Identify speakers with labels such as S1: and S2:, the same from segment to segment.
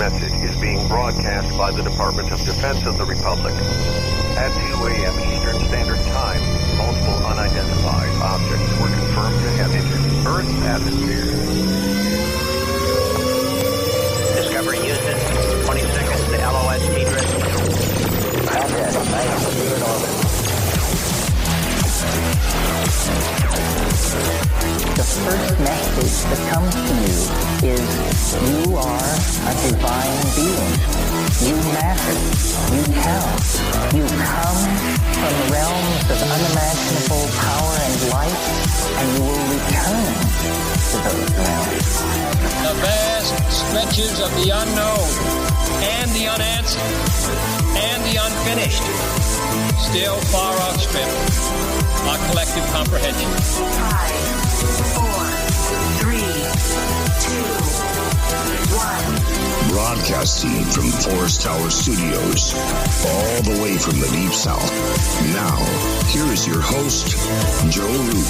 S1: Message is being broadcast by the Department of Defense of the Republic. At 2 a.m. Eastern Standard Time, multiple unidentified objects were confirmed to have entered Earth's atmosphere.
S2: Discovery Houston, 20 seconds to LOS speed risk.
S3: Contact, nice to be in orbit. The first message that comes to you is you are a divine being. You matter. You count. You come from realms of unimaginable power and light, and you will return to those realms.
S4: The vast stretches of the unknown and the unanswered and the unfinished still far outstrip our collective comprehension. 5, 4, 3, 2, 1.
S5: Broadcasting from Forest Tower Studios, all the way from the Deep South. Now, here is your host, Joe Root.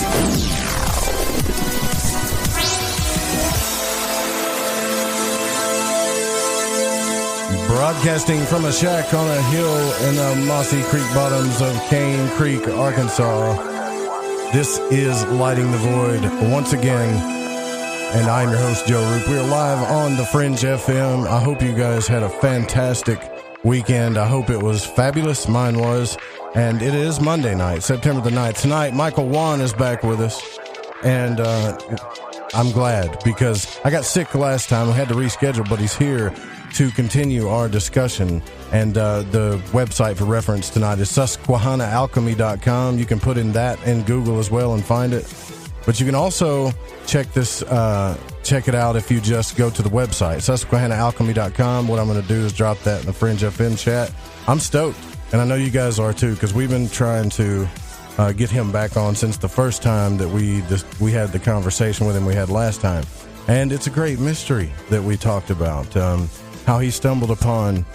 S6: Broadcasting from a shack on a hill in the mossy creek bottoms of Cane Creek, Arkansas. This is Lighting the Void once again, and I'm your host, Joe Roop. We are live on the Fringe FM. I hope you guys had a fantastic weekend. I hope it was fabulous. Mine was. And it is Monday night, September the 9th. Tonight, Micael Wann is back with us, and I'm glad because I got sick last time. I had to reschedule, but he's here to continue our discussion. And the website for reference tonight is susquehannaalchemy.com. You can put in that in Google as well and find it. But you can also check it out if you just go to the website, susquehannaalchemy.com. What I'm going to do is drop that in the Fringe FM chat. I'm stoked, and I know you guys are too, because we've been trying to get him back on since the first time that we had the conversation with him we had last time. And it's a great mystery that we talked about, how he stumbled upon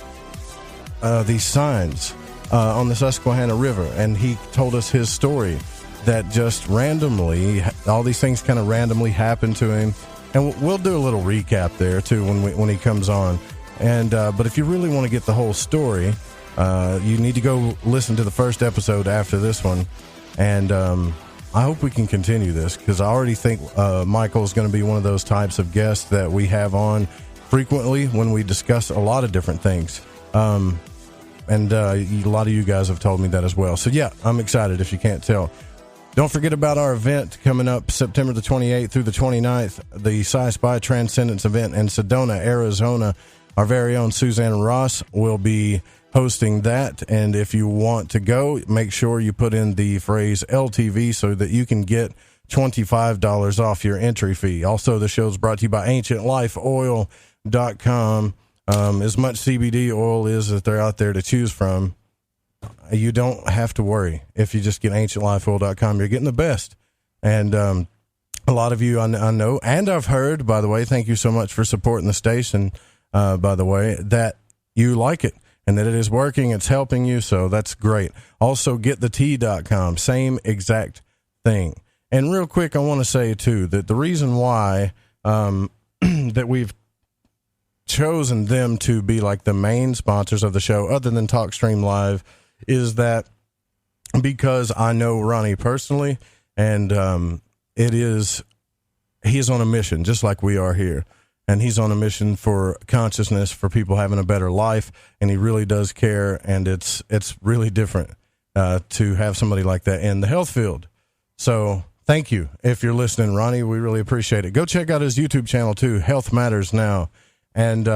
S6: these signs on the Susquehanna River, and he told us his story that just randomly, all these things kind of randomly happened to him, and we'll do a little recap there too when he comes on. And but if you really want to get the whole story, you need to go listen to the first episode after this one, and I hope we can continue this, because I already think Micael is going to be one of those types of guests that we have on frequently when we discuss a lot of different things. And a lot of you guys have told me that as well. So yeah, I'm excited if you can't tell. Don't forget about our event coming up September the 28th through the 29th, the Sci-Spy Transcendence event in Sedona, Arizona. Our very own Suzanne Ross will be hosting that, and if you want to go, make sure you put in the phrase LTV so that you can get $25 off your entry fee. Also, the show is brought to you by AncientLifeOil.com. As much CBD oil is that they're out there to choose from, you don't have to worry. If you just get AncientLifeOil.com, you're getting the best. And a lot of you I know, and I've heard, by the way, thank you so much for supporting the station, by the way, that you like it and that it is working, it's helping you, so that's great. Also, getthetea.com, same exact thing. And real quick, I want to say, too, that the reason why that we've chosen them to be like the main sponsors of the show, other than TalkStream Live, is that because I know Ronnie personally, and he is on a mission, just like we are here. And he's on a mission for consciousness, for people having a better life, and he really does care, and it's really different to have somebody like that in the health field. So thank you. If you're listening, Ronnie, we really appreciate it. Go check out his YouTube channel, too, Health Matters Now. And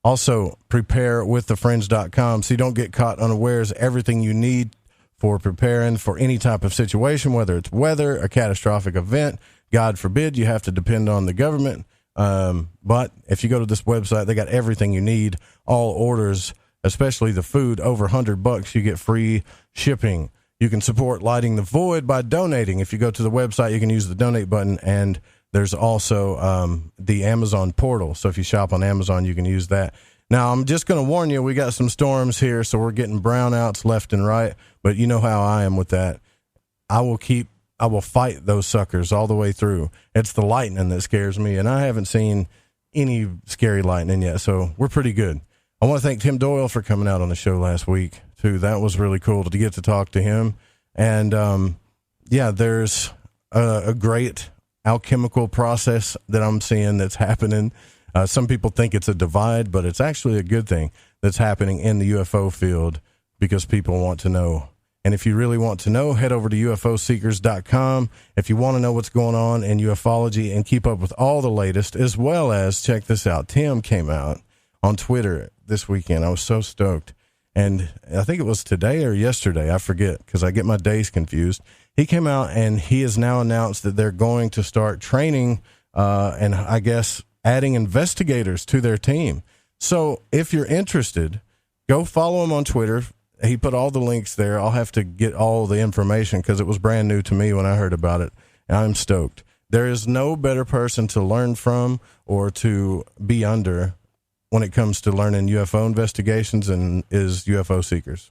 S6: also preparewiththefringe.com so you don't get caught unawares. Everything you need for preparing for any type of situation, whether it's weather, a catastrophic event, God forbid, you have to depend on the government. But if you go to this website, they got everything you need. All orders, especially the food, over $100, you get free shipping. You can support Lighting the Void by donating. If you go to the website, you can use the donate button, and there's also the Amazon portal. So if you shop on Amazon, you can use that. Now, I'm just going to warn you, we got some storms here, so we're getting brownouts left and right, but you know how I am with that. I will keep I will fight those suckers all the way through. It's the lightning that scares me, and I haven't seen any scary lightning yet, so we're pretty good. I want to thank Tim Doyle for coming out on the show last week, too. That was really cool to get to talk to him. And, yeah, there's a great alchemical process that I'm seeing that's happening. Some people think it's a divide, but it's actually a good thing that's happening in the UFO field because people want to know. And if you really want to know, head over to ufoseekers.com. If you want to know what's going on in ufology and keep up with all the latest, as well as, check this out, Tim came out on Twitter this weekend. I was so stoked. And I think it was today or yesterday, I forget, because I get my days confused. He came out and he has now announced that they're going to start training and I guess adding investigators to their team. So if you're interested, go follow him on Twitter. He put all the links there. I'll have to get all the information because it was brand new to me when I heard about it. And I'm stoked. There is no better person to learn from or to be under when it comes to learning UFO investigations and is UFO Seekers.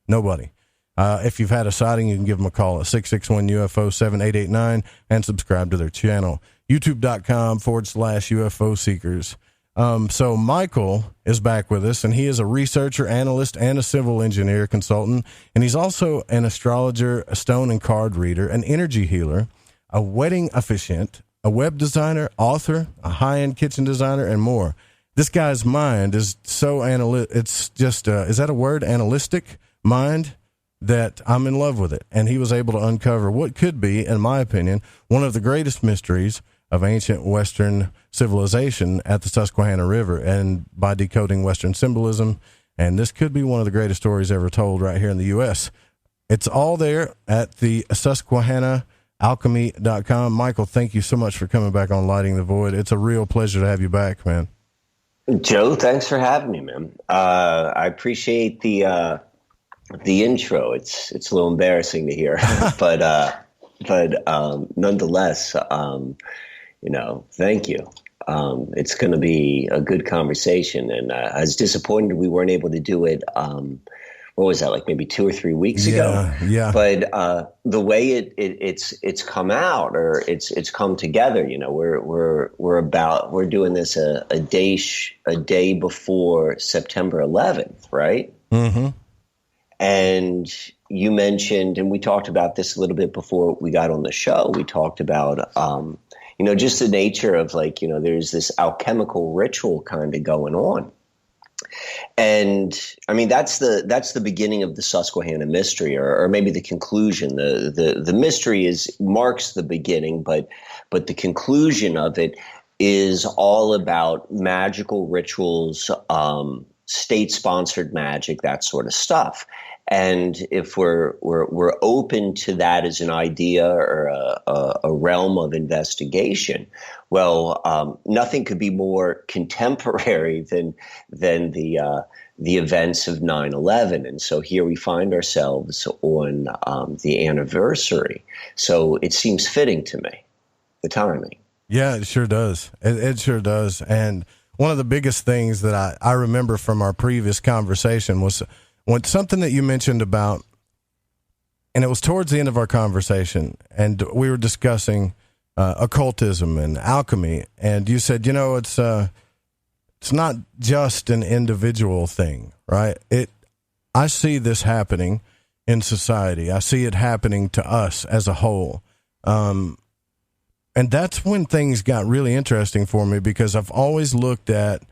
S6: Nobody. If you've had a sighting, you can give them a call at 661-UFO-7889 and subscribe to their channel, youtube.com/UFO Seekers. So Micael is back with us, and he is a researcher, analyst, and a civil engineer consultant. And he's also an astrologer, a stone and card reader, an energy healer, a wedding officiant, a web designer, author, a high-end kitchen designer, and more. This guy's mind is so it's just, is that a word? Analytic mind, that I'm in love with it. And he was able to uncover what could be, in my opinion, one of the greatest mysteries of ancient Western civilization at the Susquehanna River, and by decoding Western symbolism. And this could be one of the greatest stories ever told right here in the U.S. It's all there at the SusquehannaAlchemy.com. Micael, thank you so much for coming back on Lighting the Void. It's a real pleasure to have you back, man.
S7: Joe, thanks for having me, man. I appreciate the intro. It's a little embarrassing to hear, but nonetheless, thank you. It's going to be a good conversation, and I was disappointed we weren't able to do it. What was that, like maybe 2 or 3 weeks ago?
S6: Yeah.
S7: But the way it's come out, or it's come together, we're doing this a day before September 11th, right? Mm-hmm. And you mentioned, and we talked about this a little bit before we got on the show. We talked about, just the nature of there's this alchemical ritual kind of going on. And I mean, that's the beginning of the Susquehanna mystery, or maybe the conclusion. The mystery marks the beginning, but the conclusion of it is all about magical rituals, state-sponsored magic, that sort of stuff. And if we're open to that as an idea or a realm of investigation, well, nothing could be more contemporary than the events of 9/11. And so here we find ourselves on the anniversary. So it seems fitting to me, the timing.
S6: Yeah, it sure does. It sure does. And one of the biggest things that I remember from our previous conversation was something that you mentioned about, and it was towards the end of our conversation, and we were discussing occultism and alchemy, and you said, it's not just an individual thing, right? I see this happening in society. I see it happening to us as a whole. And that's when things got really interesting for me, because I've always looked at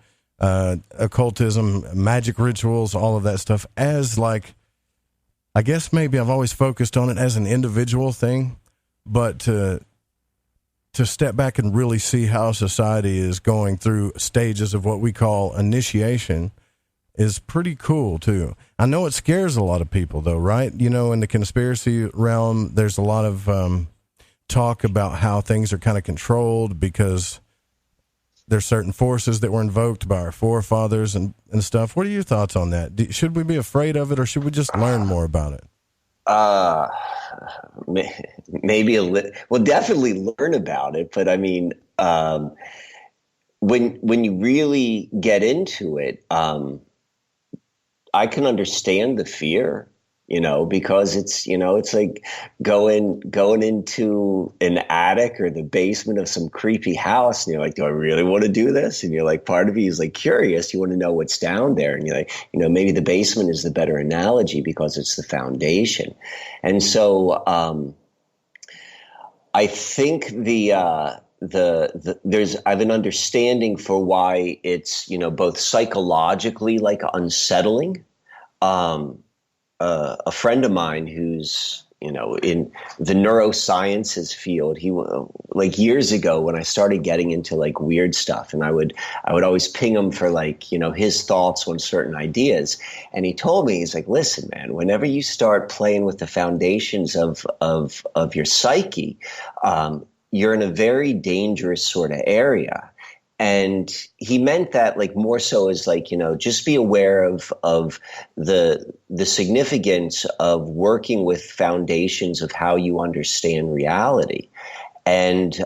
S6: occultism, magic rituals, all of that stuff as I guess maybe I've always focused on it as an individual thing, but to step back and really see how society is going through stages of what we call initiation is pretty cool too. I know it scares a lot of people though, right? In the conspiracy realm, there's a lot of talk about how things are kind of controlled because there's certain forces that were invoked by our forefathers and stuff. What are your thoughts on that? Should we be afraid of it, or should we just learn more about it?
S7: Maybe definitely learn about it. But I mean, when you really get into it, I can understand the fear, because it's, it's like going into an attic or the basement of some creepy house, and you're like, do I really want to do this? And you're like, part of you is like curious, you want to know what's down there, and you're like, maybe the basement is the better analogy because it's the foundation. And so I think I have an understanding for why it's, both psychologically like unsettling. A friend of mine who's, in the neurosciences field, he like years ago when I started getting into like weird stuff, and I would always ping him for like, his thoughts on certain ideas. And he told me, he's like, listen, man, whenever you start playing with the foundations of your psyche, you're in a very dangerous sort of area. And he meant that like more so as like, just be aware of the significance of working with foundations of how you understand reality. And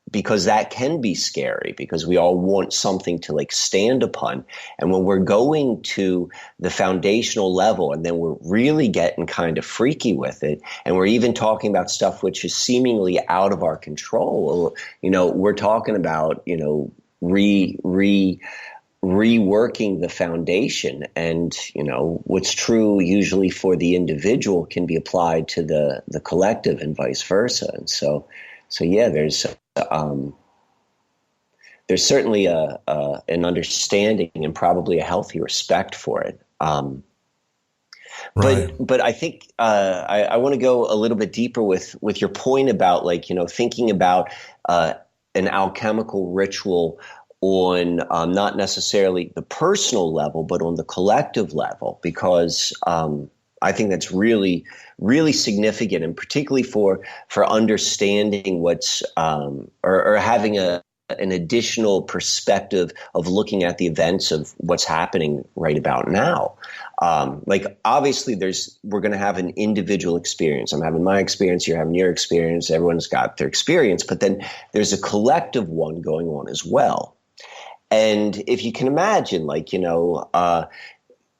S7: because that can be scary, because we all want something to like stand upon. And when we're going to the foundational level and then we're really getting kind of freaky with it, and we're even talking about stuff which is seemingly out of our control, we're talking about, reworking the foundation. And, what's true usually for the individual can be applied to the collective and vice versa. And so yeah, there's certainly an understanding and probably a healthy respect for it.
S6: Right.
S7: But I think I want to go a little bit deeper with your point about like, thinking about an alchemical ritual on not necessarily the personal level, but on the collective level, because I think that's really, really significant, and particularly for understanding what's or having an additional perspective of looking at the events of what's happening right about now. Like obviously we're going to have an individual experience. I'm having my experience, you're having your experience, everyone's got their experience, but then there's a collective one going on as well. And if you can imagine, like,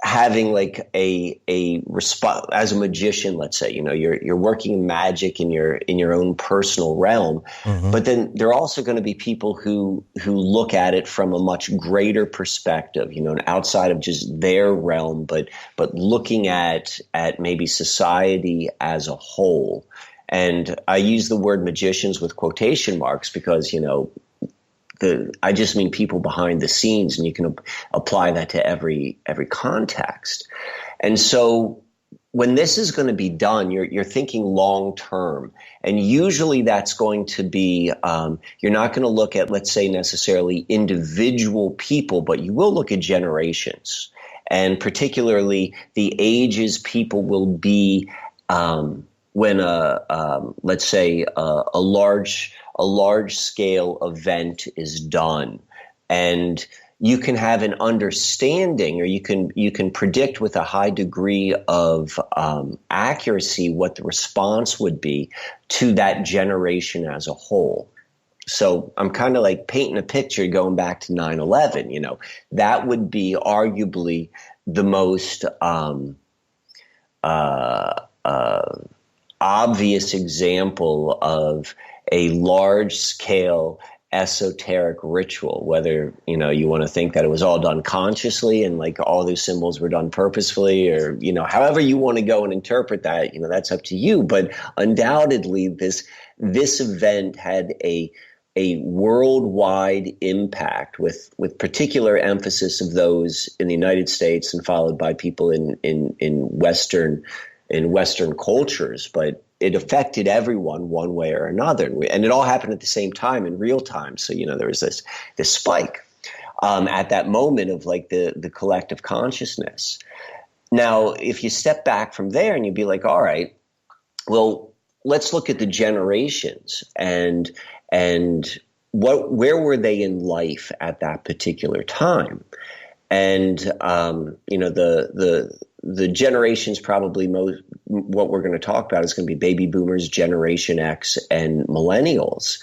S7: having like a response as a magician, let's say, you're working magic in your own personal realm, but then there are also going to be people who look at it from a much greater perspective, outside of just their realm, but looking at maybe society as a whole. And I use the word magicians with quotation marks because, I just mean people behind the scenes, and you can apply that to every context. And so when this is going to be done, you're thinking long term, and usually that's going to be you're not going to look at, let's say, necessarily individual people, but you will look at generations, and particularly the ages people will be when let's say a large scale event is done, and you can have an understanding, or you can predict with a high degree of accuracy what the response would be to that generation as a whole. So I'm kind of like painting a picture going back to 9/11. That would be arguably the most obvious example of a large-scale esoteric ritual, whether, you want to think that it was all done consciously and like all those symbols were done purposefully, or, however you want to go and interpret that, that's up to you. But undoubtedly this event had a worldwide impact with particular emphasis of those in the United States and followed by people in Western cultures, but it affected everyone one way or another. And it all happened at the same time in real time. So, there was this spike at that moment of like the collective consciousness. Now, if you step back from there and you'd be like, all right, well, let's look at the generations and where were they in life at that particular time? And, the generations probably what we're going to talk about is going to be baby boomers, Generation X, and millennials.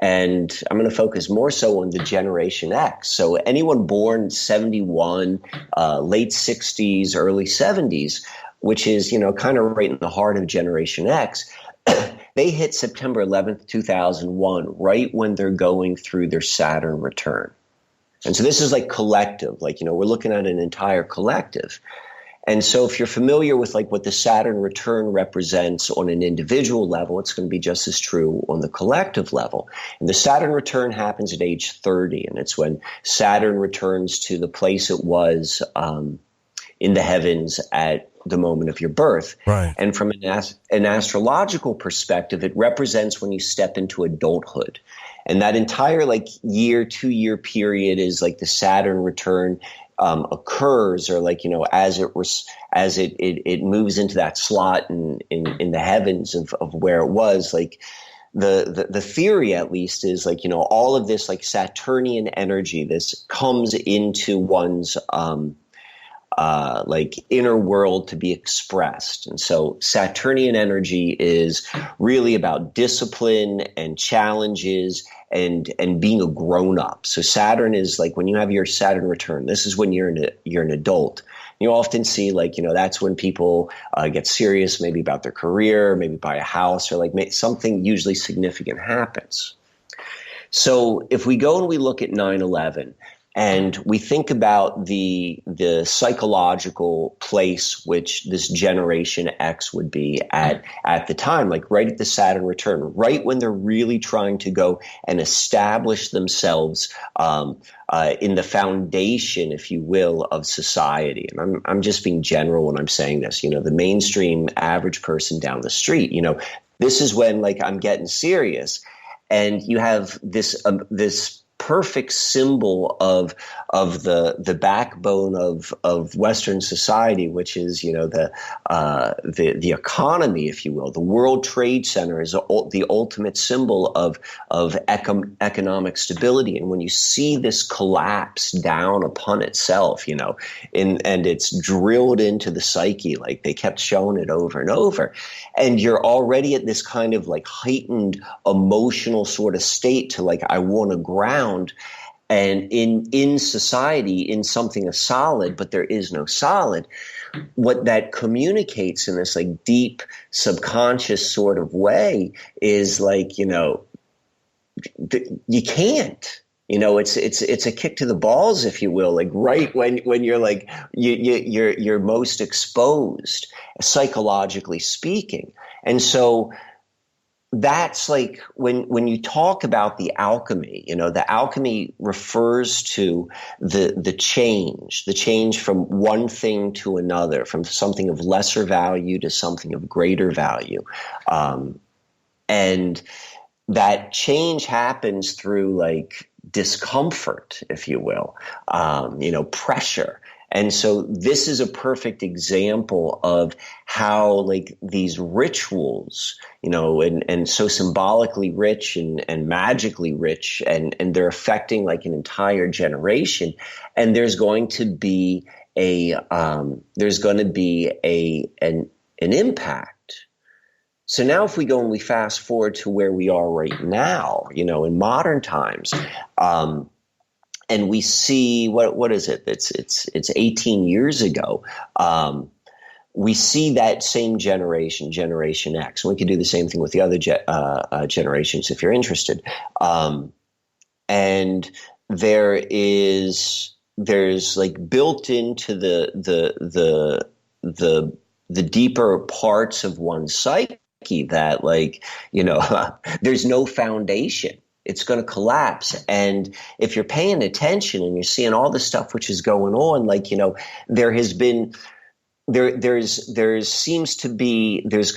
S7: And I'm going to focus more so on the Generation X. So anyone born 71, late 60s, early 70s, which is, kind of right in the heart of Generation X, they hit September 11th, 2001, right when they're going through their Saturn return. And so this is like collective, we're looking at an entire collective. And so if you're familiar with like what the Saturn return represents on an individual level, it's going to be just as true on the collective level. And the Saturn return happens at age 30, and it's when Saturn returns to the place it was in the heavens at the moment of your birth.
S6: Right.
S7: And from an astrological perspective, it represents when you step into adulthood. And that entire 2-year period is like the Saturn return occurs, or as it moves into that slot in the heavens of where it was. Like the theory, at least, is all of this Saturnian energy, this comes into one's inner world to be expressed. And so Saturnian energy is really about discipline and challenges and being a grown up. So Saturn is when you have your Saturn return, this is when you're an adult. You often see that's when people get serious, maybe about their career, maybe buy a house, or something usually significant happens. So if we go and we look at 9/11, and we think about the psychological place which this Generation X would be at the time, right at the Saturn return, right when they're really trying to go and establish themselves in the foundation, if you will, of society. And I'm just being general when I'm saying this. The mainstream average person down the street. This is when I'm getting serious, and you have this perfect symbol of the backbone of Western society, which is the economy, if you will. The World Trade Center is the ultimate symbol of economic stability. And when you see this collapse down upon itself, and it's drilled into the psyche, they kept showing it over and over, and you're already at this kind of heightened emotional sort of state to I want to ground. And in society, in something as solid, but there is no solid, what that communicates in this deep subconscious sort of way is you can't. It's a kick to the balls, if you will, right when you're you're most exposed, psychologically speaking. And so that's when you talk about the alchemy, the alchemy refers to the change from one thing to another, from something of lesser value to something of greater value. And that change happens through discomfort, if you will, pressure. And so this is a perfect example of how these rituals, and so symbolically rich and magically rich, and they're affecting an entire generation. And there's going to be an impact. So now if we go and we fast forward to where we are right now, in modern times, and we see what is it? It's 18 years ago. We see that same Generation X. And we could do the same thing with the other generations if you're interested. And there's built into the deeper parts of one's psyche that there's no foundation. It's going to collapse. And if you're paying attention and you're seeing all the stuff which is going on, there's going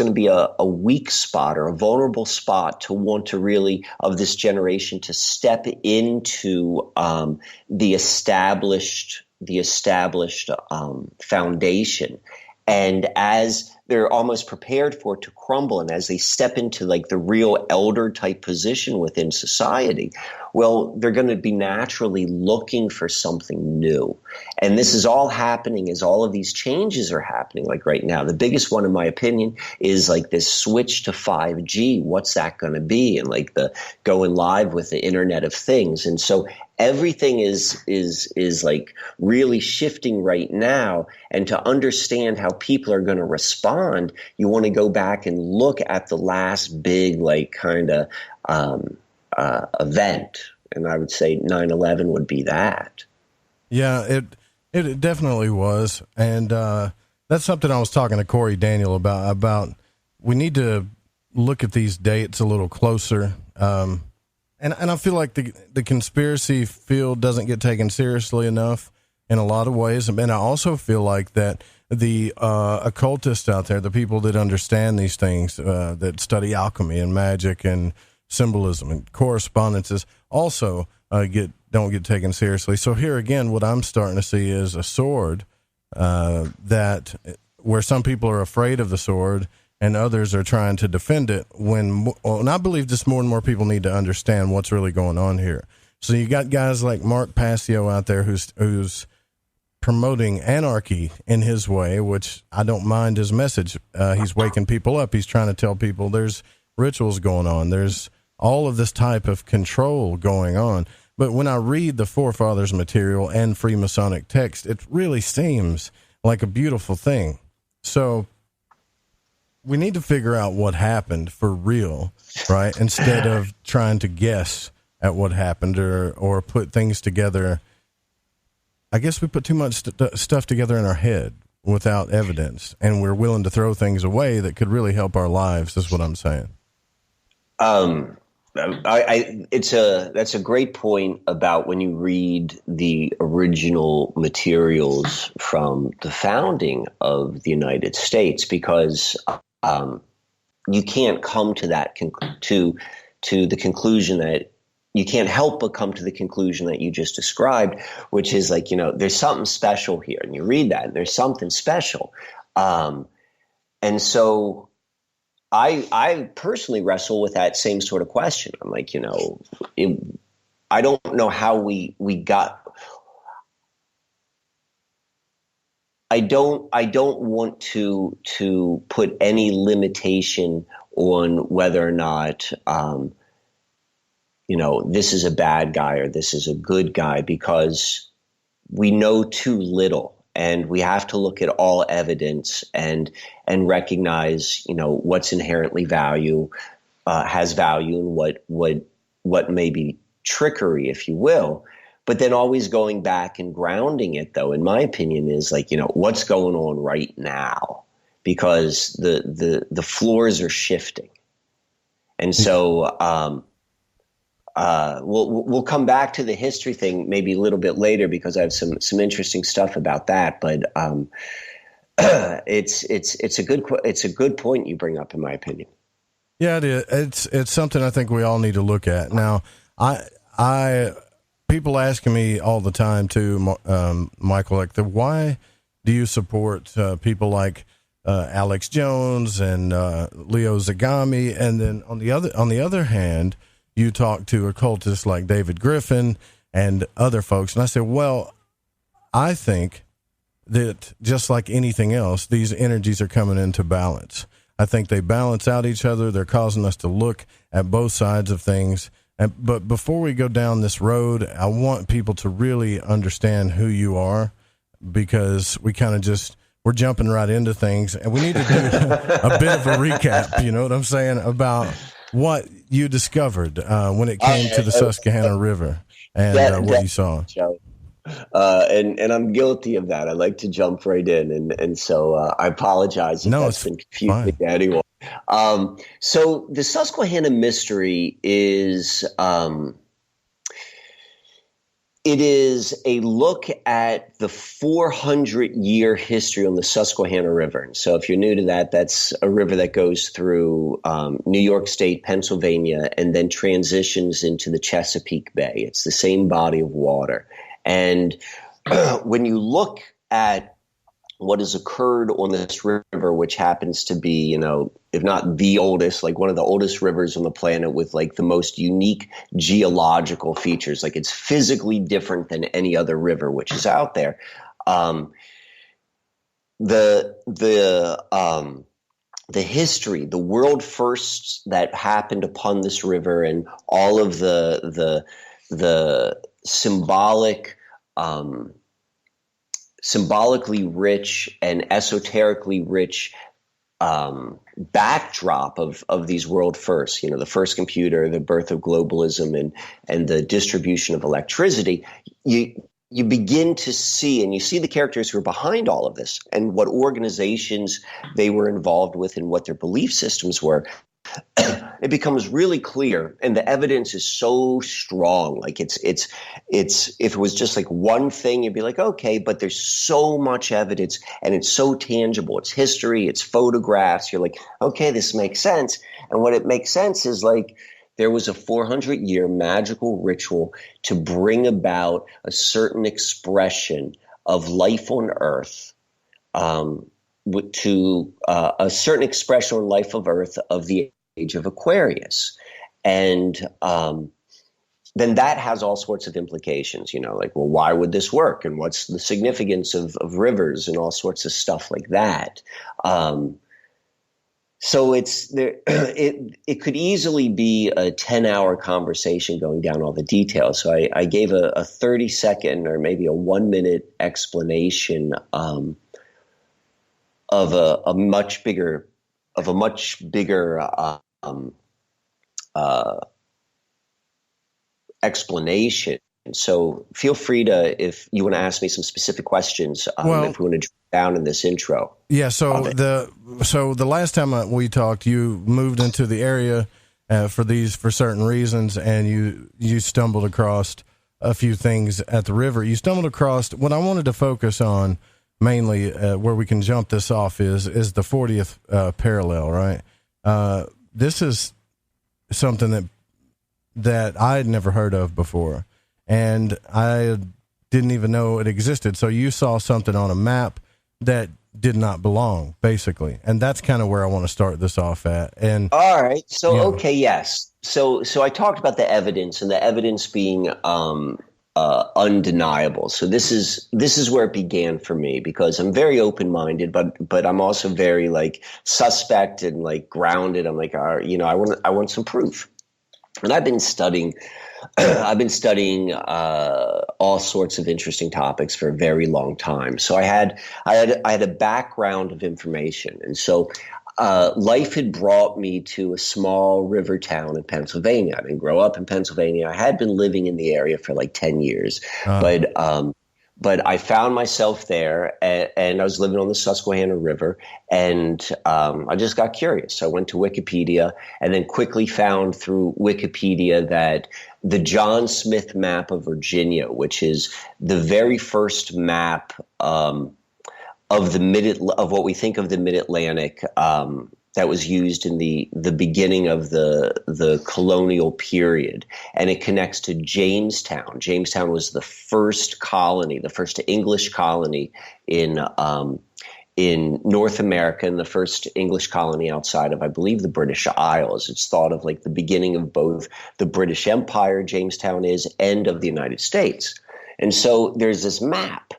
S7: to be a weak spot or a vulnerable spot to want to really, of this generation, to step into the established foundation. And as they're almost prepared for it to crumble. And as they step into like the real elder type position within society, well, they're going to be naturally looking for something new. And this is all happening as all of these changes are happening. Like right now, the biggest one, in my opinion, is like this switch to 5G. What's that going to be? And like the going live with the Internet of Things. And so everything is like really shifting right now. And to understand how people are going to respond, you want to go back and look at the last big, like kind of event. And I would say 9/11 would be that.
S6: Yeah, it definitely was. And that's something I was talking to Corey Daniel about we need to look at these dates a little closer. And I feel like the conspiracy field doesn't get taken seriously enough in a lot of ways. And I also feel like that the occultists out there, the people that understand these things, that study alchemy and magic and symbolism and correspondences, also don't get taken seriously. So here again, what I'm starting to see is a sword that where some people are afraid of the sword and others are trying to defend it. And I believe just more and more people need to understand what's really going on here. So you got guys like Mark Passio out there who's promoting anarchy in his way, which I don't mind his message. He's waking people up. He's trying to tell people there's rituals going on. There's all of this type of control going on. But when I read the Forefathers material and Freemasonic text, it really seems like a beautiful thing. So we need to figure out what happened for real, right? Instead of trying to guess at what happened or put things together. I guess we put too much stuff together in our head without evidence, and we're willing to throw things away that could really help our lives, is what I'm saying.
S7: That's a great point about when you read the original materials from the founding of the United States, because you can't come to that to the conclusion that you can't help but come to the conclusion that you just described, which is like, there's something special here, and you read that and there's something special. And so I personally wrestle with that same sort of question. I'm like, I don't know how we got. I don't want to put any limitation on whether or not, this is a bad guy or this is a good guy, because we know too little. And we have to look at all evidence and recognize, what's inherently has value, and what may be trickery, if you will. But then always going back and grounding it, though, in my opinion, is like, what's going on right now, because the floors are shifting. And so we'll come back to the history thing maybe a little bit later, because I have some interesting stuff about that. But it's a good point you bring up, in my opinion.
S6: Yeah, it is. It's something I think we all need to look at. Now, people asking me all the time too, Micael, like why do you support people like Alex Jones and Leo Zagami, and then on the other hand, you talk to occultists like David Griffin and other folks. And I said, well, I think that just like anything else, these energies are coming into balance. I think they balance out each other. They're causing us to look at both sides of things. But before we go down this road, I want people to really understand who you are, because we kind of we're jumping right into things, and we need to do a bit of a recap, you know what I'm saying, about what you discovered when it came to the Susquehanna River and what you saw.
S7: And I'm guilty of that. I like to jump right in, and so I apologize if that's been confusing to anyone. So the Susquehanna mystery is it is a look at the 400-year history on the Susquehanna River. And so if you're new to that, that's a river that goes through New York State, Pennsylvania, and then transitions into the Chesapeake Bay. It's the same body of water. And when you look at what has occurred on this river, which happens to be, if not the oldest, like one of the oldest rivers on the planet with like the most unique geological features. Like it's physically different than any other river which is out there. The history, the world firsts that happened upon this river, and all of the symbolically rich and esoterically rich backdrop of these world firsts, the first computer, the birth of globalism, and the distribution of electricity, you begin to see, and you see the characters who are behind all of this and what organizations they were involved with and what their belief systems were. It becomes really clear, and the evidence is so strong. Like it's if it was just like one thing, you'd be like, okay, but there's so much evidence, and it's so tangible. It's history, it's photographs. You're like, okay, this makes sense. And what it makes sense is like there was a 400-year magical ritual to bring about a certain expression of life on Earth, to a certain expression on life of Earth of the age of Aquarius. And then that has all sorts of implications, like, well, why would this work? And what's the significance of rivers and all sorts of stuff like that? So it's there. It could easily be a 10-hour conversation going down all the details. So I gave a 30-second or maybe a 1-minute explanation of a much bigger explanation. So feel free to, if you want to ask me some specific questions, if we want to drill down in this intro.
S6: Yeah. So the last time we talked, you moved into the area for certain reasons, and you stumbled across a few things at the river. You stumbled across what I wanted to focus on mainly, where we can jump this off is the 40th parallel, right? This is something that I had never heard of before, and I didn't even know it existed. So you saw something on a map that did not belong, basically, and that's kind of where I want to start this off at. And
S7: all right, so okay, yes. So I talked about the evidence, and the evidence being undeniable. So this is where it began for me, because I'm very open-minded, but I'm also very like suspect and like grounded. I'm like, I want some proof. And I've been studying all sorts of interesting topics for a very long time. So I had a background of information, and so life had brought me to a small river town in Pennsylvania. I didn't grow up in Pennsylvania. I had been living in the area for like 10 years, but I found myself there, and I was living on the Susquehanna River, and I just got curious. So I went to Wikipedia, and then quickly found through Wikipedia that the John Smith map of Virginia, which is the very first map of what we think of the Mid-Atlantic, that was used in the beginning of the colonial period, and it connects to Jamestown. Jamestown was the first colony, the first English colony in North America, and the first English colony outside of, I believe, the British Isles. It's thought of like the beginning of both the British Empire, Jamestown is, and of the United States. And so there's this map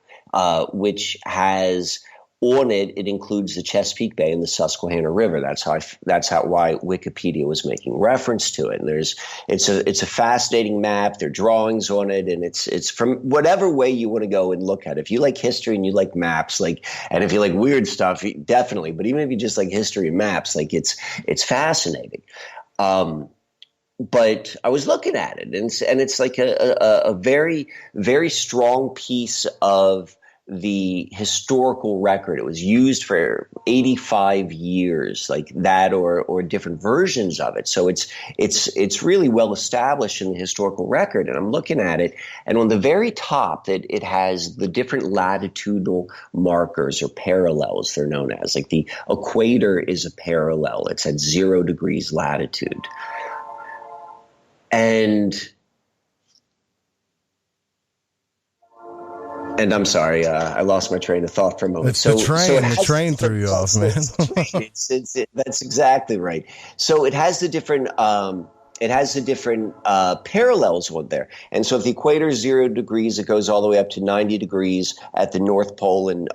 S7: which has on it includes the Chesapeake Bay and the Susquehanna River. That's why Wikipedia was making reference to it. And it's a fascinating map. There are drawings on it, and it's from whatever way you want to go and look at it. If you like history and you like maps, and if you like weird stuff, definitely. But even if you just like history and maps, it's fascinating. But I was looking at it, and it's like a very, very strong piece of the historical record. It was used for 85 years, like that, or different versions of it. So it's really well established in the historical record. And I'm looking at it, and on the very top, it has the different latitudinal markers or parallels, they're known as. Like the equator is a parallel. It's at 0 degrees latitude. And And I'm sorry, I lost my train of thought for a moment.
S6: It's the train threw you off, man.
S7: That's exactly right. So it has the different parallels on there. And so if the equator is 0 degrees, it goes all the way up to 90 degrees at the North Pole and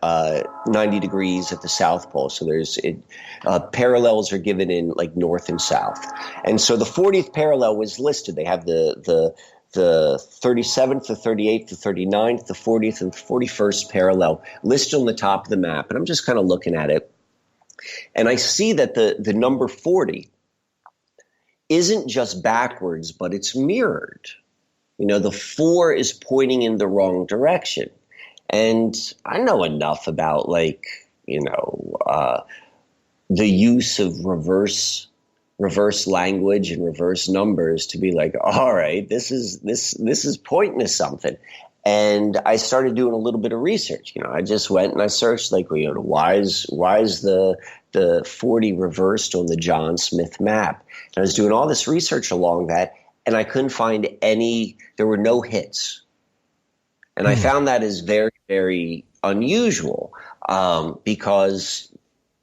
S7: 90 degrees at the South Pole. So parallels are given in like North and South. And so the 40th parallel was listed. They have the 37th, the 38th, the 39th, the 40th, and the 41st parallel listed on the top of the map. And I'm just kind of looking at it. And I see that the number 40 isn't just backwards, but it's mirrored. The 4 is pointing in the wrong direction. And I know enough about the use of reverse language and reverse numbers to be like, all right, this is pointing to something. And I started doing a little bit of research. I just went and I searched why is the 40 reversed on the John Smith map? And I was doing all this research along that, and I couldn't find there were no hits. And I found that is very, very unusual, because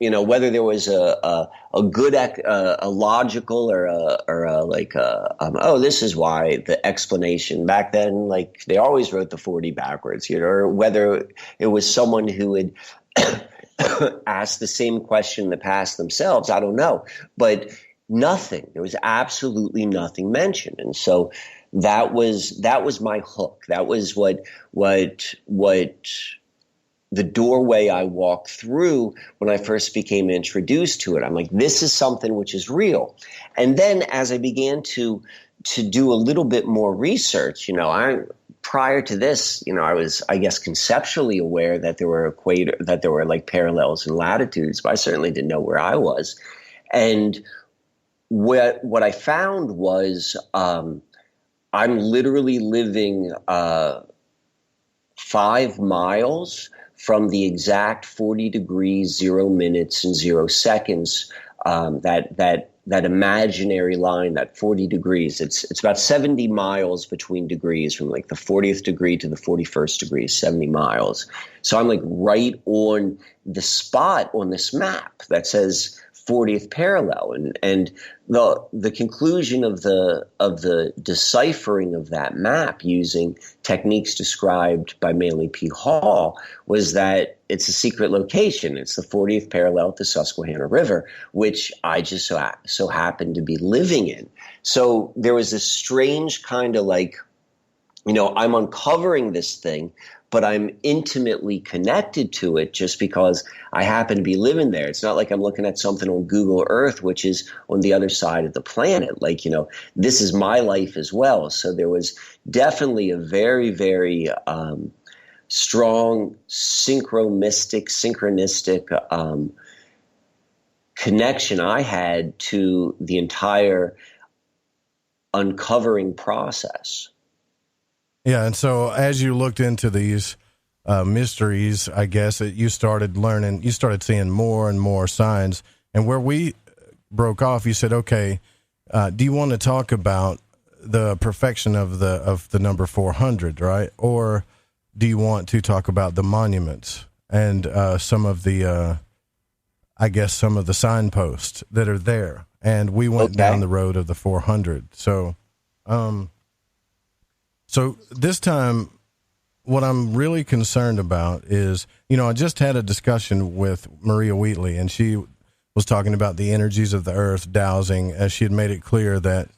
S7: whether there was a good a logical or this is why the explanation back then, like they always wrote the 40 backwards, or whether it was someone who had asked the same question in the past themselves, I don't know, but there was absolutely nothing mentioned. And so that was my hook. That was what the doorway I walked through when I first became introduced to it. I'm like, this is something which is real. And then as I began to do a little bit more research, prior to this, I was, I guess, conceptually aware that there were like parallels and latitudes, but I certainly didn't know where I was. And what I found was, I'm literally living 5 miles from the exact 40 degrees, 0 minutes, and 0 seconds, that imaginary line, that 40 degrees. It's about 70 miles between degrees, from like the 40th degree to the 41st degree, 70 miles. So I'm like right on the spot on this map that says 40th parallel, and the conclusion of the deciphering of that map using techniques described by Manly P. Hall was that it's a secret location. It's the 40th parallel at the Susquehanna River, which I just so happened to be living in. So there was this strange kind of like, I'm uncovering this thing, but I'm intimately connected to it just because I happen to be living there. It's not like I'm looking at something on Google Earth, which is on the other side of the planet. Like, this is my life as well. So there was definitely a very, very strong synchronistic connection I had to the entire uncovering process.
S6: Yeah, and so as you looked into these mysteries, I guess, you started seeing more and more signs. And where we broke off, you said, okay, do you want to talk about the perfection of the number 400, right? Or do you want to talk about the monuments and some of the signposts that are there? And we went down the road of the 400. So this time, what I'm really concerned about is, I just had a discussion with Maria Wheatley, and she was talking about the energies of the earth dowsing, as she had made it clear that,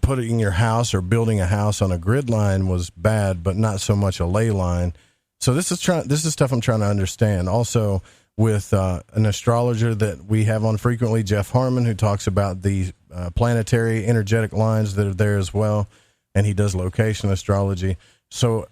S6: putting your house or building a house on a grid line was bad, but not so much a ley line. So this is stuff I'm trying to understand. Also, with an astrologer that we have on frequently, Jeff Harmon, who talks about the planetary energetic lines that are there as well. And he does location astrology. So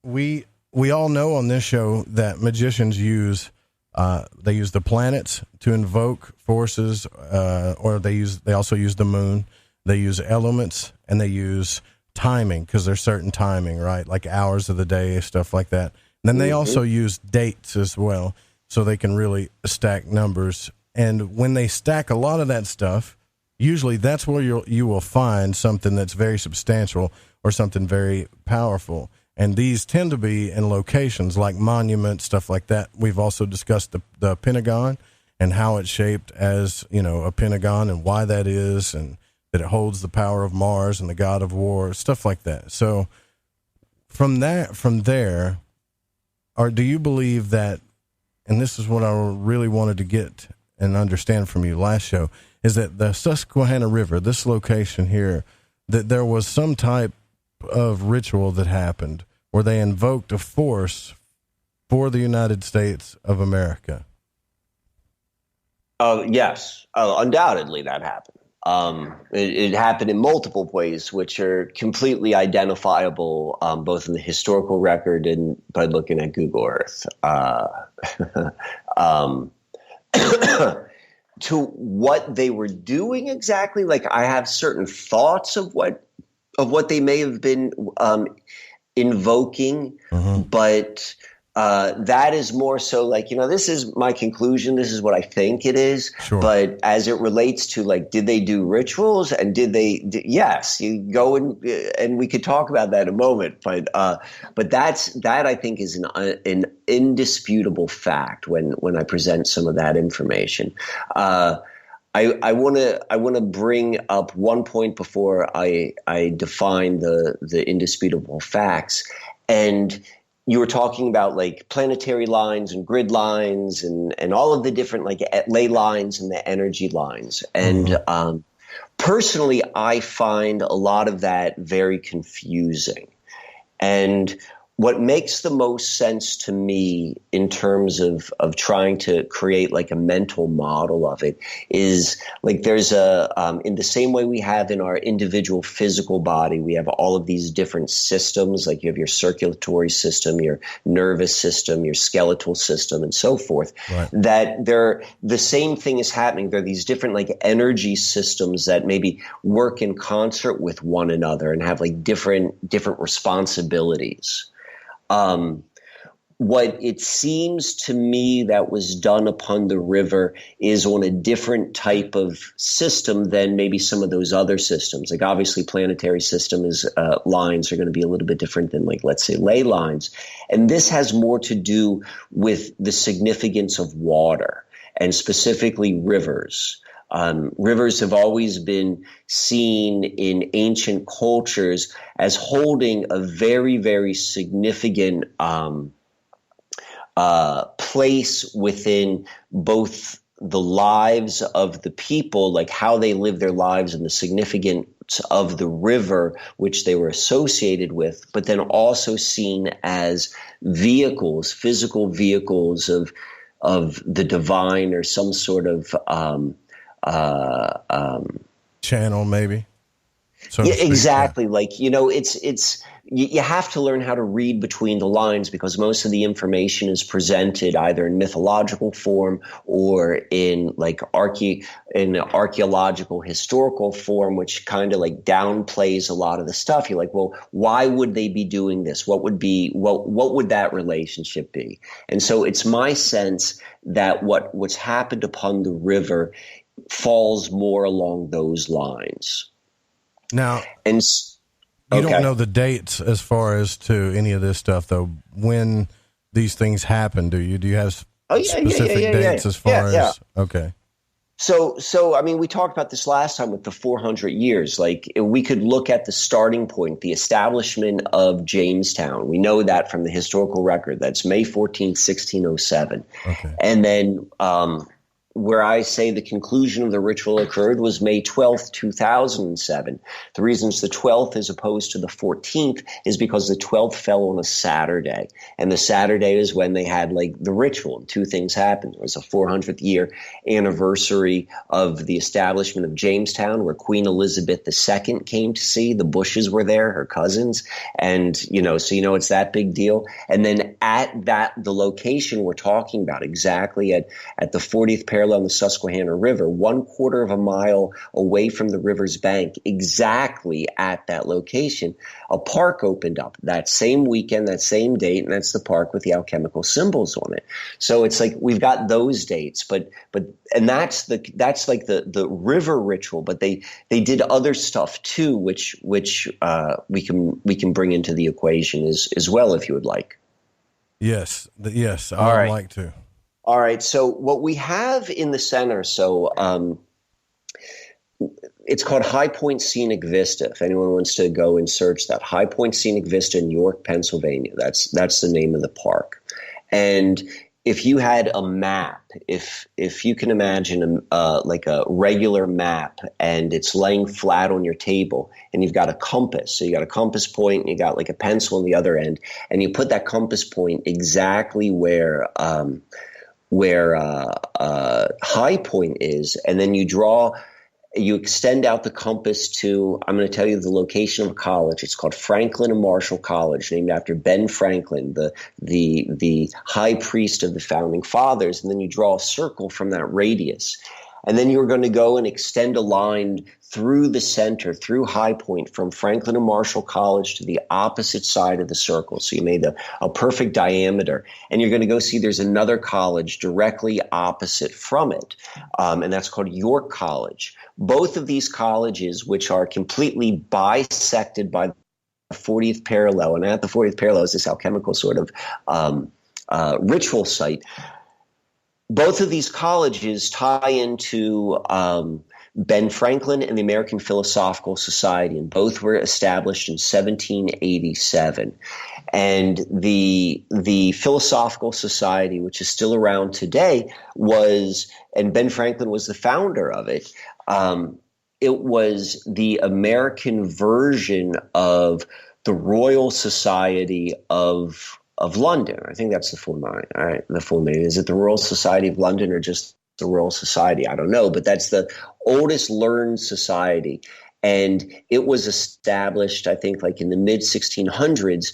S6: we all know on this show that magicians use the planets to invoke forces, or they also use the moon. They use elements, and they use timing, because there's certain timing, right? Like hours of the day, stuff like that. And then they also use dates as well, so they can really stack numbers. And when they stack a lot of that stuff, usually that's where you will find something that's very substantial or something very powerful. And these tend to be in locations like monuments, stuff like that. We've also discussed the Pentagon and how it's shaped as, a Pentagon and why that is, and that it holds the power of Mars and the god of war, stuff like that. So from there, do you believe that, and this is what I really wanted to get and understand from you last show, is that the Susquehanna River, this location here, that there was some type of ritual that happened where they invoked a force for the United States of America?
S7: Yes, undoubtedly that happened. It happened in multiple ways, which are completely identifiable, both in the historical record and by looking at Google Earth. To what they were doing exactly, like I have certain thoughts of what they may have been invoking, but that is more so like, this is my conclusion. This is what I think it is.
S6: Sure.
S7: But as it relates to like, did they do rituals and yes, you go and we could talk about that in a moment. But that I think is an indisputable fact when I present some of that information. I want to bring up one point before I define the indisputable facts. And you were talking about like planetary lines and grid lines and all of the different like ley lines and the energy lines. And personally, I find a lot of that very confusing. And what makes the most sense to me in terms of trying to create like a mental model of it is like there's in the same way we have in our individual physical body, we have all of these different systems, like you have your circulatory system, your nervous system, your skeletal system, and so forth,
S6: right.
S7: That the same thing is happening. There are these different like energy systems that maybe work in concert with one another and have like different responsibilities. What it seems to me that was done upon the river is on a different type of system than maybe some of those other systems. Like obviously planetary systems lines are going to be a little bit different than like, let's say, ley lines. And this has more to do with the significance of water and specifically rivers. Rivers have always been seen in ancient cultures as holding a very, very significant place within both the lives of the people, like how they live their lives and the significance of the river which they were associated with, but then also seen as vehicles, physical vehicles of the divine or some sort of
S6: channel, maybe. So
S7: yeah, exactly. Yeah. Like, it's you have to learn how to read between the lines because most of the information is presented either in mythological form or in like archaeological historical form, which kind of like downplays a lot of the stuff. You're like, well, why would they be doing this? What would that relationship be? And so it's my sense that what's happened upon the river falls more along those lines.
S6: Now, you don't know the dates as far as to any of this stuff, though. When these things happen, do you? Do you have specific dates as far as? Okay.
S7: So I mean, we talked about this last time with the 400 years. Like we could look at the starting point, the establishment of Jamestown. We know that from the historical record. That's May 14th, 1607.
S6: Okay.
S7: And then where I say the conclusion of the ritual occurred was May 12th, 2007. The reasons the 12th as opposed to the 14th is because the 12th fell on a Saturday. And the Saturday is when they had like the ritual. And two things happened. There was a 400th year anniversary of the establishment of Jamestown where Queen Elizabeth II came to see. The Bushes were there, her cousins. And, so it's that big deal. And then at the location we're talking about, exactly at the 40th parallel parallel in the Susquehanna River, 1/4 of a mile away from the river's bank, exactly at that location, a park opened up that same weekend, that same date, and that's the park with the alchemical symbols on it. So it's like we've got those dates, but that's like the river ritual. But they did other stuff too, which we can bring into the equation as well if you would like.
S6: Yes, I would like to.
S7: All right. So what we have in the center, it's called High Point Scenic Vista. If anyone wants to go and search that, High Point Scenic Vista in York, Pennsylvania. That's the name of the park. And if you had a map, if you can imagine like a regular map, and it's laying flat on your table, and you've got a compass, so you got a compass point, and you got like a pencil on the other end, and you put that compass point exactly where High Point is, and then you extend out the compass to, I'm going to tell you the location of a college. It's called Franklin and Marshall College, named after Ben Franklin, the high priest of the founding fathers. And then you draw a circle from that radius. And then you're going to go and extend a line through the center, through High Point, from Franklin and Marshall College to the opposite side of the circle. So you made a perfect diameter. And you're going to go see there's another college directly opposite from it. And that's called York College. Both of these colleges, which are completely bisected by the 40th parallel, and at the 40th parallel is this alchemical sort of ritual site. Both of these colleges tie into Ben Franklin and the American Philosophical Society, and both were established in 1787. And the Philosophical Society, which is still around today, and Ben Franklin was the founder of it. It was the American version of the Royal Society of London. I think that's the full name. All right, the full name. Is it the Royal Society of London or just the Royal Society? I don't know, but that's the oldest learned society. And it was established, I think, like in the mid-1600s,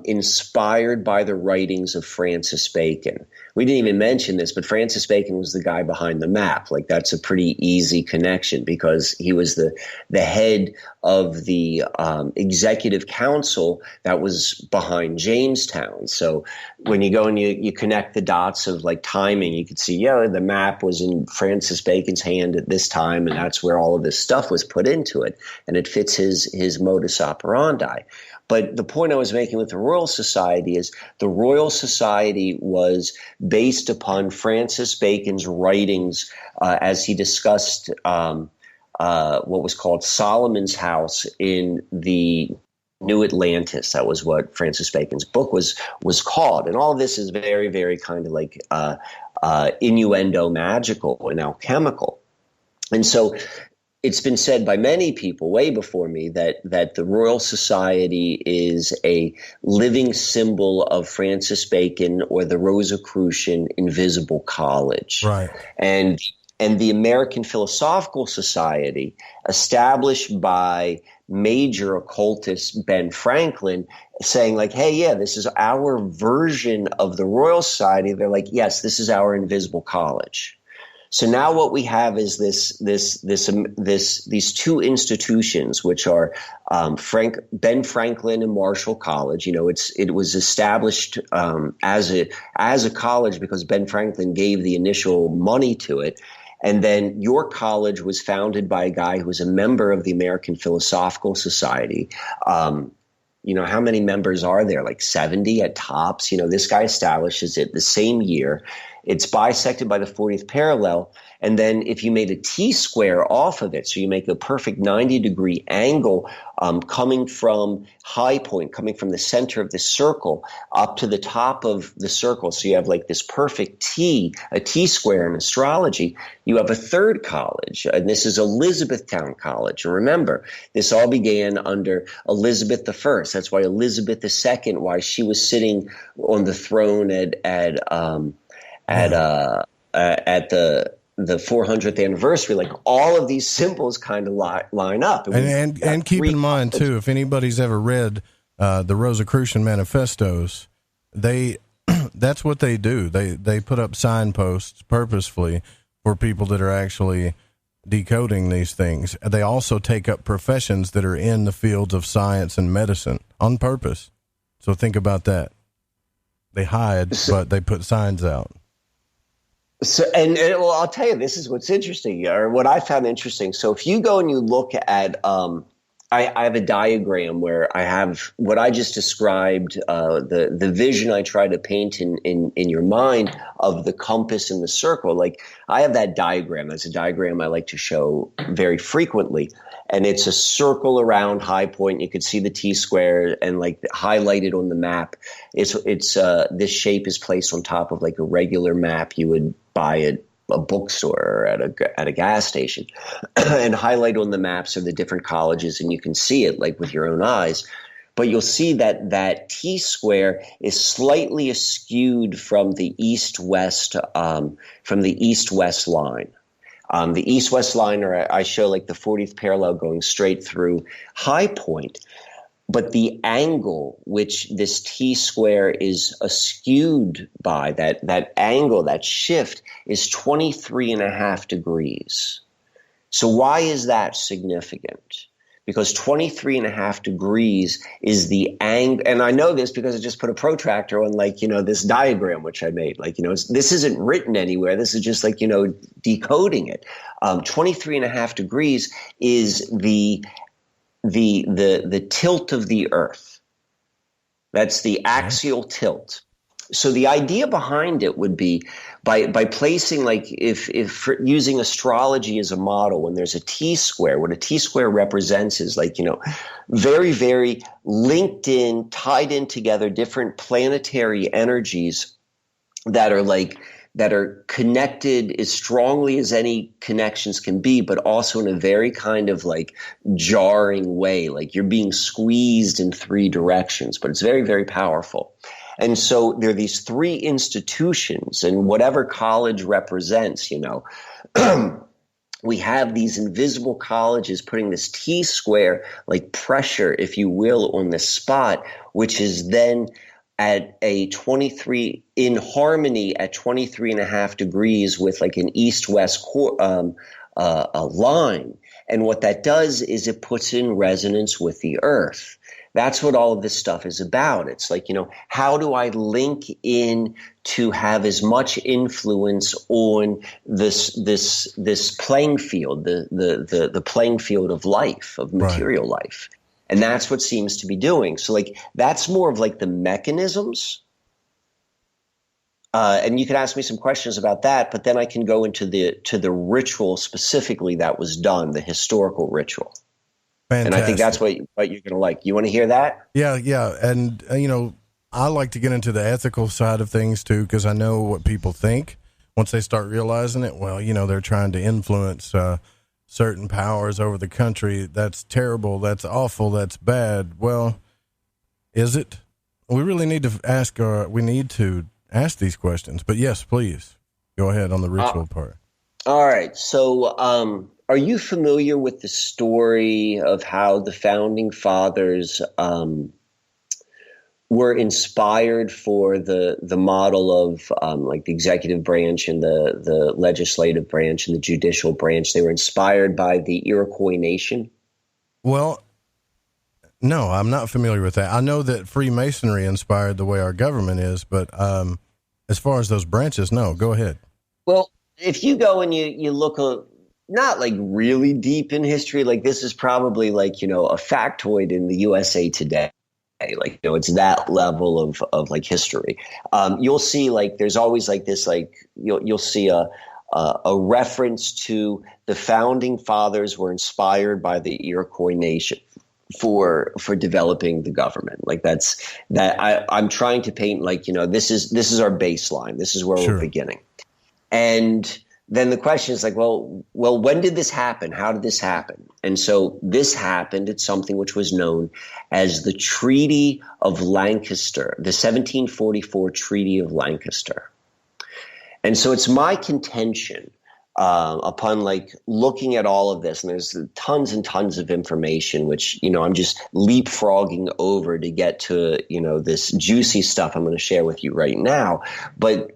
S7: inspired by the writings of Francis Bacon. We didn't even mention this, but Francis Bacon was the guy behind the map. Like, that's a pretty easy connection because he was the head of the executive council that was behind Jamestown. So when you go and you connect the dots of like timing, you could see, the map was in Francis Bacon's hand at this time, and that's where all of this stuff was put into it, and it fits his modus operandi. But the point I was making with the Royal Society is the Royal Society was based upon Francis Bacon's writings as he discussed what was called Solomon's House in the New Atlantis. That was what Francis Bacon's book was called. And all of this is very, very kind of like innuendo magical and alchemical. And so it's been said by many people way before me that the Royal Society is a living symbol of Francis Bacon or the Rosicrucian Invisible College.
S6: Right.
S7: And the American Philosophical Society, established by major occultist Ben Franklin, saying like, hey, yeah, this is our version of the Royal Society. They're like, yes, this is our invisible college. So now what we have is these two institutions, which are Ben Franklin and Marshall College. You know, it was established as a college because Ben Franklin gave the initial money to it. And then York College was founded by a guy who was a member of the American Philosophical Society. You know, how many members are there? Like 70 at tops. You know, this guy establishes it the same year. It's bisected by the 40th parallel. And then if you made a T-square off of it, so you make a perfect 90-degree angle coming from High Point, coming from the center of the circle up to the top of the circle. So you have like this perfect T, a T-square in astrology. You have a third college, and this is Elizabethtown College. And remember, this all began under Elizabeth I. That's why Elizabeth II, why she was sitting on the throne at the 400th anniversary. Like, all of these symbols kind of line up.
S6: And keep in mind too, if anybody's ever read the Rosicrucian manifestos, that's what they do. They put up signposts purposefully for people that are actually decoding these things. They also take up professions that are in the fields of science and medicine on purpose. So think about that. They hide, but they put signs out.
S7: So, and well, I'll tell you, this is what's interesting, or what I found interesting. So if you go and you look at, I have a diagram where I have what I just described, the vision I try to paint in your mind of the compass and the circle. Like, I have that diagram. That's a diagram I like to show very frequently. And it's a circle around High Point. You could see the T-square and like highlighted on the map. It's this shape is placed on top of like a regular map you would buy at a bookstore or at a gas station, and highlight on the maps of the different colleges, and you can see it like with your own eyes. But you'll see that T-square is slightly askewed from the east-west line. The east-west line, or I show like the 40th parallel going straight through High Point. But the angle which this T-square is askewed by, that angle, that shift, is 23.5 degrees. So why is that significant? Because 23.5 degrees is the angle, and I know this because I just put a protractor on this diagram which I made. This isn't written anywhere. This is just decoding it. 23.5 degrees is the tilt of the Earth. That's the axial tilt. So the idea behind it would be by placing, if using astrology as a model, when there's a T-square, what a T-square represents is very, very linked in, tied in together different planetary energies that are connected as strongly as any connections can be, but also in a very kind of jarring way, like you're being squeezed in three directions, but it's very, very powerful. And so there are these three institutions, and whatever college represents, we have these invisible colleges putting this T-square, pressure, if you will, on this spot, which is then at a 23 in harmony at 23.5 degrees with an east-west line. And what that does is it puts in resonance with the Earth. That's what all of this stuff is about. It's how do I link in to have as much influence on this playing field, the playing field of life, of material life. And that's what seems to be doing. So that's more of the mechanisms. And you can ask me some questions about that, but then I can go into the ritual specifically that was done, the historical ritual. Fantastic. And I think that's what you're going to like. You want to hear that?
S6: Yeah. And, I like to get into the ethical side of things too, because I know what people think once they start realizing it. Well, they're trying to influence certain powers over the country. That's terrible. That's awful. That's bad. Well, is it? We really need to ask these questions. But yes, please go ahead on the ritual part.
S7: All right. So, are you familiar with the story of how the founding fathers were inspired for the model of the executive branch and the legislative branch and the judicial branch? They were inspired by the Iroquois nation?
S6: Well, no, I'm not familiar with that. I know that Freemasonry inspired the way our government is, but as far as those branches, no. Go ahead.
S7: Well, if you go and you look not really deep in history, this is probably a factoid in the USA Today. It's that level of history. You'll see there's always this you'll see a reference to the founding fathers were inspired by the Iroquois nation for developing the government. I'm trying to paint this is our baseline. This is where we're beginning. And then the question is well, when did this happen? How did this happen? And so this happened at something which was known as the Treaty of Lancaster, the 1744 Treaty of Lancaster. And so it's my contention upon looking at all of this, and there's tons and tons of information, which, I'm just leapfrogging over to get to, this juicy stuff I'm going to share with you right now. But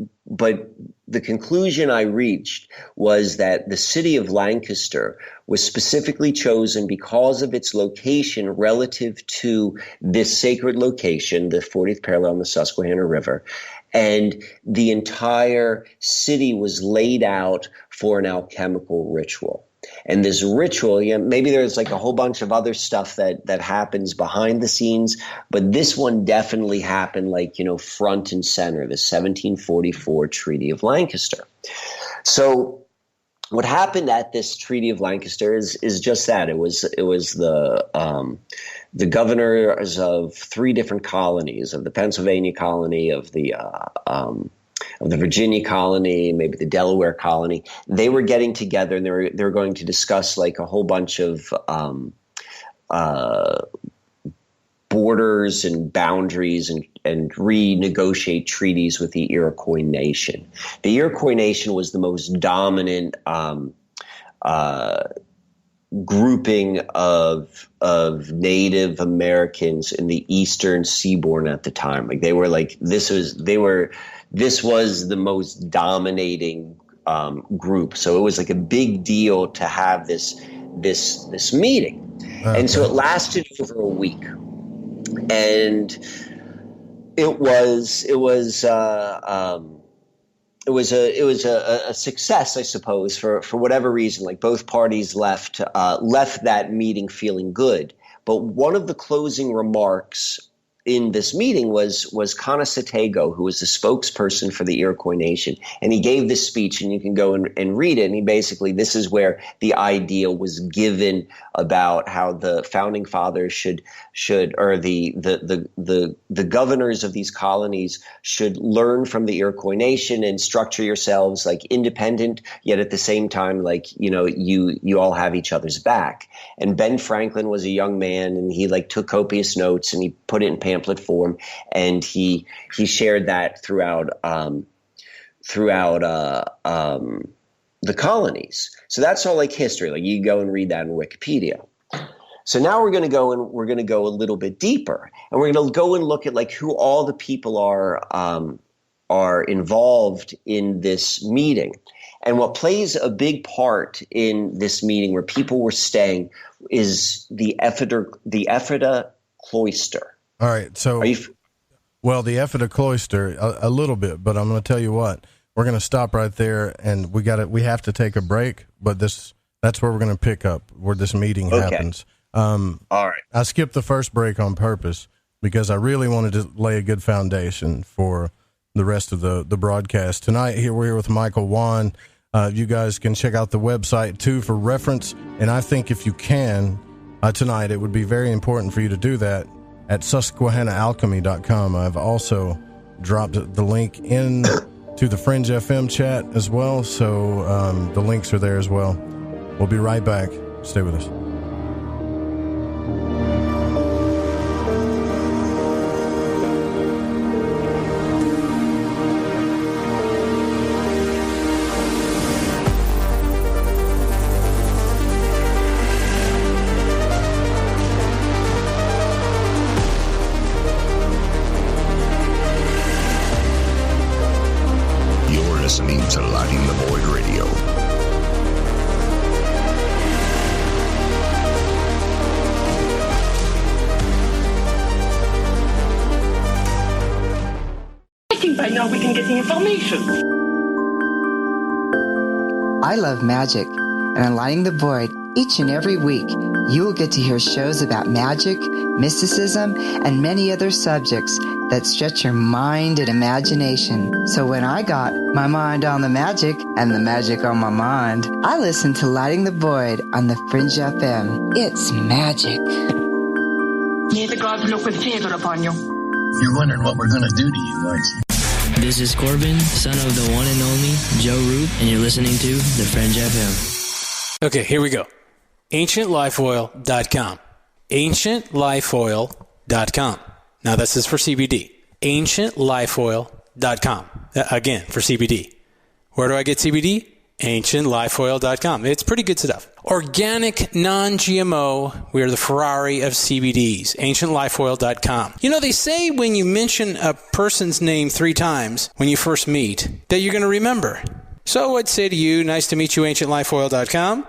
S7: the conclusion I reached was that the city of Lancaster was specifically chosen because of its location relative to this sacred location, the 40th parallel in the Susquehanna River. And the entire city was laid out for an alchemical ritual. And this ritual, maybe there's like a whole bunch of other stuff that happens behind the scenes, but this one definitely happened front and center, the 1744 Treaty of Lancaster. So what happened at this Treaty of Lancaster is just that. It was the governors of 3 different colonies, of the Pennsylvania colony, of the Virginia colony, maybe the Delaware colony. They were getting together and they were going to discuss like a whole bunch of borders and boundaries and renegotiate treaties with the Iroquois Nation. The Iroquois Nation was the most dominant grouping of Native Americans in the Eastern Seaboard at the time. Like this was the most dominating group. So it was like a big deal to have this meeting. And so it lasted over a week. And it was a success, I suppose, for whatever reason. Like both parties left that meeting feeling good. But one of the closing remarks in this meeting was Conisatego, who was the spokesperson for the Iroquois Nation. And he gave this speech, and you can go and read it. And he basically, this is where the idea was given about how the founding fathers should or the governors of these colonies should learn from the Iroquois Nation and structure yourselves like independent, yet at the same time, like, you all have each other's back. And Ben Franklin was a young man, and he like took copious notes and he put it in pamphlet form, and he shared that throughout the colonies. So that's all like history. Like you go and read that in Wikipedia. So now we're going to go a little bit deeper, and we're going to go and look at like who all the people are involved in this meeting. And what plays a big part in this meeting where people were staying is the Ephrata cloister.
S6: All right. So, the Ephrata cloister, a little bit, but I'm going to tell you what, we're going to stop right there, and we have to take a break, but that's where we're going to pick up where this meeting happens. All
S7: right.
S6: I skipped the first break on purpose because I really wanted to lay a good foundation for the rest of the broadcast. Tonight, we're here with Micael Wann. You guys can check out the website, too, for reference. And I think if you can, tonight, it would be very important for you to do that at SusquehannaAlchemy.com. I've also dropped the link in to the Fringe FM chat as well. So the links are there as well. We'll be right back. Stay with us.
S5: Listening to Lighting the Void Radio.
S8: I think by now we can get the information.
S9: I love magic, and on Lighting the Void, each and every week, you will get to hear shows about magic, mysticism, and many other subjects that stretch your mind and imagination. So when I got my mind on the magic and the magic on my mind, I listened to Lighting the Void on the Fringe FM. It's magic.
S8: May the gods look with favor upon you.
S5: You're wondering what we're going to do to you, aren't you?
S10: This is Corbin, son of the one and only Joe Root, and you're listening to the Fringe FM.
S11: Okay, here we go. AncientLifeOil.com. AncientLifeOil.com. Now, this is for CBD. AncientLifeOil.com. Again, for CBD. Where do I get CBD? AncientLifeOil.com. It's pretty good stuff. Organic, non-GMO. We are the Ferrari of CBDs. AncientLifeOil.com. You know, they say when you mention a person's name 3 times when you first meet, that you're going to remember. So I'd say to you, nice to meet you, AncientLifeOil.com.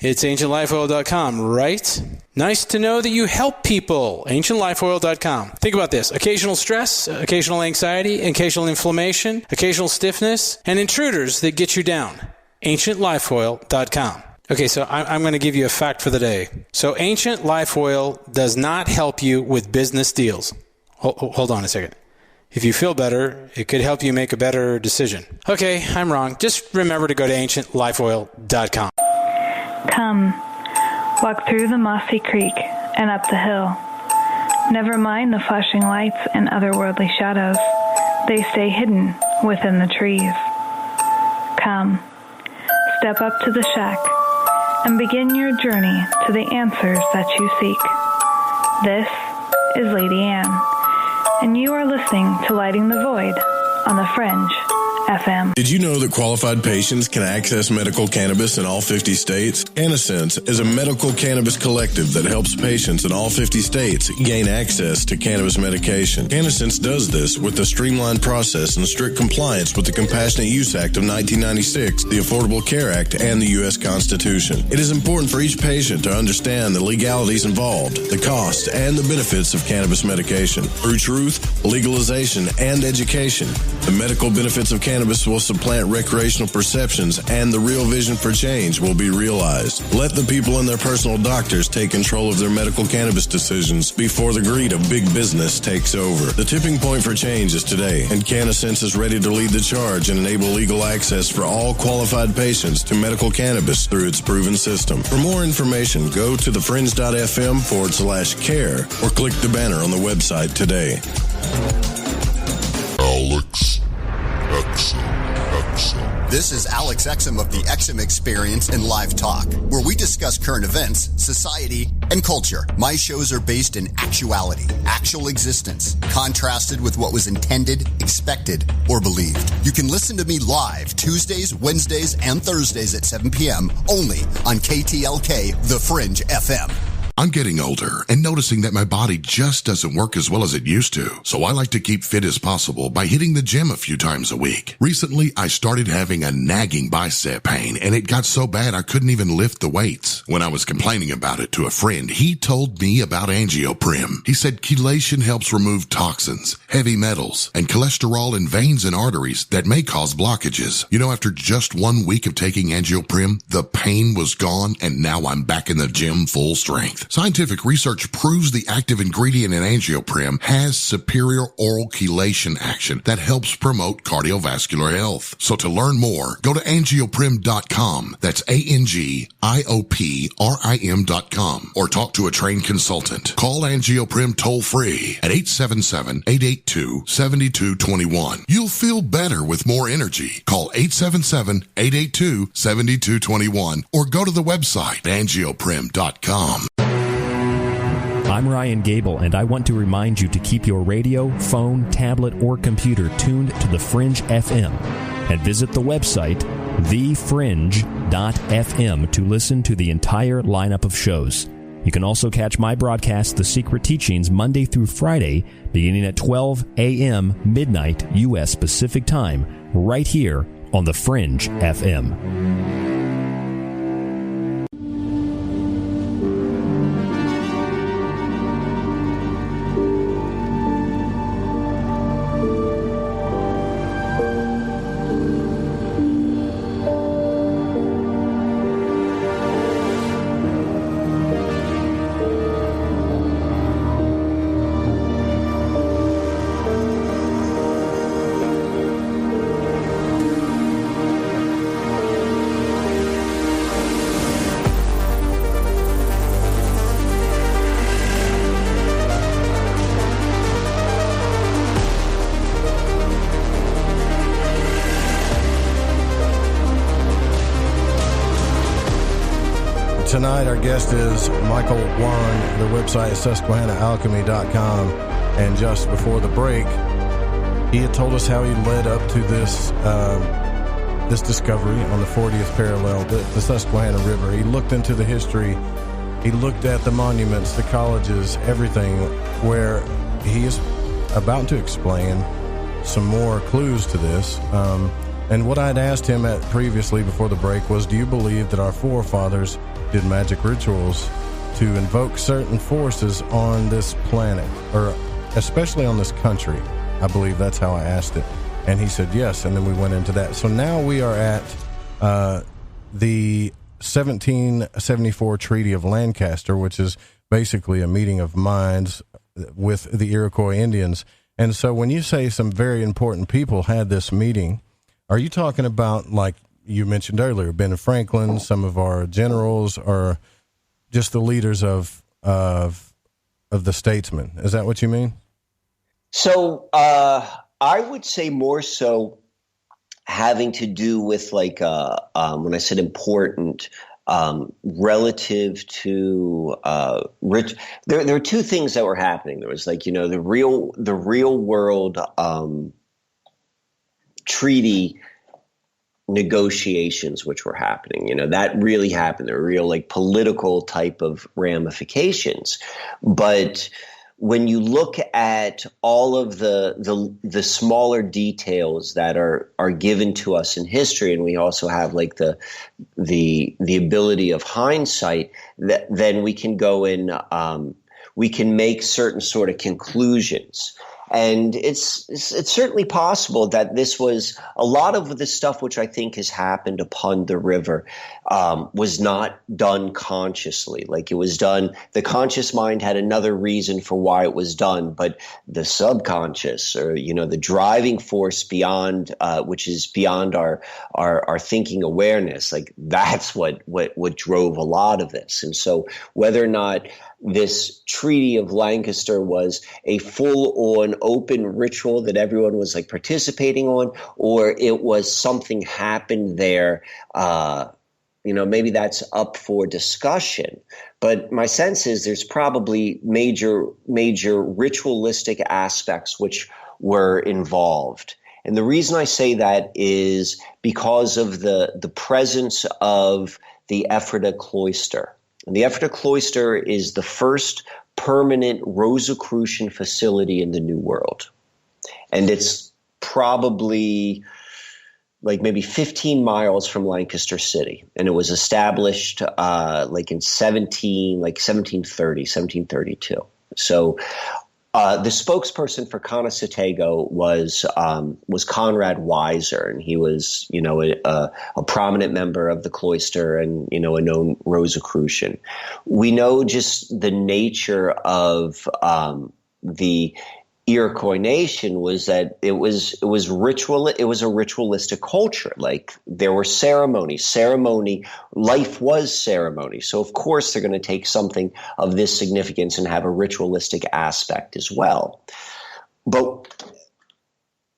S11: It's AncientLifeOil.com, right? Nice to know that you help people. AncientLifeOil.com. Think about this. Occasional stress, occasional anxiety, occasional inflammation, occasional stiffness, and intruders that get you down. AncientLifeOil.com. Okay, so I'm going to give you a fact for the day. So Ancient Life Oil does not help you with business deals. Hold on a second. If you feel better, it could help you make a better decision. Okay, I'm wrong. Just remember to go to AncientLifeOil.com.
S12: Come, walk through the mossy creek and up the hill. Never mind the flashing lights and otherworldly shadows. They stay hidden within the trees. Come, step up to the shack and begin your journey to the answers that you seek. This is Lady Anne, and you are listening to Lighting the Void on the Fringe FM.
S13: Did you know that qualified patients can access medical cannabis in all 50 states? Anasense is a medical cannabis collective that helps patients in all 50 states gain access to cannabis medication. Anasense does this with a streamlined process and strict compliance with the Compassionate Use Act of 1996, the Affordable Care Act, and the U.S. Constitution. It is important for each patient to understand the legalities involved, the costs, and the benefits of cannabis medication. Through truth, legalization, and education, the medical benefits of cannabis will supplant recreational perceptions, and the real vision for change will be realized. Let the people and their personal doctors take control of their medical cannabis decisions before the greed of big business takes over. The tipping point for change is today, and Canasense is ready to lead the charge and enable legal access for all qualified patients to medical cannabis through its proven system. For more information, go to thefringe.fm/care or click the banner on the website today.
S14: Alex Exum.
S15: This is Alex Exum of the Exum Experience in Live Talk, where we discuss current events, society, and culture. My shows are based in actuality, actual existence, contrasted with what was intended, expected, or believed. You can listen to me live Tuesdays, Wednesdays, and Thursdays at 7 p.m. only on KTLK, The Fringe FM.
S14: I'm getting older and noticing that my body just doesn't work as well as it used to. So I like to keep fit as possible by hitting the gym a few times a week. Recently, I started having a nagging bicep pain, and it got so bad I couldn't even lift the weights. When I was complaining about it to a friend, he told me about angioprim. He said chelation helps remove toxins, heavy metals, and cholesterol in veins and arteries that may cause blockages. You know, after just 1 week of taking angioprim, the pain was gone, and now I'm back in the gym full strength. Scientific research proves the active ingredient in angioprim has superior oral chelation action that helps promote cardiovascular health. So to learn more, go to angioprim.com. That's ANGIOPRIM.com, or talk to a trained consultant. Call Angioprim toll free at 877-882-7221. You'll feel better with more energy. Call 877-882-7221 or go to the website angioprim.com.
S16: I'm Ryan Gable, and I want to remind you to keep your radio, phone, tablet, or computer tuned to The Fringe FM, and visit the website thefringe.fm to listen to the entire lineup of shows. You can also catch my broadcast, The Secret Teachings, Monday through Friday, beginning at 12 a.m. midnight U.S. Pacific Time, right here on The Fringe FM.
S6: Tonight, our guest is Micael Wann. The website is SusquehannaAlchemy.com. And just before the break, he had told us how he led up to this this discovery on the 40th parallel, the Susquehanna River. He looked into the history. He looked at the monuments, the colleges, everything, where he is about to explain some more clues to this. And what I'd asked him previously before the break was, do you believe that our forefathers did magic rituals to invoke certain forces on this planet, or especially on this country? I believe that's how I asked it. And he said yes, and then we went into that. So now we are at the 1774 Treaty of Lancaster, which is basically a meeting of minds with the Iroquois Indians. And so when you say some very important people had this meeting, are you talking about, like you mentioned earlier, Ben Franklin, some of our generals, or just the leaders of the statesmen? Is that what you mean?
S7: So I would say more so having to do with when I said important, relative to rich. There are two things that were happening. There was the real world treaty negotiations which were happening. That really happened. There were real political type of ramifications, but when you look at all of the smaller details that are given to us in history, and we also have the ability of hindsight, then we can go in, we can make certain sort of conclusions. And it's certainly possible that this was a lot of the stuff which I think has happened upon the river was not done consciously. It was done, the conscious mind had another reason for why it was done, but the subconscious, or the driving force beyond, which is beyond our thinking awareness, that's what drove a lot of this. And so whether or not this Treaty of Lancaster was a full-on open ritual that everyone was participating on, or it was something happened there, maybe that's up for discussion. But my sense is there's probably major ritualistic aspects which were involved. And the reason I say that is because of the presence of the Ephrata cloister. And the Ephrata cloister is the first permanent Rosicrucian facility in the New World. And it's probably maybe 15 miles from Lancaster City. And it was established in 1730, 1732. So the spokesperson for Conasatego was Conrad Weiser, and he was, a prominent member of the cloister and, a known Rosicrucian. We know just the nature of the Iroquois nation was that it was ritual. It was a ritualistic culture. There were ceremony, life was ceremony. So of course they're going to take something of this significance and have a ritualistic aspect as well.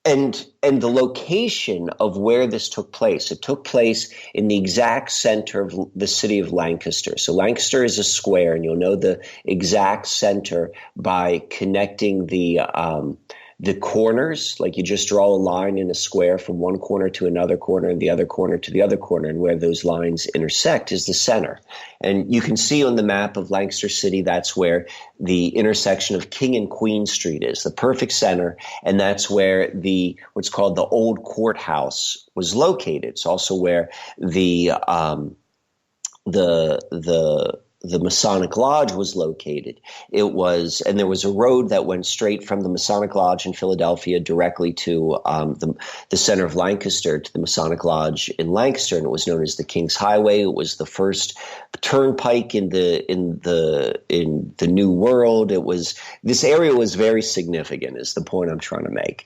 S7: And the location of where this took place, it took place in the exact center of the city of Lancaster. So Lancaster is a square, and you'll know the exact center by connecting the corners. You just draw a line in a square from one corner to another corner and the other corner to the other corner, and where those lines intersect is the center. And you can see on the map of Lancaster City, that's where the intersection of King and Queen Street is, the perfect center, and that's where what's called the Old Courthouse was located. It's also where the Masonic Lodge was located. And there was a road that went straight from the Masonic Lodge in Philadelphia directly to the center of Lancaster, to the Masonic Lodge in Lancaster, and it was known as the King's Highway. It was the first turnpike in the New World. This area was very significant, is the point I'm trying to make.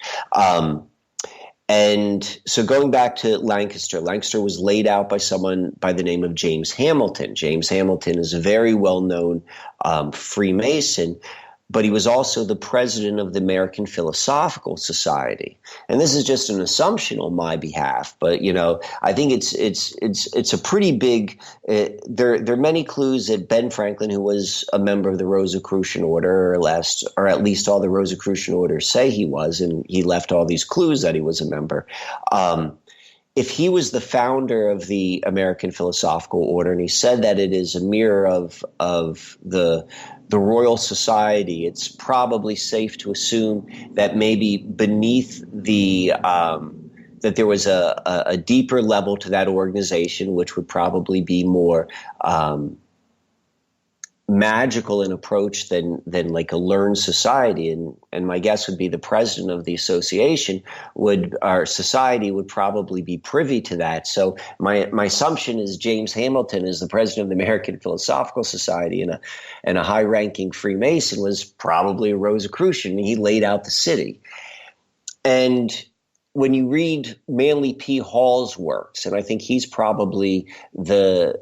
S7: And so going back to Lancaster was laid out by someone by the name of James Hamilton. James Hamilton is a very well-known Freemason, but he was also the president of the American Philosophical Society. And this is just an assumption on my behalf, but I think it's a pretty big. There are many clues that Ben Franklin, who was a member of the Rosicrucian Order, or at least all the Rosicrucian orders say he was, and he left all these clues that he was a member. if he was the founder of the American Philosophical Order, and he said that it is a mirror of the Royal Society, it's probably safe to assume that maybe beneath the that there was a deeper level to that organization, which would probably be more magical in approach than like a learned society. And my guess would be the president of the association our society would probably be privy to that. So my assumption is James Hamilton, as the president of the American Philosophical Society and a high-ranking Freemason, was probably a Rosicrucian. He laid out the city. And when you read Manly P. Hall's works, and I think he's probably the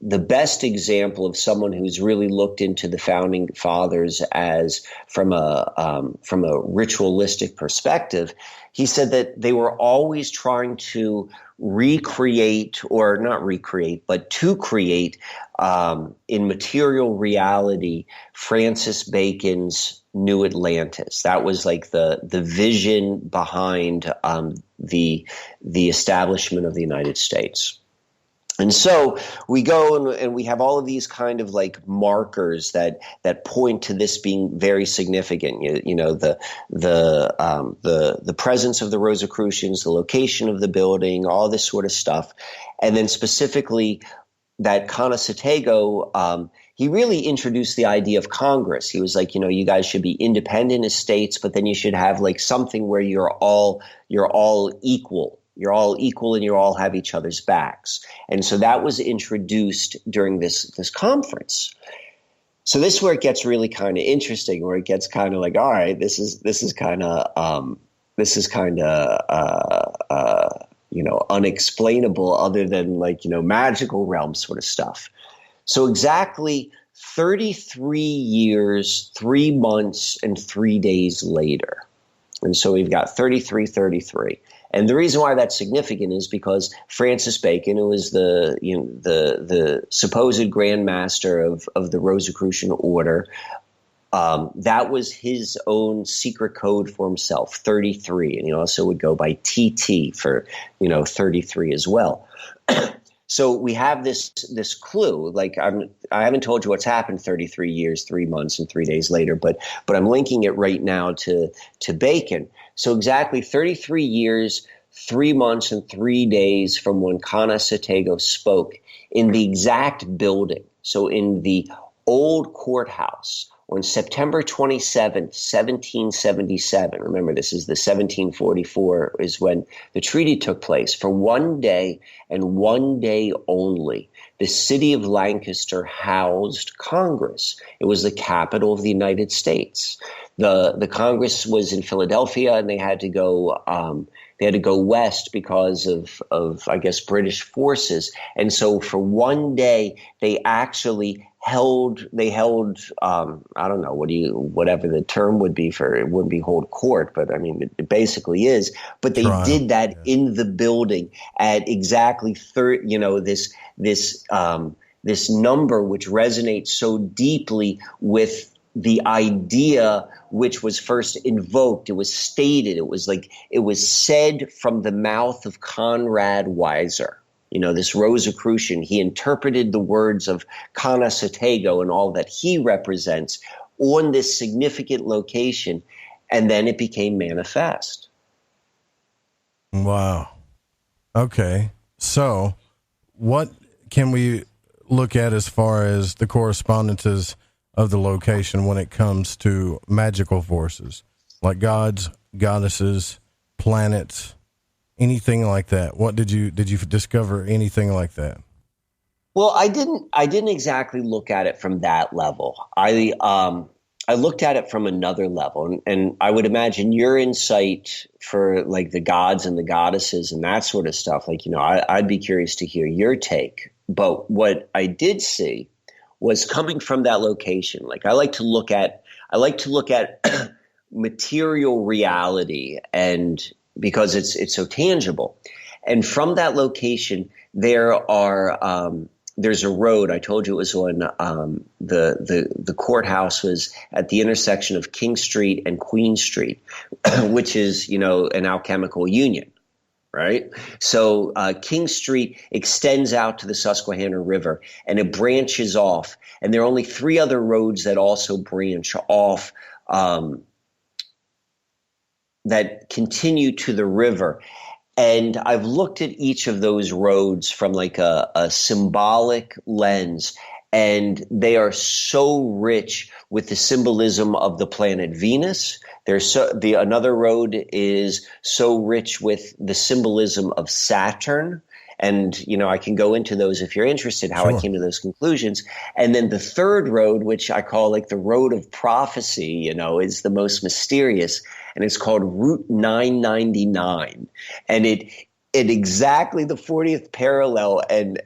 S7: best example of someone who's really looked into the founding fathers as from a ritualistic perspective, he said that they were always trying to recreate, or not recreate, but to create in material reality Francis Bacon's New Atlantis. That was like the vision behind the establishment of the United States. And so we go and we have all of these kind of like markers that point to this being very significant. You know, the presence of the Rosicrucians, the location of the building, all this sort of stuff, and then specifically that Conosatego. He really introduced the idea of Congress. He was like, you know, you guys should be independent as states, but then you should have like something where you're all equal. You're all equal and you all have each other's backs. And so that was introduced during this conference. So this is where it gets really kind of interesting, where it gets kind of like, all right, this is kind of unexplainable, other than like, you know, magical realm sort of stuff. So exactly 33 years, 3 months, and 3 days later. And so we've got 33. And the reason why that's significant is because Francis Bacon, who was the supposed Grand Master of the Rosicrucian Order, that was his own secret code for himself, 33. And he also would go by TT for, 33 as well. So we have this clue. Like I haven't told you what's happened 33 years, 3 months, and 3 days later, but I'm linking it right now to Bacon. So exactly 33 years, 3 months, and 3 days from when Conosatego spoke in the exact building. So in the old courthouse on September 27th, 1777. Remember, this is the 1744 is when the treaty took place. For 1 day and 1 day only, the city of Lancaster housed Congress. It was the capital of the United States. The Congress was in Philadelphia, and they had to go west because of I guess British forces. And so for 1 day, they actually held I don't know whatever the term would be for it. Wouldn't be hold court, but I mean it basically is. But they did that in the building at exactly this number, which resonates so deeply with the idea which was first invoked. It was stated. It was said from the mouth of Conrad Weiser. This Rosicrucian. He interpreted the words of Conosatego and all that he represents on this significant location, and then it became manifest.
S6: Wow. Okay. So what can we look at as far as the correspondences of the location when it comes to magical forces, like gods, goddesses, planets, anything like that? What did you discover anything like that?
S7: Well, I didn't exactly look at it from that level. I looked at it from another level, and I would imagine your insight for like the gods and the goddesses and that sort of stuff. Like, I'd be curious to hear your take. But what I did see was coming from that location. Like I like to look at material reality, and because it's so tangible. And from that location, there's a road. I told you it was on the courthouse was at the intersection of King Street and Queen Street, which is, an alchemical union. right? So King Street extends out to the Susquehanna River, and it branches off. And there are only 3 other roads that also branch off that continue to the river. And I've looked at each of those roads from like a symbolic lens, and they are so rich with the symbolism of the planet Venus. Another road is so rich with the symbolism of Saturn. And, I can go into those if you're interested, how I came to those conclusions. And then the third road, which I call like the road of prophecy, is the most mysterious. And it's called Route 999. And it exactly the 40th parallel and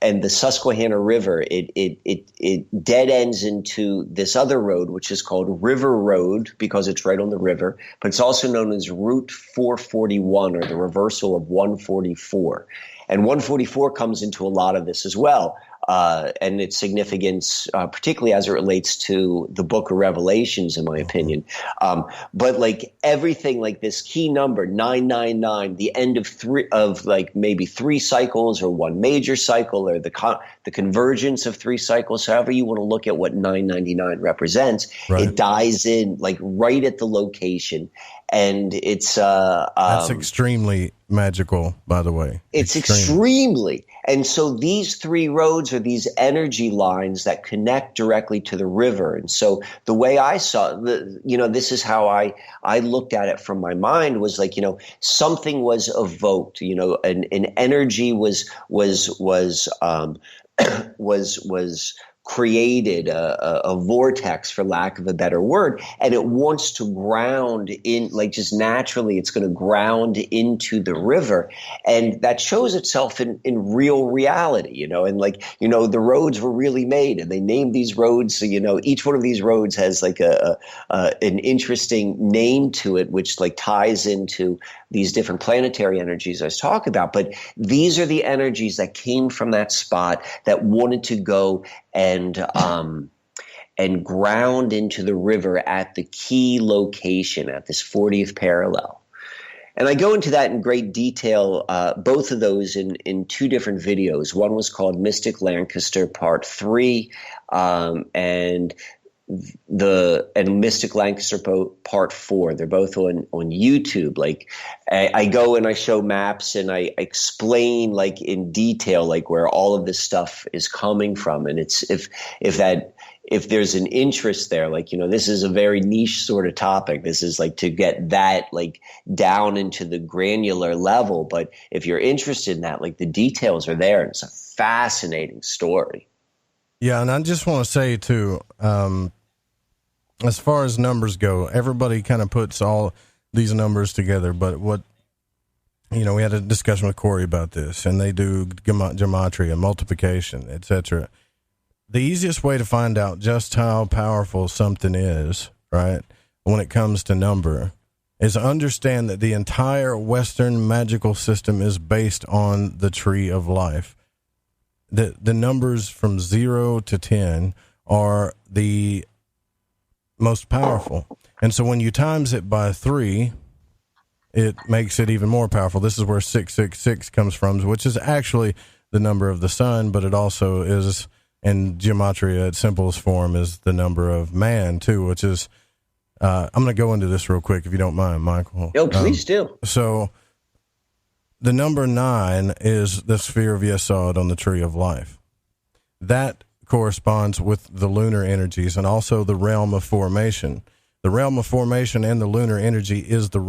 S7: the Susquehanna River, it dead ends into this other road, which is called River Road because it's right on the river, but it's also known as Route 441, or the reversal of 144. And 144 comes into a lot of this as well. And its significance, particularly as it relates to the book of Revelations, in my opinion. But like everything, like this key number, 999, the end of maybe 3 cycles or 1 major cycle, or the convergence of 3 cycles, however you want to look at what 999 represents, right. It dies in like right at the location. And it's
S6: that's extremely magical, by the way.
S7: It's extremely. And so these 3 roads are these energy lines that connect directly to the river. And so the way I saw this is how I looked at it from my mind, was like, something was evoked, an energy was created, a vortex, for lack of a better word, and it wants to ground in, like just naturally, it's going to ground into the river, and that shows itself in real reality, and the roads were really made, and they named these roads, so each one of these roads has like an interesting name to it, which like ties into these different planetary energies I was talking about. But these are the energies that came from that spot that wanted to go and ground into the river at the key location at this 40th parallel. And I go into that in great detail, both of those in 2 different videos. One was called Mystic Lancaster Part 3, and Mystic Lancaster Part 4. They're both on YouTube. Like I go and I show maps and I explain like in detail like where all of this stuff is coming from. And it's if there's an interest there, like, this is a very niche sort of topic. This is like to get that like down into the granular level. But if you're interested in that, like the details are there, and it's a fascinating story.
S6: Yeah. And I just want to say too, as far as numbers go, everybody kind of puts all these numbers together, but we had a discussion with Corey about this, and they do gematria, multiplication, etc. The easiest way to find out just how powerful something is, right, when it comes to number, is understand that the entire Western magical system is based on the tree of life. The numbers from 0 to 10 are the most powerful. And so when you times it by 3, it makes it even more powerful. This is where 666 comes from, which is actually the number of the sun, but it also is, in gematria, its simplest form, is the number of man too, which is, I'm going to go into this real quick if you don't mind, Michael.
S7: Oh, please do.
S6: So the number 9 is the sphere of Yesod on the tree of life. That corresponds with the lunar energies and also the realm of formation. The realm of formation and the lunar energy is the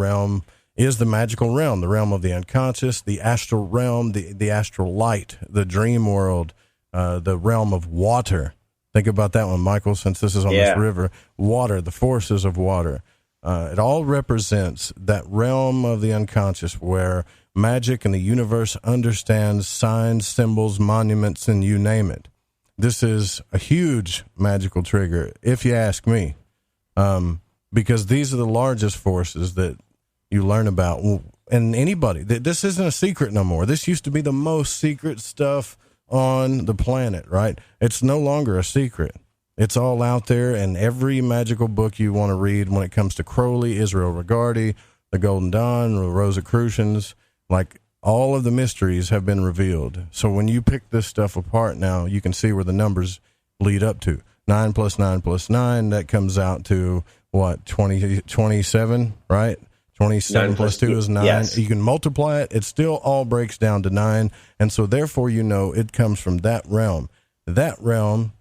S6: magical realm, the realm of the unconscious, the astral realm, the astral light, the dream world, the realm of water. Think about that one, Michael, since this is on this river. Water, the forces of water. It all represents that realm of the unconscious where magic and the universe understands signs, symbols, monuments, and you name it. This is a huge magical trigger, if you ask me, because these are the largest forces that you learn about. And anybody, this isn't a secret no more. This used to be the most secret stuff on the planet, right? It's no longer a secret. It's all out there, and every magical book you want to read when it comes to Crowley, Israel Regardie, the Golden Dawn, the Rosicrucians, like all of the mysteries have been revealed. So when you pick this stuff apart now, you can see where the numbers lead up to. 9 plus 9 plus 9, that comes out to what, 27, right? 27 plus 2 is 9. Yes. You can multiply it. It still all breaks down to 9. And so therefore, it comes from that realm. That realm,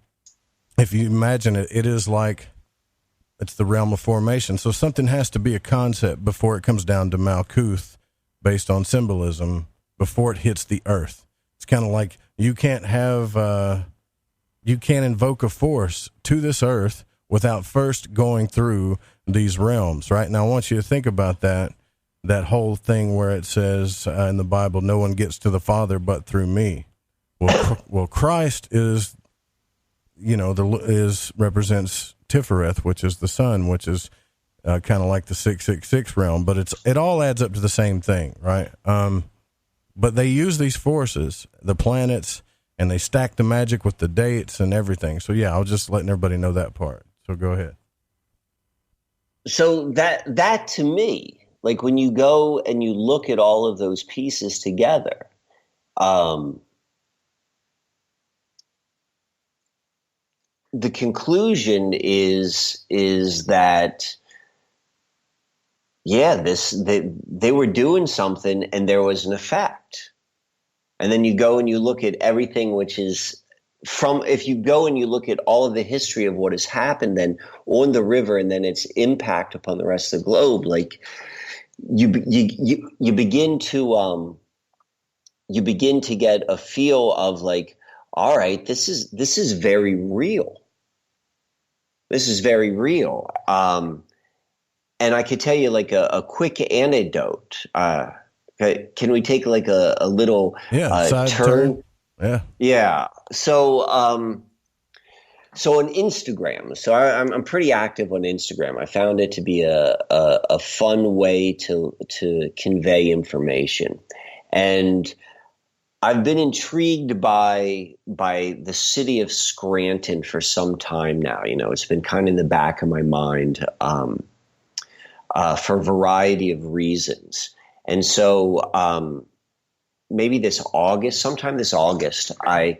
S6: if you imagine it, it is like, it's the realm of formation. So something has to be a concept before it comes down to Malkuth, based on symbolism, before it hits the earth. It's kind of like you can't invoke a force to this earth without first going through these realms, right? Now, I want you to think about that whole thing where it says in the Bible, no one gets to the Father but through me. Well, Christ is, represents Tifereth, which is the sun, which is kind of like the 666 realm, but it all adds up to the same thing, right? But they use these forces, the planets, and they stack the magic with the dates and everything. So yeah, I was just letting everybody know that part. So go ahead.
S7: So that to me, like when you go and you look at all of those pieces together, the conclusion is that, yeah, they were doing something and there was an effect. And then you go and you look at everything, which is if you go and you look at all of the history of what has happened then on the river and then its impact upon the rest of the globe, like you begin to get a feel of like, all right, this is very real. This is very real. And I could tell you like a quick anecdote. Can we take like a little turn? Yeah. So on Instagram, so I'm pretty active on Instagram. I found it to be a fun way to convey information, and I've been intrigued by the city of Scranton for some time now. It's been kind of in the back of my mind for a variety of reasons. And so maybe sometime this August, I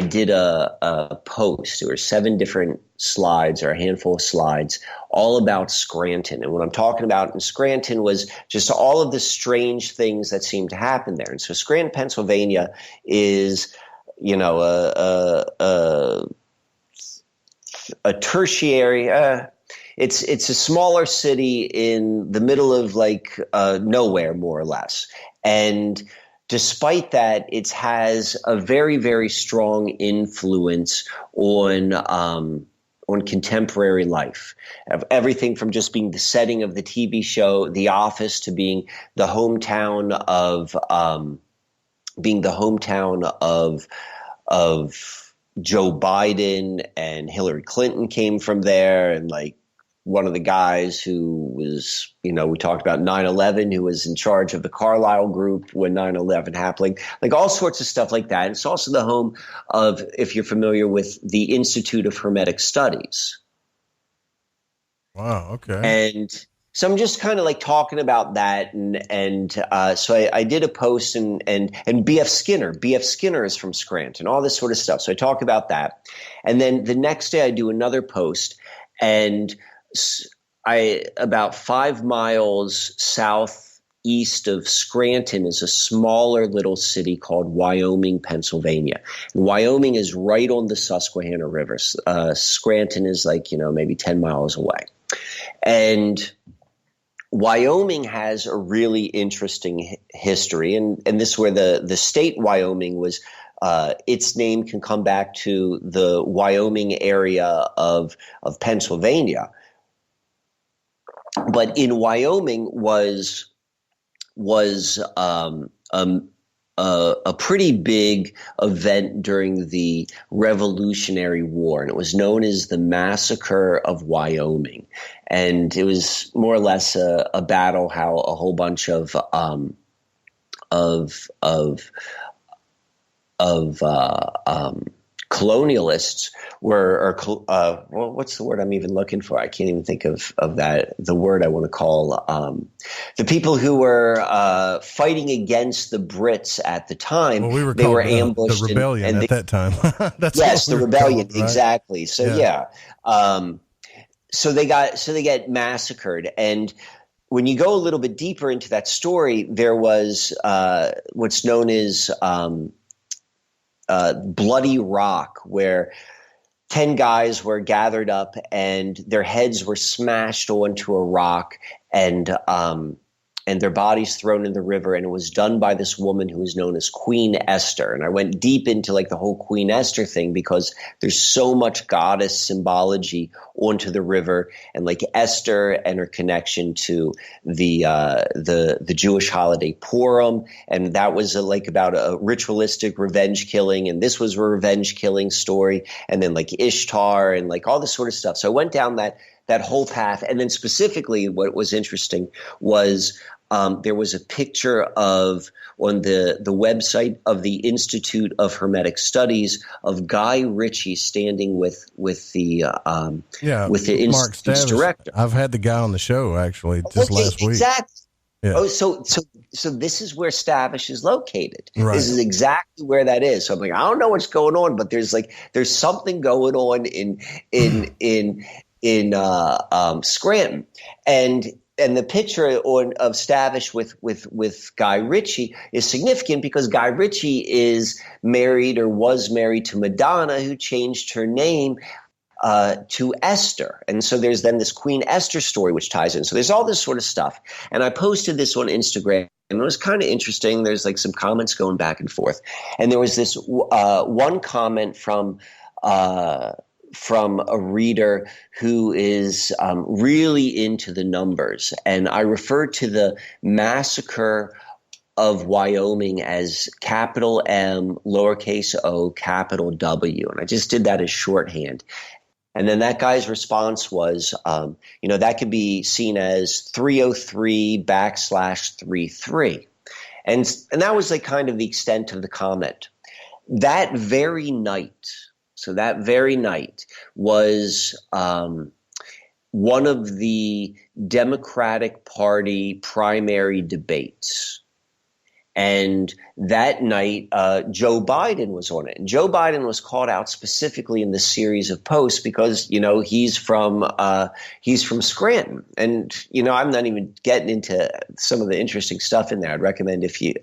S7: did a post. There were 7 different slides or a handful of slides all about Scranton. And what I'm talking about in Scranton was just all of the strange things that seem to happen there. And so Scranton, Pennsylvania is, a tertiary, it's a smaller city in the middle of like nowhere, more or less. And despite that, it has a very, very strong influence on contemporary life. Of everything from just being the setting of the TV show The Office to being the hometown of Joe Biden, and Hillary Clinton came from there, and like one of the guys who was, we talked about 9/11, who was in charge of the Carlyle Group when 9/11 happened, like all sorts of stuff like that. And it's also the home of, if you're familiar with, the Institute of Hermetic Studies.
S6: Wow. Okay.
S7: And so I'm just kind of like talking about that. And so I did a post and B.F. Skinner is from Scranton, all this sort of stuff. So I talk about that. And then the next day I do another post, and about 5 miles southeast of Scranton is a smaller little city called Wyoming, Pennsylvania. And Wyoming is right on the Susquehanna River. Scranton is like, maybe 10 miles away. And Wyoming has a really interesting history. And this is where the state Wyoming was, its name can come back to the Wyoming area of Pennsylvania. But in Wyoming was a pretty big event during the Revolutionary War, and it was known as the Massacre of Wyoming. And it was more or less a battle how a whole bunch of colonialists well, what's the word I'm even looking for? I can't even think of that. The word I want to call the people who were fighting against the Brits at the time.
S6: Well,
S7: they were ambushed.
S6: The rebellion at that time.
S7: Yes, the rebellion,
S6: called, right?
S7: exactly. So so they get massacred. And when you go a little bit deeper into that story, there was what's known as Bloody Rock, where 10 guys were gathered up and their heads were smashed onto a rock and their bodies thrown in the river. And it was done by this woman who was known as Queen Esther. And I went deep into like the whole Queen Esther thing because there's so much goddess symbology onto the river, and like Esther and her connection to the Jewish holiday Purim. And that was like about a ritualistic revenge killing. And this was a revenge killing story. And then like Ishtar and like all this sort of stuff. So I went down that whole path. And then specifically what was interesting was there was a picture on the website of the Institute of Hermetic Studies of Guy Ritchie standing with the institute's director.
S6: I've had the guy on the show actually just last week.
S7: Exactly.
S6: Yeah.
S7: Oh, so this is where Stavish is located.
S6: Right.
S7: This is exactly where that is. So I'm like, I don't know what's going on, but there's something going on in Scranton, and the picture of Stavish with Guy Ritchie is significant because Guy Ritchie is married or was married to Madonna, who changed her name to Esther. And so there's then this Queen Esther story which ties in. So there's all this sort of stuff. And I posted this on Instagram, and it was kind of interesting. There's like some comments going back and forth. And there was this one comment from a reader who is really into the numbers. And I referred to the massacre of Wyoming as capital M, lowercase o, capital W. And I just did that as shorthand. And then that guy's response was, that could be seen as 303/33. And that was like kind of the extent of the comment. That very night was one of the Democratic Party primary debates. And that night, Joe Biden was on it. And Joe Biden was called out specifically in this series of posts because, he's from Scranton. And, I'm not even getting into some of the interesting stuff in there. I'd recommend if you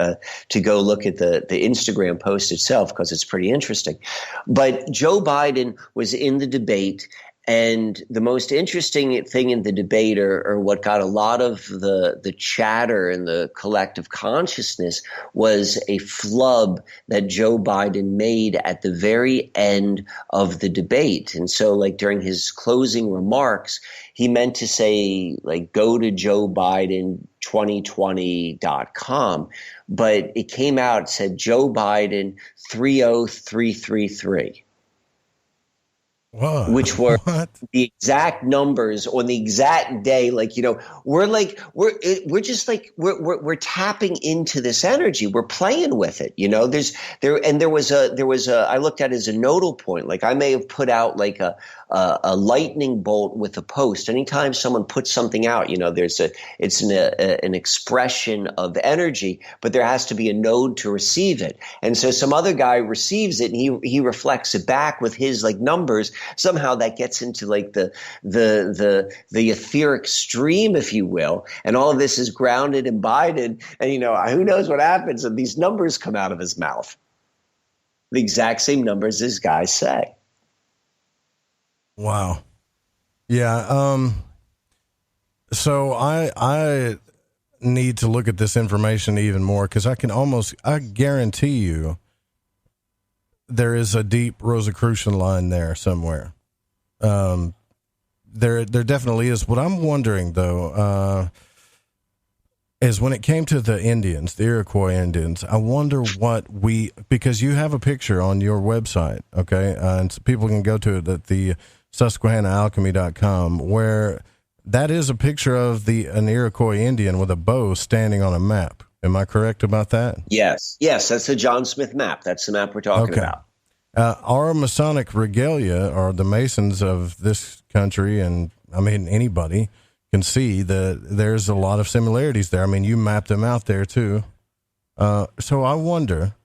S7: to go look at the Instagram post itself because it's pretty interesting. But Joe Biden was in the debate. And the most interesting thing in the debate, or what got a lot of the chatter in the collective consciousness, was a flub that Joe Biden made at the very end of the debate. And so, like, during his closing remarks, he meant to say, like, go to joebiden2020.com. But it came out, it said Joe Biden 30333.
S6: What?
S7: Which were the exact numbers on the exact day. Like, we're tapping into this energy. We're playing with it. There was a I looked at it as a nodal point. Like I may have put out like a lightning bolt with a post. Anytime someone puts something out, it's an expression of energy, but there has to be a node to receive it. And so some other guy receives it and he reflects it back with his like numbers. Somehow that gets into like the etheric stream, if you will, and all of this is grounded in Biden. And who knows what happens? And these numbers come out of his mouth, the exact same numbers this guy say.
S6: Wow. Yeah. So I need to look at this information even more because I guarantee you there is a deep Rosicrucian line there somewhere. There definitely is. What I'm wondering though, is when it came to the Indians, the Iroquois Indians, I wonder because you have a picture on your website. Okay. And so people can go to it at the SusquehannaAlchemy.com, where that is a picture of an Iroquois Indian with a bow standing on a map. Am I correct about that?
S7: Yes. That's the John Smith map. That's the map we're talking about.
S6: Our Masonic regalia, or the Masons of this country, and I mean anybody can see that there's a lot of similarities there. I mean, you mapped them out there too. So I wonder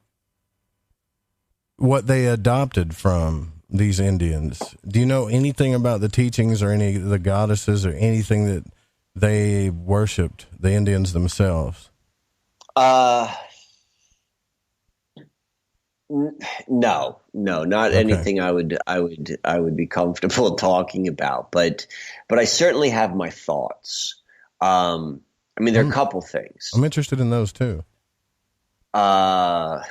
S6: what they adopted from these Indians. Do you know anything about the teachings or any of the goddesses or anything that they worshipped, the Indians themselves?
S7: No, not anything I would be comfortable talking about, but I certainly have my thoughts. I mean, there are a couple things.
S6: I'm interested in those too.
S7: The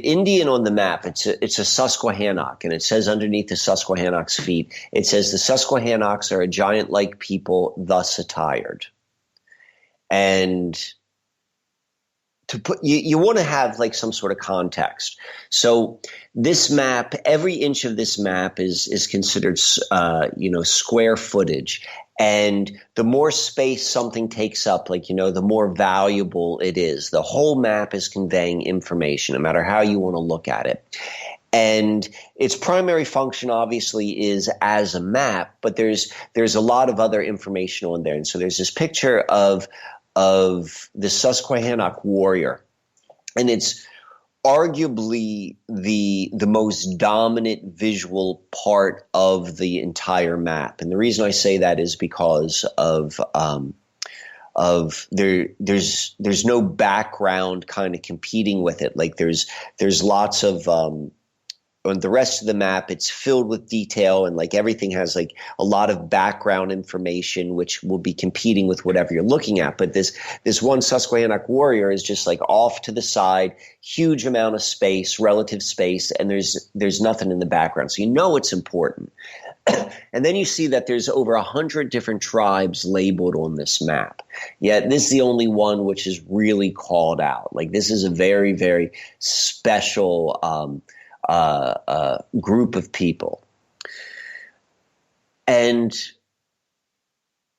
S7: Indian on the map, it's a Susquehannock, and it says underneath the Susquehannock's feet, it says the Susquehannocks are a giant-like people, thus attired. And to put, you want to have like some sort of context. So this map, every inch of this map is considered, square footage. And the more space something takes up, like, the more valuable it is. The whole map is conveying information, no matter how you want to look at it. And its primary function, obviously, is as a map, but there's a lot of other information on there. And so there's this picture of the Susquehannock warrior, and it's arguably the most dominant visual part of the entire map. And the reason I say that is because of there's no background kind of competing with it. Like there's lots of on the rest of the map, it's filled with detail, and like everything has like a lot of background information, which will be competing with whatever you're looking at. But this one Susquehannock warrior is just like off to the side, huge amount of space, relative space, and there's nothing in the background. So it's important. And then you see that there's over 100 different tribes labeled on this map. Yet this is the only one which is really called out. Like this is a very, very special group of people. And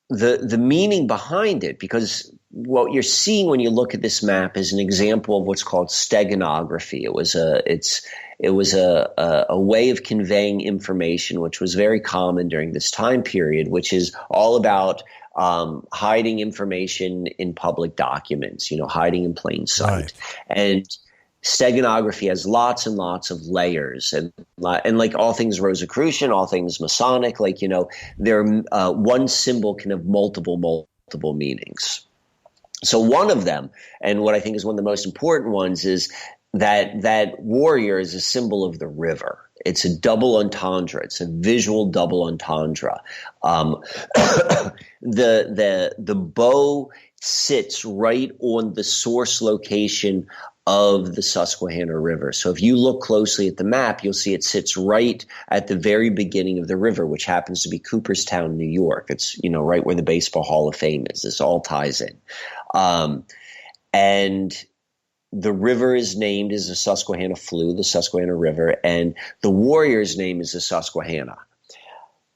S7: the meaning behind it, because what you're seeing when you look at this map is an example of what's called steganography. It was a way of conveying information which was very common during this time period, which is all about hiding information in public documents, hiding in plain sight. Right. And steganography has lots and lots of layers, and like all things Rosicrucian, all things Masonic, there one symbol can have multiple meanings. So one of them, and what I think is one of the most important ones, is that warrior is a symbol of the river. It's a double entendre. It's a visual double entendre. The bow sits right on the source location of the Susquehanna River. So if you look closely at the map, you'll see it sits right at the very beginning of the river, which happens to be Cooperstown, New York. It's, right where the Baseball Hall of Fame is. This all ties in. And the river is named as the Susquehanna Flu, the Susquehanna River, and the warrior's name is the Susquehanna.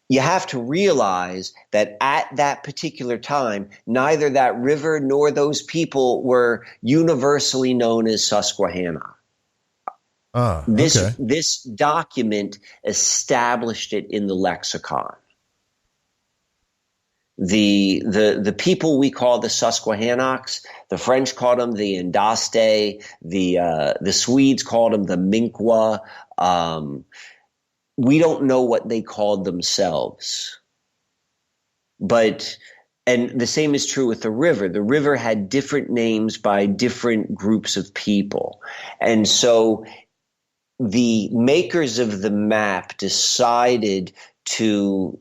S7: You have to realize that at that particular time, neither that river nor those people were universally known as Susquehanna. This document established it in the lexicon. The people we call the Susquehannocks, the French called them the Indaste, the Swedes called them the Minqua. We don't know what they called themselves. And the same is true with the river. The river had different names by different groups of people. And so the makers of the map decided to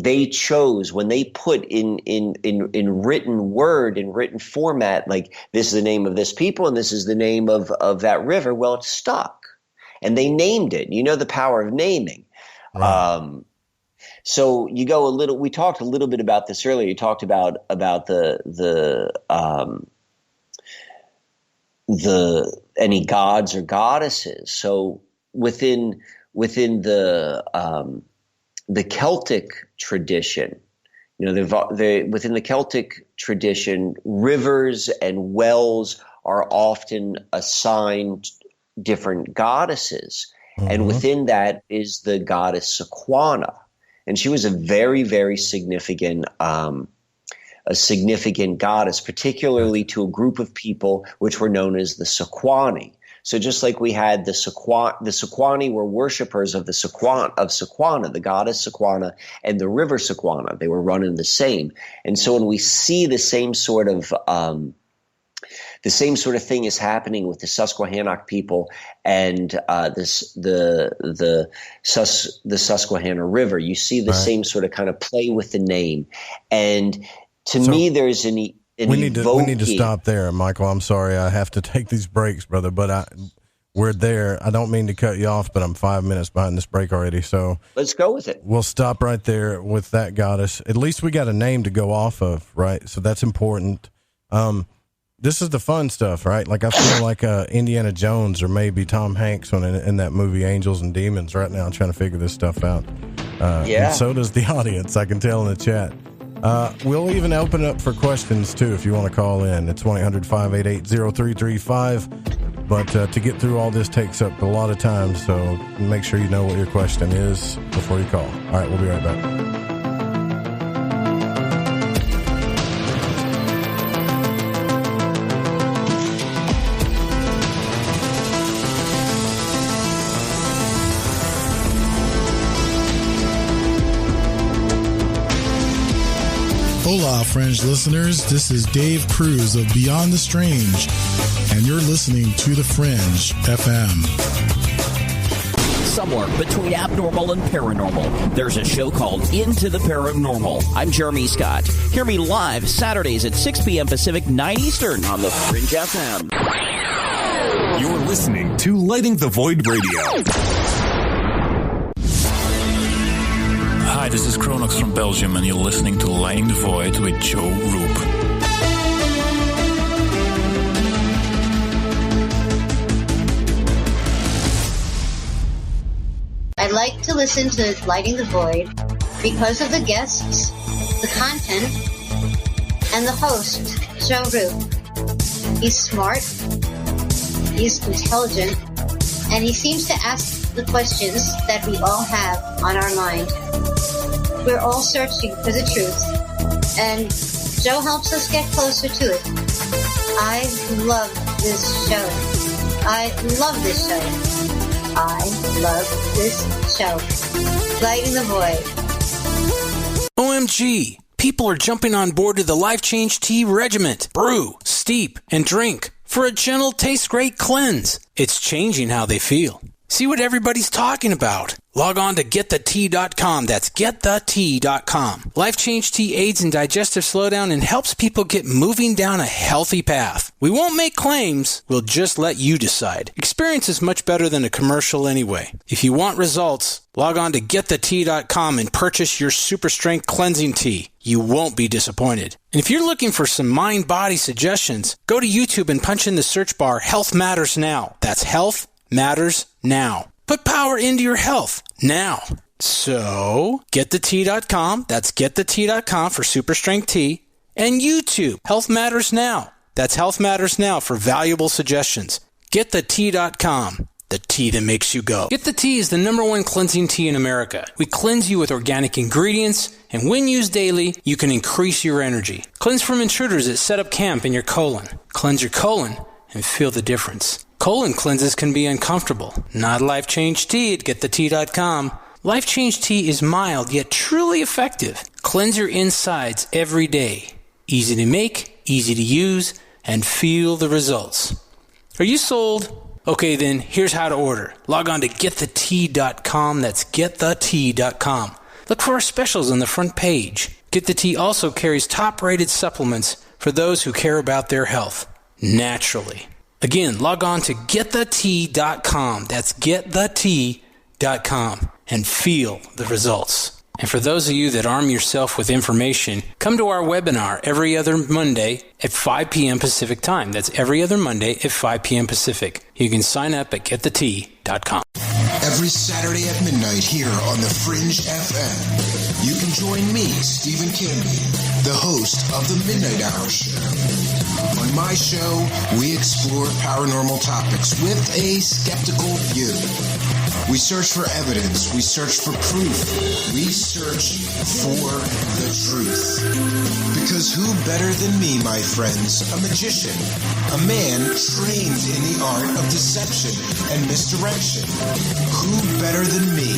S7: they chose, when they put in written word, in written format, like this is the name of this people and this is the name of that river, well, it stuck. And they named it. The power of naming. Right. So you go a little. We talked a little bit about this earlier. You talked about the any gods or goddesses. So within the Celtic tradition, within the Celtic tradition, rivers and wells are often assigned different goddesses. And within that is the goddess Sequana. And she was a very, very significant goddess, particularly to a group of people which were known as the Sequani. So just like we had the Sequani were worshippers of Sequana, the goddess Sequana, and the river Sequana. They were running the same. And so when we see the same sort of thing is happening with the Susquehannock people and the Susquehanna River, you see the same sort of kind of play with the name. And to me, there's we need to
S6: stop there, Michael. I'm sorry, I have to take these breaks, brother. But we're there. I don't mean to cut you off, but I'm 5 minutes behind this break already. So
S7: let's go with it.
S6: We'll stop right there with that goddess. At least we got a name to go off of, right? So that's important. This is the fun stuff, right? Like I feel like Indiana Jones or maybe Tom Hanks in that movie Angels and Demons right now, trying to figure this stuff out. And so does the audience, I can tell in the chat. We'll even open up for questions too if you want to call in. It's 1-800-588-0335. But to get through all this takes up a lot of time, so make sure you know what your question is before you call. All right, we'll be right back.
S17: Hola, Fringe listeners. This is Dave Cruz of Beyond the Strange, and you're listening to The Fringe FM.
S18: Somewhere between abnormal and paranormal, there's a show called Into the Paranormal. I'm Jeremy Scott. Hear me live Saturdays at 6 p.m. Pacific, 9 Eastern on The Fringe FM.
S19: You're listening to Lighting the Void Radio.
S20: Hi, this is Kronox from Belgium, and you're listening to Lighting the Void with Joe Roop.
S21: I like to listen to Lighting the Void because of the guests, the content, and the host, Joe Roop. He's smart, he's intelligent, and he seems to ask the questions that we all have on our mind. We're all searching for the truth, and Joe helps us get closer to it. I love this show. I love this show. I love this show. Lighting the Void.
S11: OMG! People are jumping on board to the Life Change Tea Regiment. Brew, steep, and drink for a gentle, taste-great cleanse. It's changing how they feel. See what everybody's talking about. Log on to getthetea.com. That's getthetea.com. Life Change Tea aids in digestive slowdown and helps people get moving down a healthy path. We won't make claims. We'll just let you decide. Experience is much better than a commercial anyway. If you want results, log on to getthetea.com and purchase your super strength cleansing tea. You won't be disappointed. And if you're looking for some mind-body suggestions, go to YouTube and punch in the search bar Health Matters Now. That's Health Matters Now. Put power into your health now. So, getthetea.com. That's getthetea.com for super strength tea. And YouTube, Health Matters Now. That's Health Matters Now for valuable suggestions. Getthetea.com. The tea that makes you go. Get the Tea is the #1 cleansing tea in America. We cleanse you with organic ingredients, and when used daily, you can increase your energy. Cleanse from intruders that set up camp in your colon. Cleanse your colon and feel the difference. Colon cleanses can be uncomfortable. Not Life Change Tea at getthetea.com. Life Change Tea is mild yet truly effective. Cleanse your insides every day. Easy to make, easy to use, and feel the results. Are you sold? Okay, then here's how to order. Log on to getthetea.com. That's getthetea.com. Look for our specials on the front page. Get the Tea also carries top-rated supplements for those who care about their health naturally. Again, log on to getthetea.com. That's getthetea.com and feel the results. And for those of you that arm yourself with information, come to our webinar every other Monday at 5 p.m. Pacific time. That's every other Monday at 5 p.m. Pacific. You can sign up at getthetea.com.
S22: Every Saturday at midnight here on The Fringe FM, you can join me, Stephen Canby,
S1: the host of the Midnight Hour Show. On my show, we explore paranormal topics with a skeptical view. We search for evidence. We search for proof. We search for the truth. Because who better than me, my friends, a magician, a man trained in the art of deception and misdirection? Who better than me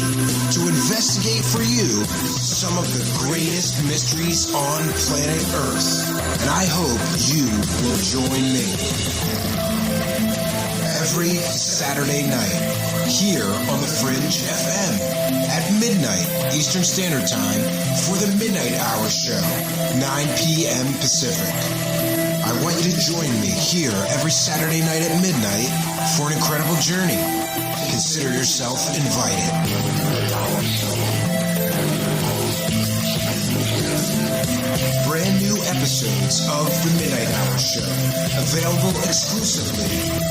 S1: to investigate for you some of the greatest mysteries on planet Earth? And I hope you will join me every Saturday night here on the Fringe FM at midnight Eastern Standard Time for the Midnight Hour Show, 9 p.m. Pacific. I want you to join me here every Saturday night at midnight for an incredible journey. Consider yourself invited. Brand new episodes of The Midnight Hour Show, available exclusively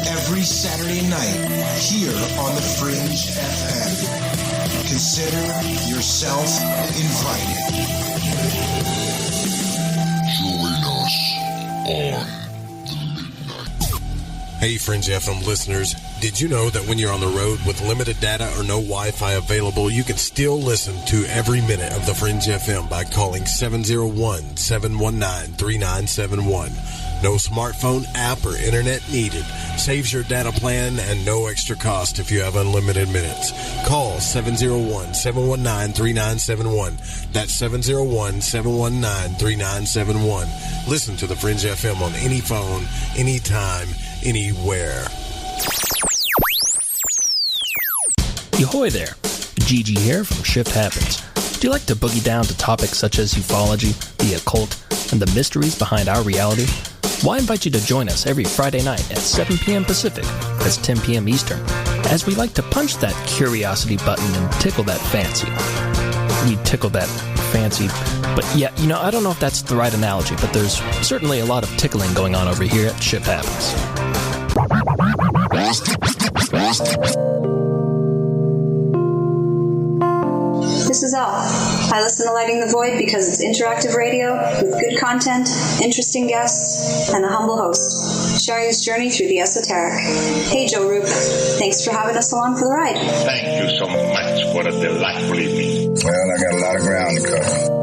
S1: every Saturday night here on the Fringe FM. Consider yourself invited.
S14: Join us on
S6: Hey, Fringe FM listeners. Did you know that when you're on the road with limited data or no Wi-Fi available, you can still listen to every minute of the Fringe FM by calling 701-719-3971. No smartphone app or internet needed. Saves your data plan and no extra cost if you have unlimited minutes. Call 701-719-3971. That's 701-719-3971. Listen to the Fringe FM on any phone, anytime, anywhere.
S22: Ahoy there, Gigi here from Shift Happens. Do you like to boogie down to topics such as ufology, the occult, and the mysteries behind our reality? Well, I invite you to join us every Friday night at 7 p.m. Pacific, that's 10 p.m. Eastern, as we like to punch that curiosity button and tickle that fancy. We tickle that fancy, but yeah, I don't know if that's the right analogy, but there's certainly a lot of tickling going on over here at Shift Happens.
S23: This is Elle. I listen to Lighting the Void because it's interactive radio with good content, interesting guests, and a humble host, sharing his journey through the esoteric. Hey, Joe Roop. Thanks for having us along for the ride.
S24: Thank you so much. What a delightful evening.
S25: Well, I got a lot of ground to cover.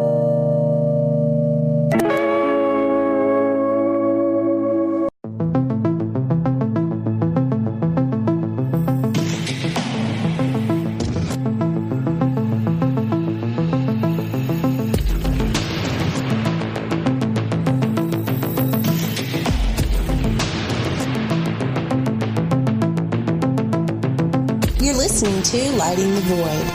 S26: To Lighting the Void.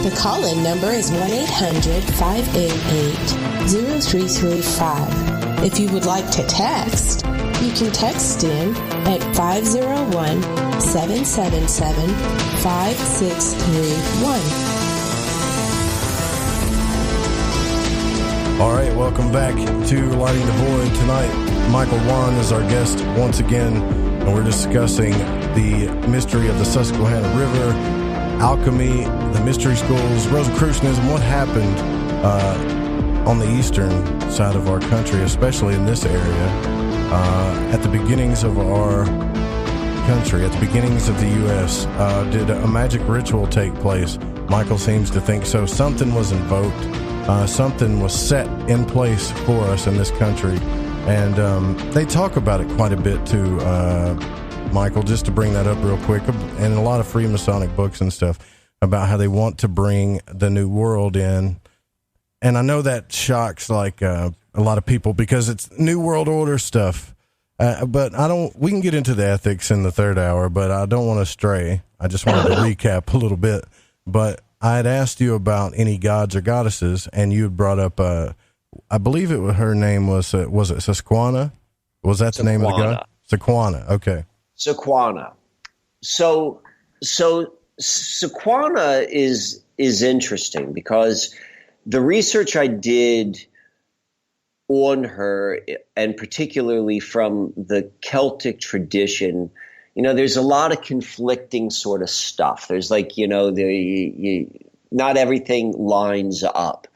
S26: The call-in number is 1-800-588-0335. If you would like to text, you can text in at 501-777-5631.
S6: All right, welcome back to Lighting the Void. Tonight, Micael Wann is our guest once again, and we're discussing the mystery of the Susquehanna River, alchemy, the mystery schools, Rosicrucianism, what happened on the eastern side of our country, especially in this area, at the beginnings of our country, at the beginnings of the U.S. Did a magic ritual take place? Micael seems to think so. Something was invoked. Something was set in place for us in this country. And they talk about it quite a bit too, Micael, just to bring that up real quick, and a lot of Freemasonic books and stuff about how they want to bring the New World in. And I know that shocks a lot of people because it's New World Order stuff. But we can get into the ethics in the third hour, but I don't want to stray. I just wanted to recap a little bit. But I had asked you about any gods or goddesses, and you had brought up, I believe her name was it Susquehanna? Was that the name of the god? Susquehanna, okay.
S7: Susquehanna. So Susquehanna is interesting because the research I did on her, and particularly from the Celtic tradition, there's a lot of conflicting sort of stuff. There's not everything lines up.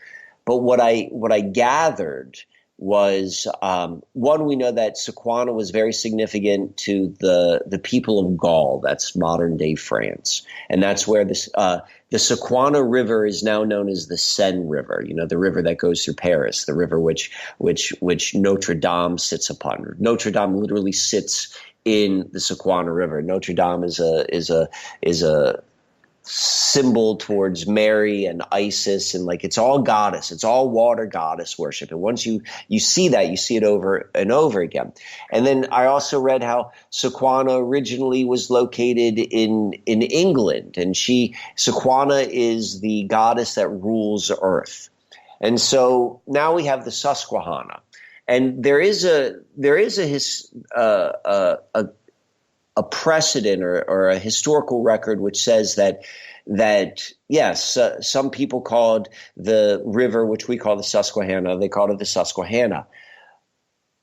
S7: But what I gathered was, one, we know that Sequana was very significant to the people of Gaul. That's modern day France. And that's where the Sequana River is now known as the Seine River, the river that goes through Paris, the river which Notre Dame sits upon. Notre Dame literally sits in the Sequana River. Notre Dame is a symbol towards Mary and Isis, and like it's all goddess, it's all water goddess worship. And once you see that, you see it over and over again. And then I also read how Sequana originally was located in England, and Sequana is the goddess that rules Earth. And so now we have the Susquehanna, and there is a precedent or a historical record which says that yes, some people called the river, which we call the Susquehanna, they called it the Susquehanna.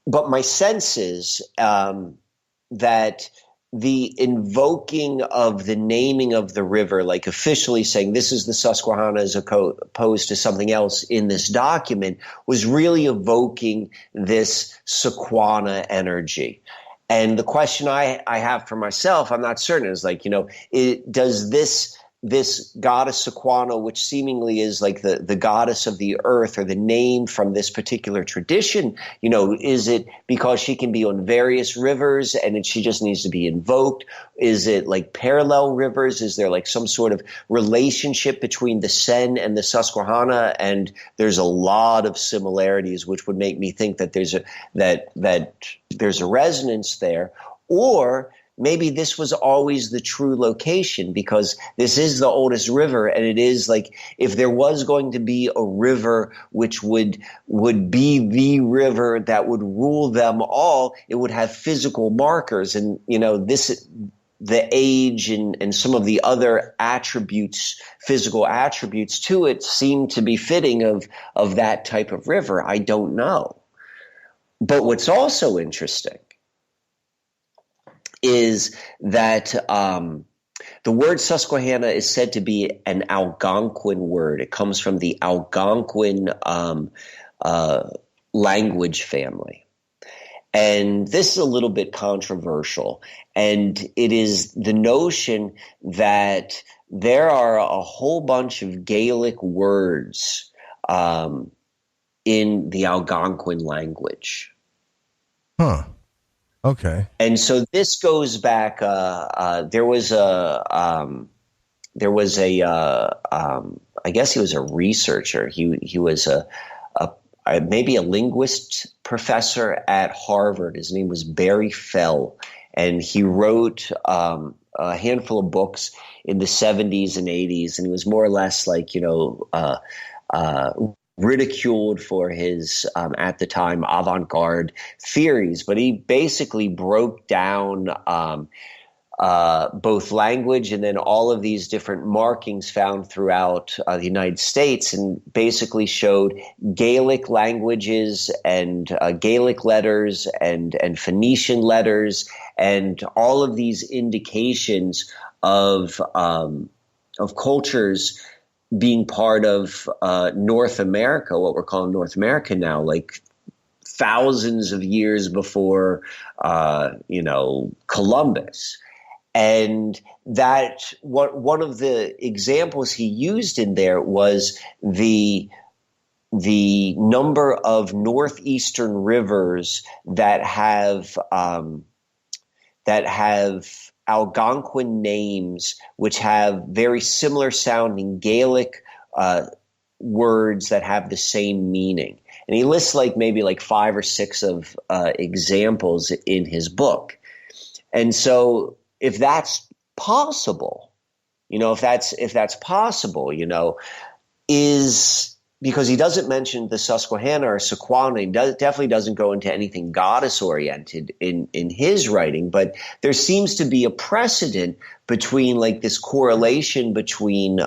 S7: But my sense is that the invoking of the naming of the river, like officially saying this is the Susquehanna as opposed to something else in this document, was really evoking this Sequana energy. And the question I have for myself, I'm not certain, is like, does this goddess Sequana, which seemingly is like the goddess of the earth or the name from this particular tradition, is it because she can be on various rivers and she just needs to be invoked? Is it like parallel rivers? Is there like some sort of relationship between the Seine and the Susquehanna? And there's a lot of similarities, which would make me think that there's a resonance there. Or maybe this was always the true location, because this is the oldest river, and it is like if there was going to be a river which would be the river that would rule them all, it would have physical markers. And the age and some of the other attributes, physical attributes to it, seem to be fitting of that type of river. I don't know. But what's also interesting is that the word Susquehanna is said to be an Algonquin word. It comes from the Algonquin language family. And this is a little bit controversial, and it is the notion that there are a whole bunch of Gaelic words in the Algonquin language.
S6: Huh. Okay.
S7: And so this goes back. There was a I guess he was a researcher. He was maybe a linguist professor at Harvard. His name was Barry Fell, and he wrote a handful of books in the 70s and 80s, and he was more or less like ridiculed for his, at the time, avant-garde theories. But he basically broke down both language and then all of these different markings found throughout the United States, and basically showed Gaelic languages and Gaelic letters and Phoenician letters and all of these indications of cultures being part of North America, what we're calling North America now, like thousands of years before, Columbus. And that one of the examples he used in there was the number of northeastern rivers that have Algonquin names, which have very similar sounding Gaelic words that have the same meaning. And he lists maybe 5 or 6 of examples in his book. And so if that's possible, if that's possible, is because he doesn't mention the Susquehanna or Sequana. He definitely doesn't go into anything goddess-oriented in his writing, but there seems to be a precedent between this correlation between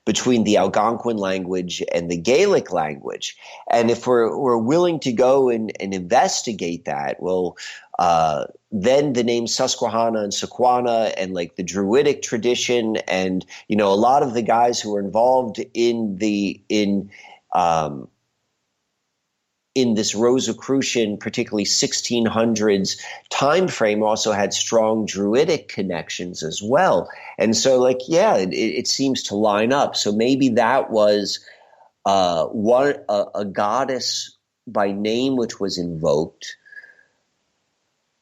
S7: between the Algonquin language and the Gaelic language. And if we're willing to go and investigate that, well, then the names Susquehanna and Sequana and like the Druidic tradition and, a lot of the guys who were involved in this Rosicrucian, particularly 1600s time frame, also had strong Druidic connections as well. And so, it seems to line up. So maybe that was a goddess by name which was invoked.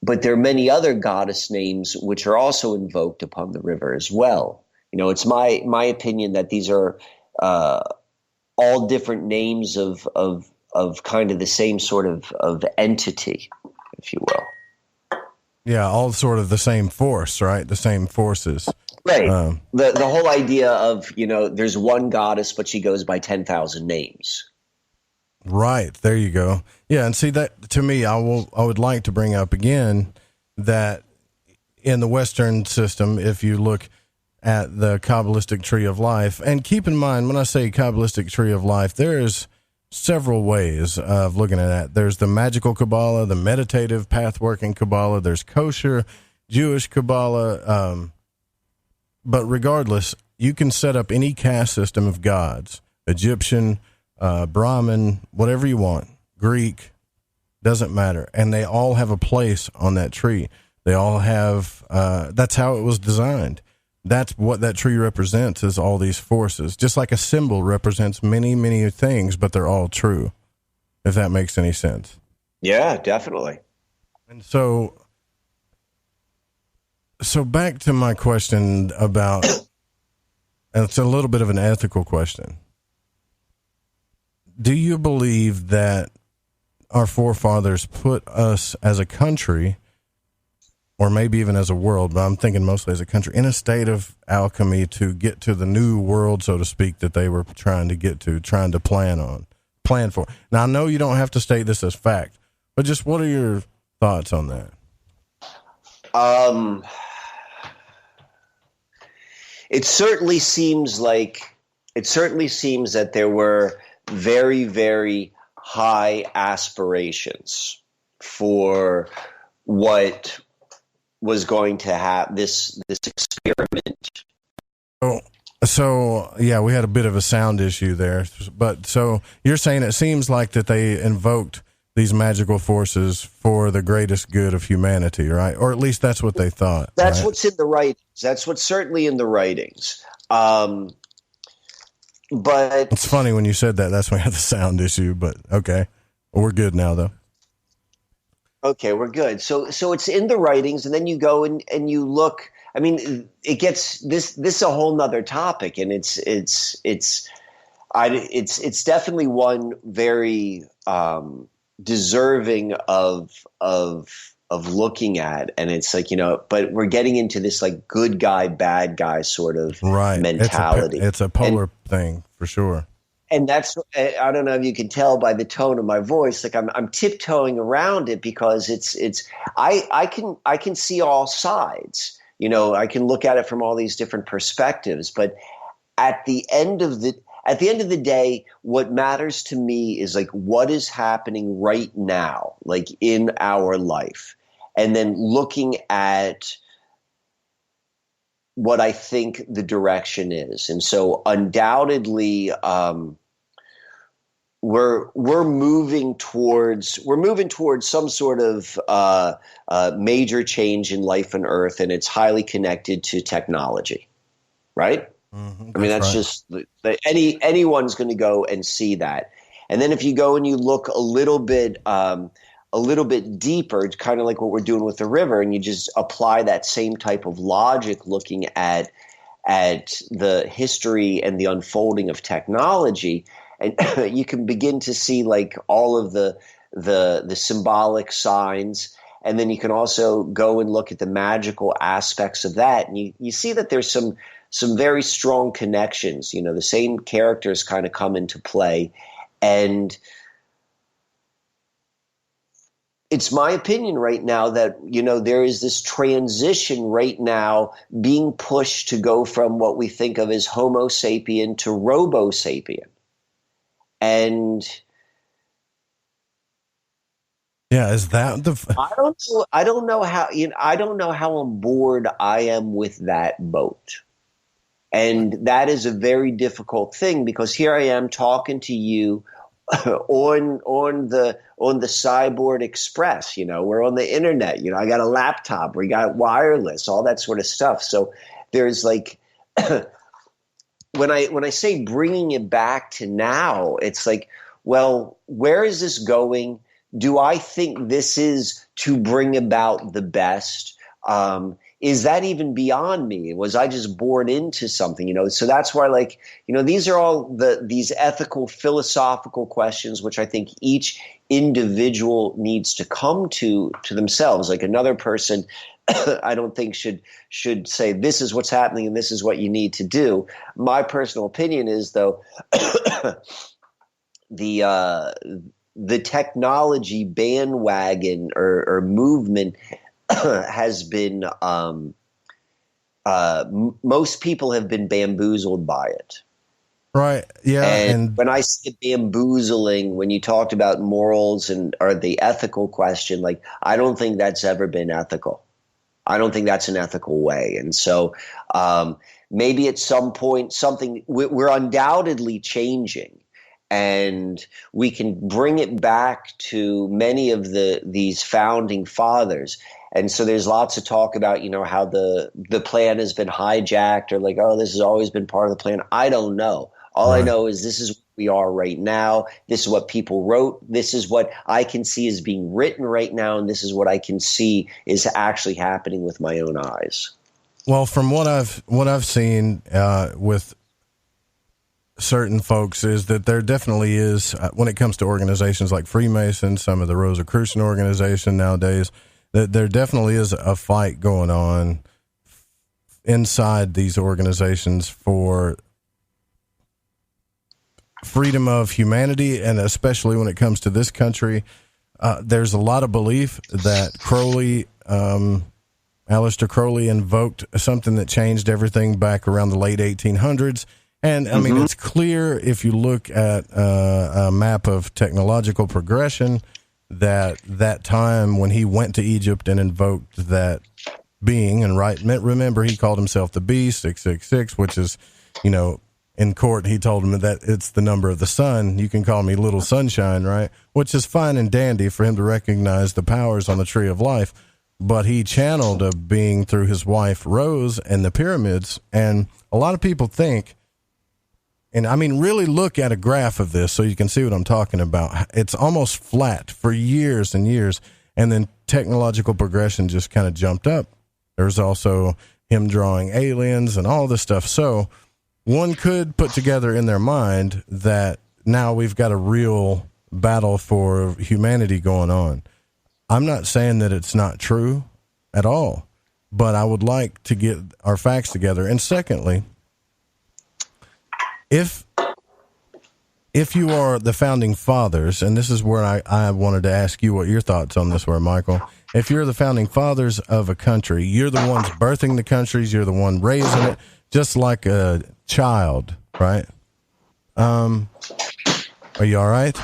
S7: But there are many other goddess names which are also invoked upon the river as well. It's my opinion that these are all different names of kind of the same sort of entity, if you will.
S6: Yeah, all sort of the same force, right? The same forces.
S7: Right. The whole idea of, there's one goddess, but she goes by 10,000 names.
S6: Right. There you go. Yeah. And see that to me, I would like to bring up again that in the Western system, if you look at the Kabbalistic tree of life, and keep in mind, when I say Kabbalistic tree of life, there's several ways of looking at that. There's the magical Kabbalah, the meditative path-working Kabbalah, there's kosher Jewish Kabbalah. But regardless, you can set up any caste system of gods, Egyptian, Brahmin, whatever you want, Greek, doesn't matter. And they all have a place on that tree. They all have, that's how it was designed. That's what that tree represents, is all these forces. Just like a symbol represents many, many things, but they're all true, if that makes any sense.
S7: Yeah, definitely.
S6: And so back to my question about, and it's a little bit of an ethical question. Do you believe that our forefathers put us as a country, or maybe even as a world, but I'm thinking mostly as a country, in a state of alchemy to get to the new world, so to speak, that they were trying to plan for? Now, I know you don't have to state this as fact, but just what are your thoughts on that?
S7: It certainly seems that there were very, very high aspirations for what was going to have this experiment.
S6: So yeah, we had a bit of a sound issue there, but so you're saying it seems like that they invoked these magical forces for the greatest good of humanity, right? Or at least that's what they thought.
S7: That's
S6: right?
S7: What's in the writings. That's what's certainly in the writings. But
S6: it's funny when you said that. That's when we had the sound issue. But okay, we're good now, though.
S7: Okay, we're good. So it's in the writings, and then you go and you look. I mean, it gets this is a whole nother topic, and it's definitely one very deserving of looking at, and it's like, but we're getting into this like good guy, bad guy sort of mentality.
S6: It's a polar thing for sure.
S7: And that's, I don't know if you can tell by the tone of my voice, like I'm tiptoeing around it because I can see all sides, I can look at it from all these different perspectives, but at the end of the day, what matters to me is like what is happening right now, like in our life, and then looking at what I think the direction is. And so undoubtedly, we're moving towards some sort of major change in life on Earth, and it's highly connected to technology, right?
S6: Mm-hmm,
S7: I mean, that's right. Just anyone's going to go and see that. And then if you go and you look a little bit deeper, it's kind of like what we're doing with the river, and you just apply that same type of logic, looking at the history and the unfolding of technology, and you can begin to see like all of the symbolic signs. And then you can also go and look at the magical aspects of that, and you see that there's some very strong connections. The same characters kind of come into play, and it's my opinion right now that, there is this transition right now being pushed to go from what we think of as Homo sapien to Robo sapien. And
S6: yeah, is that
S7: I don't know how on board I am with that boat. And that is a very difficult thing, because here I am talking to you on the Cyborg Express. We're on the internet. I got a laptop, we got wireless, all that sort of stuff. So there's like when I say bringing it back to now, it's like, well, where is this going? Do I think this is to bring about the best? Is that even beyond me? Was I just born into something? So that's why, these are all these ethical, philosophical questions, which I think each individual needs to come to themselves. Like, another person, I don't think should say, this is what's happening and this is what you need to do. My personal opinion is, though, the technology bandwagon or movement has been most people have been bamboozled by it.
S6: Right. Yeah.
S7: And when I say bamboozling, when you talked about morals or the ethical question, like, I don't think that's ever been ethical. I don't think that's an ethical way. And so maybe at some point we're undoubtedly changing. And we can bring it back to many of these founding fathers. And so there's lots of talk about, how the plan has been hijacked, or like, oh, this has always been part of the plan. I don't know. All I know is this is what we are right now. This is what people wrote. This is what I can see is being written right now. And this is what I can see is actually happening with my own eyes.
S6: Well, from what I've seen with certain folks, is that there definitely is, when it comes to organizations like Freemason, some of the Rosicrucian organization nowadays, that there definitely is a fight going on inside these organizations for freedom of humanity, and especially when it comes to this country. There's a lot of belief that Crowley, Aleister Crowley, invoked something that changed everything back around the late 1800s. And I mean, it's clear if you look at a map of technological progression that time when he went to Egypt and invoked that being, and remember, he called himself the Beast 666, which is, in court, he told him that it's the number of the sun. You can call me Little Sunshine, right? Which is fine and dandy for him to recognize the powers on the Tree of Life. But he channeled a being through his wife, Rose, and the pyramids. And a lot of people think, and I mean, really look at a graph of this so you can see what I'm talking about. It's almost flat for years and years. And then technological progression just kind of jumped up. There's also him drawing aliens and all this stuff. So one could put together in their mind that now we've got a real battle for humanity going on. I'm not saying that it's not true at all, but I would like to get our facts together. And secondly, if you are the founding fathers, and this is where I wanted to ask you what your thoughts on this were, Michael. If you're the founding fathers of a country, you're the ones birthing the countries, you're the one raising it, just like a child, right? Are you all right?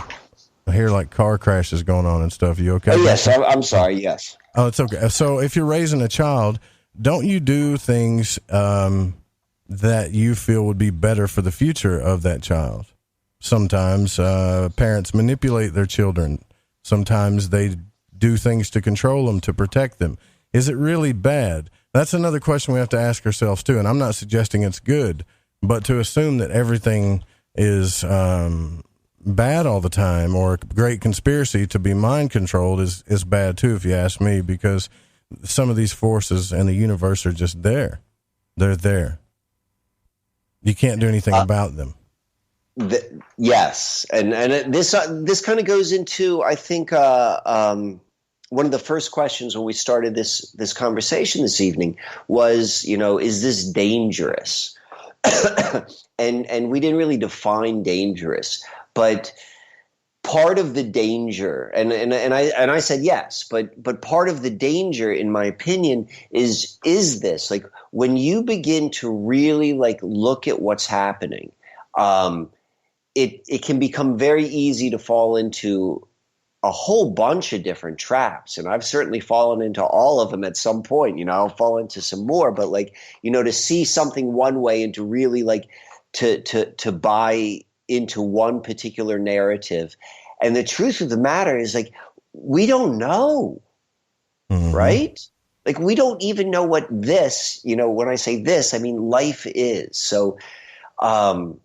S6: I hear like car crashes going on and stuff. Are you okay?
S7: Oh, yes, I'm sorry, yes.
S6: Oh, it's okay. So if you're raising a child, don't you do things that you feel would be better for the future of that child? Sometimes parents manipulate their children. Sometimes they do things to control them, to protect them. Is it really bad? That's another question we have to ask ourselves too. And I'm not suggesting it's good, but to assume that everything is bad all the time, or a great conspiracy to be mind controlled is bad too, if you ask me, because some of these forces in the universe are just there. They're there. You can't do anything about them.
S7: Yes, and this kind of goes into, I think, one of the first questions when we started this conversation this evening was, is this dangerous? and we didn't really define dangerous, but part of the danger, and I said yes, but part of the danger, in my opinion, is this, like, when you begin to really like look at what's happening, it can become very easy to fall into a whole bunch of different traps. And I've certainly fallen into all of them at some point. I'll fall into some more, but like, to see something one way and to really like to buy into one particular narrative. And the truth of the matter is, like, we don't know, right? Like, we don't even know what this, when I say this, I mean life is. So I'm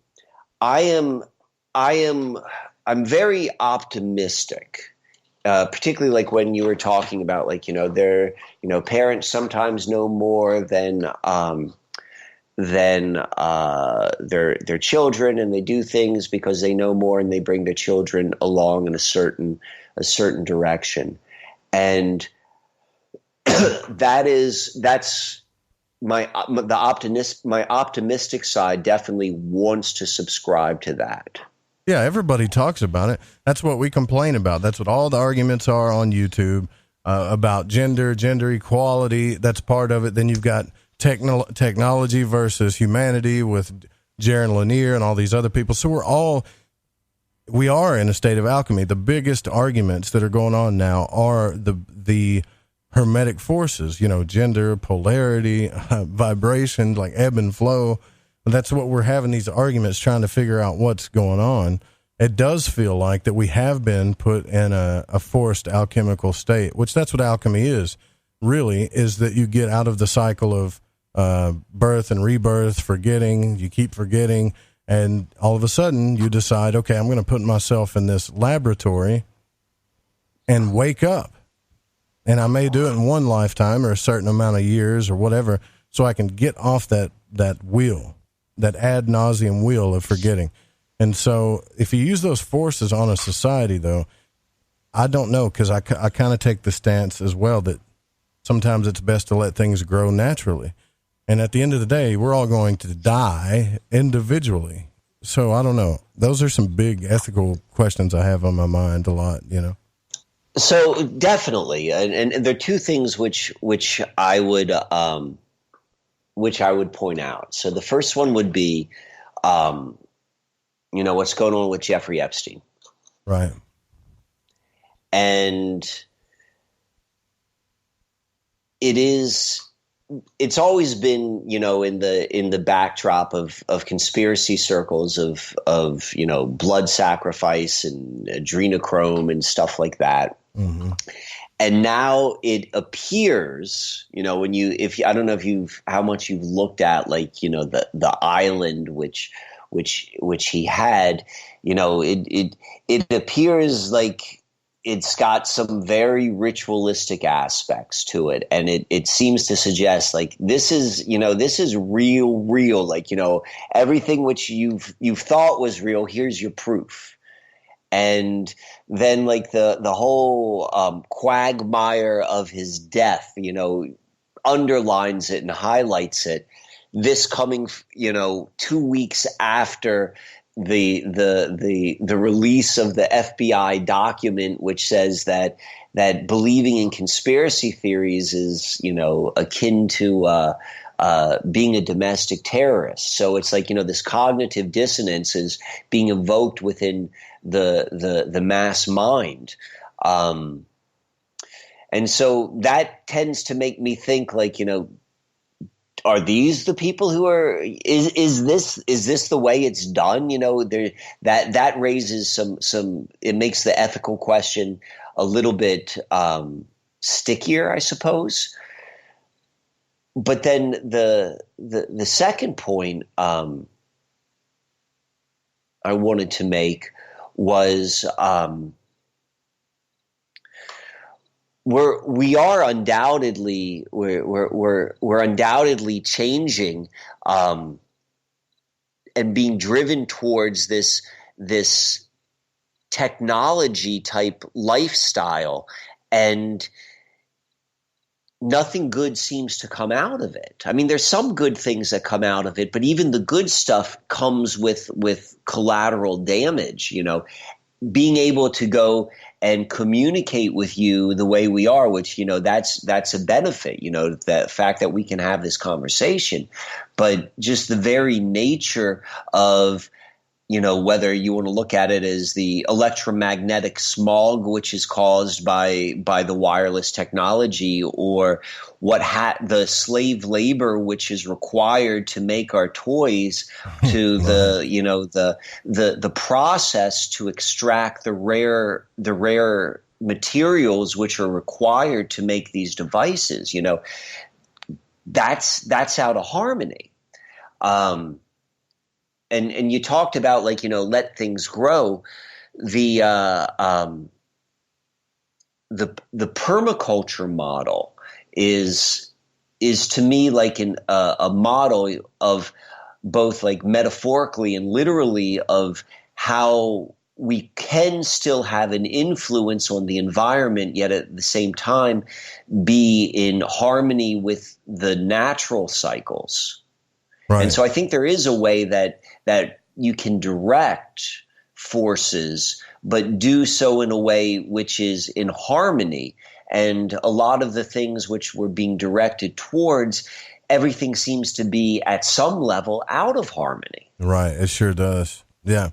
S7: very optimistic, particularly like when you were talking about, like, parents sometimes know more than their children, and they do things because they know more, and they bring their children along in a certain direction. And that's my optimistic side definitely wants to subscribe to that.
S6: Yeah, everybody talks about it. That's what we complain about. That's what all the arguments are on YouTube about gender equality. That's part of it. Then you've got technology versus humanity with Jaron Lanier and all these other people. So we are in a state of alchemy. The biggest arguments that are going on now are the hermetic forces, gender, polarity, vibration, like ebb and flow. That's what we're having, these arguments, trying to figure out what's going on. It does feel like that we have been put in a forced alchemical state, which that's what alchemy is, really, is that you get out of the cycle of birth and rebirth, forgetting, you keep forgetting, and all of a sudden you decide, okay, I'm going to put myself in this laboratory and wake up. And I may do it in one lifetime or a certain amount of years or whatever, so I can get off that wheel, that ad nauseum wheel of forgetting. And so if you use those forces on a society, though, I don't know, because I kind of take the stance as well that sometimes it's best to let things grow naturally. And at the end of the day, we're all going to die individually. So I don't know. Those are some big ethical questions I have on my mind a lot,
S7: So definitely, and there are two things which I would point out. So the first one would be, what's going on with Jeffrey Epstein,
S6: right?
S7: And it's always been, in the backdrop of conspiracy circles of blood sacrifice and adrenochrome and stuff like that. Mm-hmm. And now it appears, I don't know how much you've looked at, like, the island which he had, it appears like it's got some very ritualistic aspects to it. And it seems to suggest, like, this is real, like, everything which you've thought was real, here's your proof. And then, like, the whole quagmire of his death, underlines it and highlights it. This coming, 2 weeks after the release of the FBI document, which says that believing in conspiracy theories is, akin to being a domestic terrorist. So it's like, this cognitive dissonance is being evoked within the mass mind. And so that tends to make me think, like, are these the people who are, is this the way it's done? That raises some, it makes the ethical question a little bit stickier, I suppose. But then the second point I wanted to make was we're undoubtedly changing and being driven towards this technology type lifestyle, and nothing good seems to come out of it. I mean, there's some good things that come out of it, but even the good stuff comes with collateral damage, being able to go and communicate with you the way we are, which, that's a benefit, the fact that we can have this conversation, but just the very nature of, whether you want to look at it as the electromagnetic smog, which is caused by the wireless technology, or the slave labor which is required to make our toys, to the process to extract the rare materials which are required to make these devices. That's out of harmony. And you talked about let things grow. The permaculture model is to me like a model of both metaphorically and literally of how we can still have an influence on the environment, yet at the same time be in harmony with the natural cycles. Right. And so I think there is a way that you can direct forces, but do so in a way which is in harmony. And a lot of the things which we're being directed towards, everything seems to be at some level out of harmony.
S6: Right. It sure does. Yeah.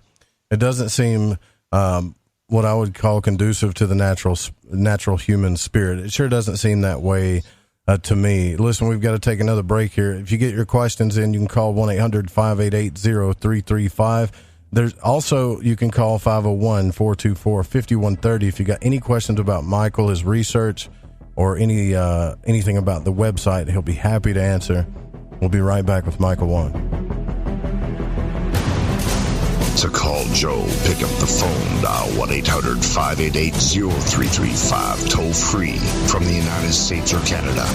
S6: It doesn't seem what I would call conducive to the natural human spirit. It sure doesn't seem that way to me. Listen, we've got to take another break here. If you get your questions in, you can call 1-800-588-0335. There's also, you can call 501-424-5130 if you got any questions about Micael, his research, or anything about the website. He'll be happy to answer. We'll be right back with Micael Wann.
S2: To call Joe, pick up the phone, dial 1-800-588-0335, toll free from the United States or Canada.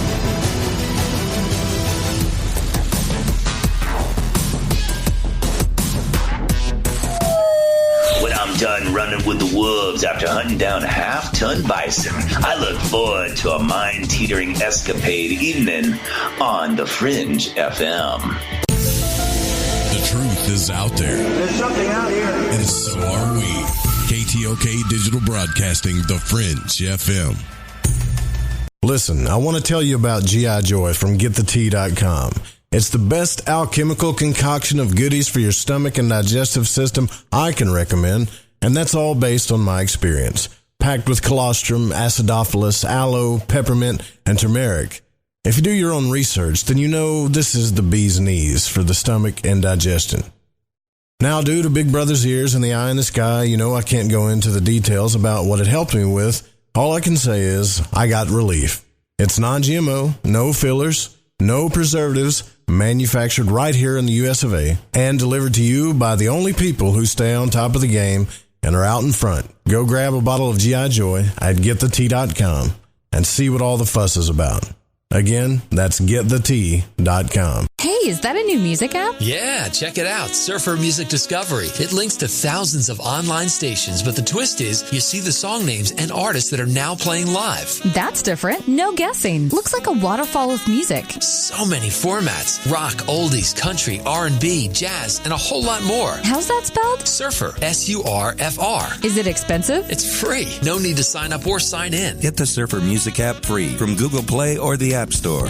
S3: When I'm done running with the wolves after hunting down a half-ton bison, I look forward to a mind-teetering escapade evening on The Fringe FM.
S13: The truth is out there.
S4: There's something out here.
S13: And so are we. KTOK Digital Broadcasting, The Fringe FM.
S6: Listen, I want to tell you about G.I. Joy from GetTheTea.com. It's the best alchemical concoction of goodies for your stomach and digestive system I can recommend, and that's all based on my experience. Packed with colostrum, acidophilus, aloe, peppermint, and turmeric. If you do your own research, then you know this is the bee's knees for the stomach and digestion. Now, due to Big Brother's ears and the eye in the sky, I can't go into the details about what it helped me with. All I can say is I got relief. It's non-GMO, no fillers, no preservatives, manufactured right here in the US of A, and delivered to you by the only people who stay on top of the game and are out in front. Go grab a bottle of G.I. Joy at GetTheTea.com and see what all the fuss is about. Again, that's GetTheTea.com.
S5: Hey, is that a new music app?
S8: Yeah, check it out. Surfer Music Discovery. It links to thousands of online stations, but the twist is you see the song names and artists that are now playing live.
S5: That's different. No guessing. Looks like a waterfall of music.
S8: So many formats. Rock, oldies, country, R&B, jazz, and a whole lot more.
S5: How's that spelled?
S8: Surfer. S-U-R-F-R.
S5: Is it expensive?
S8: It's free. No need to sign up or sign in.
S9: Get the Surfer Music app free from Google Play or the App Store.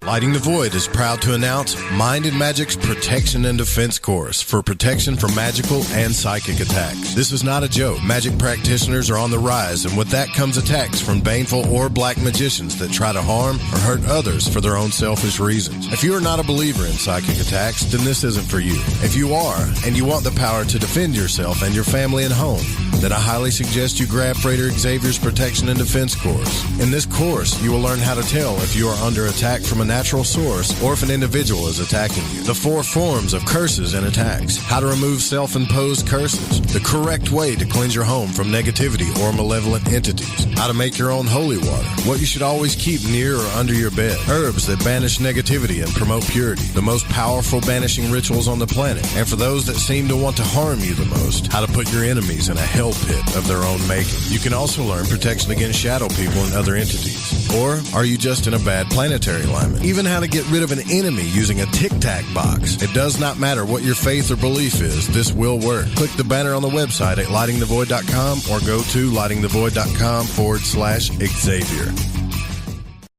S6: Lighting the Void is proud to announce Mind and Magic's Protection and Defense course for protection from magical and psychic attacks. This is not a joke. Magic practitioners are on the rise, and with that comes attacks from baneful or black magicians that try to harm or hurt others for their own selfish reasons. If you are not a believer in psychic attacks, then this isn't for you. If you are, and you want the power to defend yourself and your family and home, then I highly suggest you grab Freighter Xavier's Protection and Defense course. In this course, you will learn how to tell if you are under attack from a natural source or if an individual is attacking you. The 4 forms of curses and attacks. How to remove self-imposed curses. The correct way to cleanse your home from negativity or malevolent entities. How to make your own holy water. What you should always keep near or under your bed. Herbs that banish negativity and promote purity. The most powerful banishing rituals on the planet. And for those that seem to want to harm you the most, how to put your enemies in a hell pit of their own making. You can also learn protection against shadow people and other entities. Or are you just in a bad planetary alignment? even how to get rid of an enemy using a tic-tac box. It does not matter what your faith or belief is, this will work. Click the banner on the website at lightingthevoid.com or go to lightingthevoid.com/Xavier.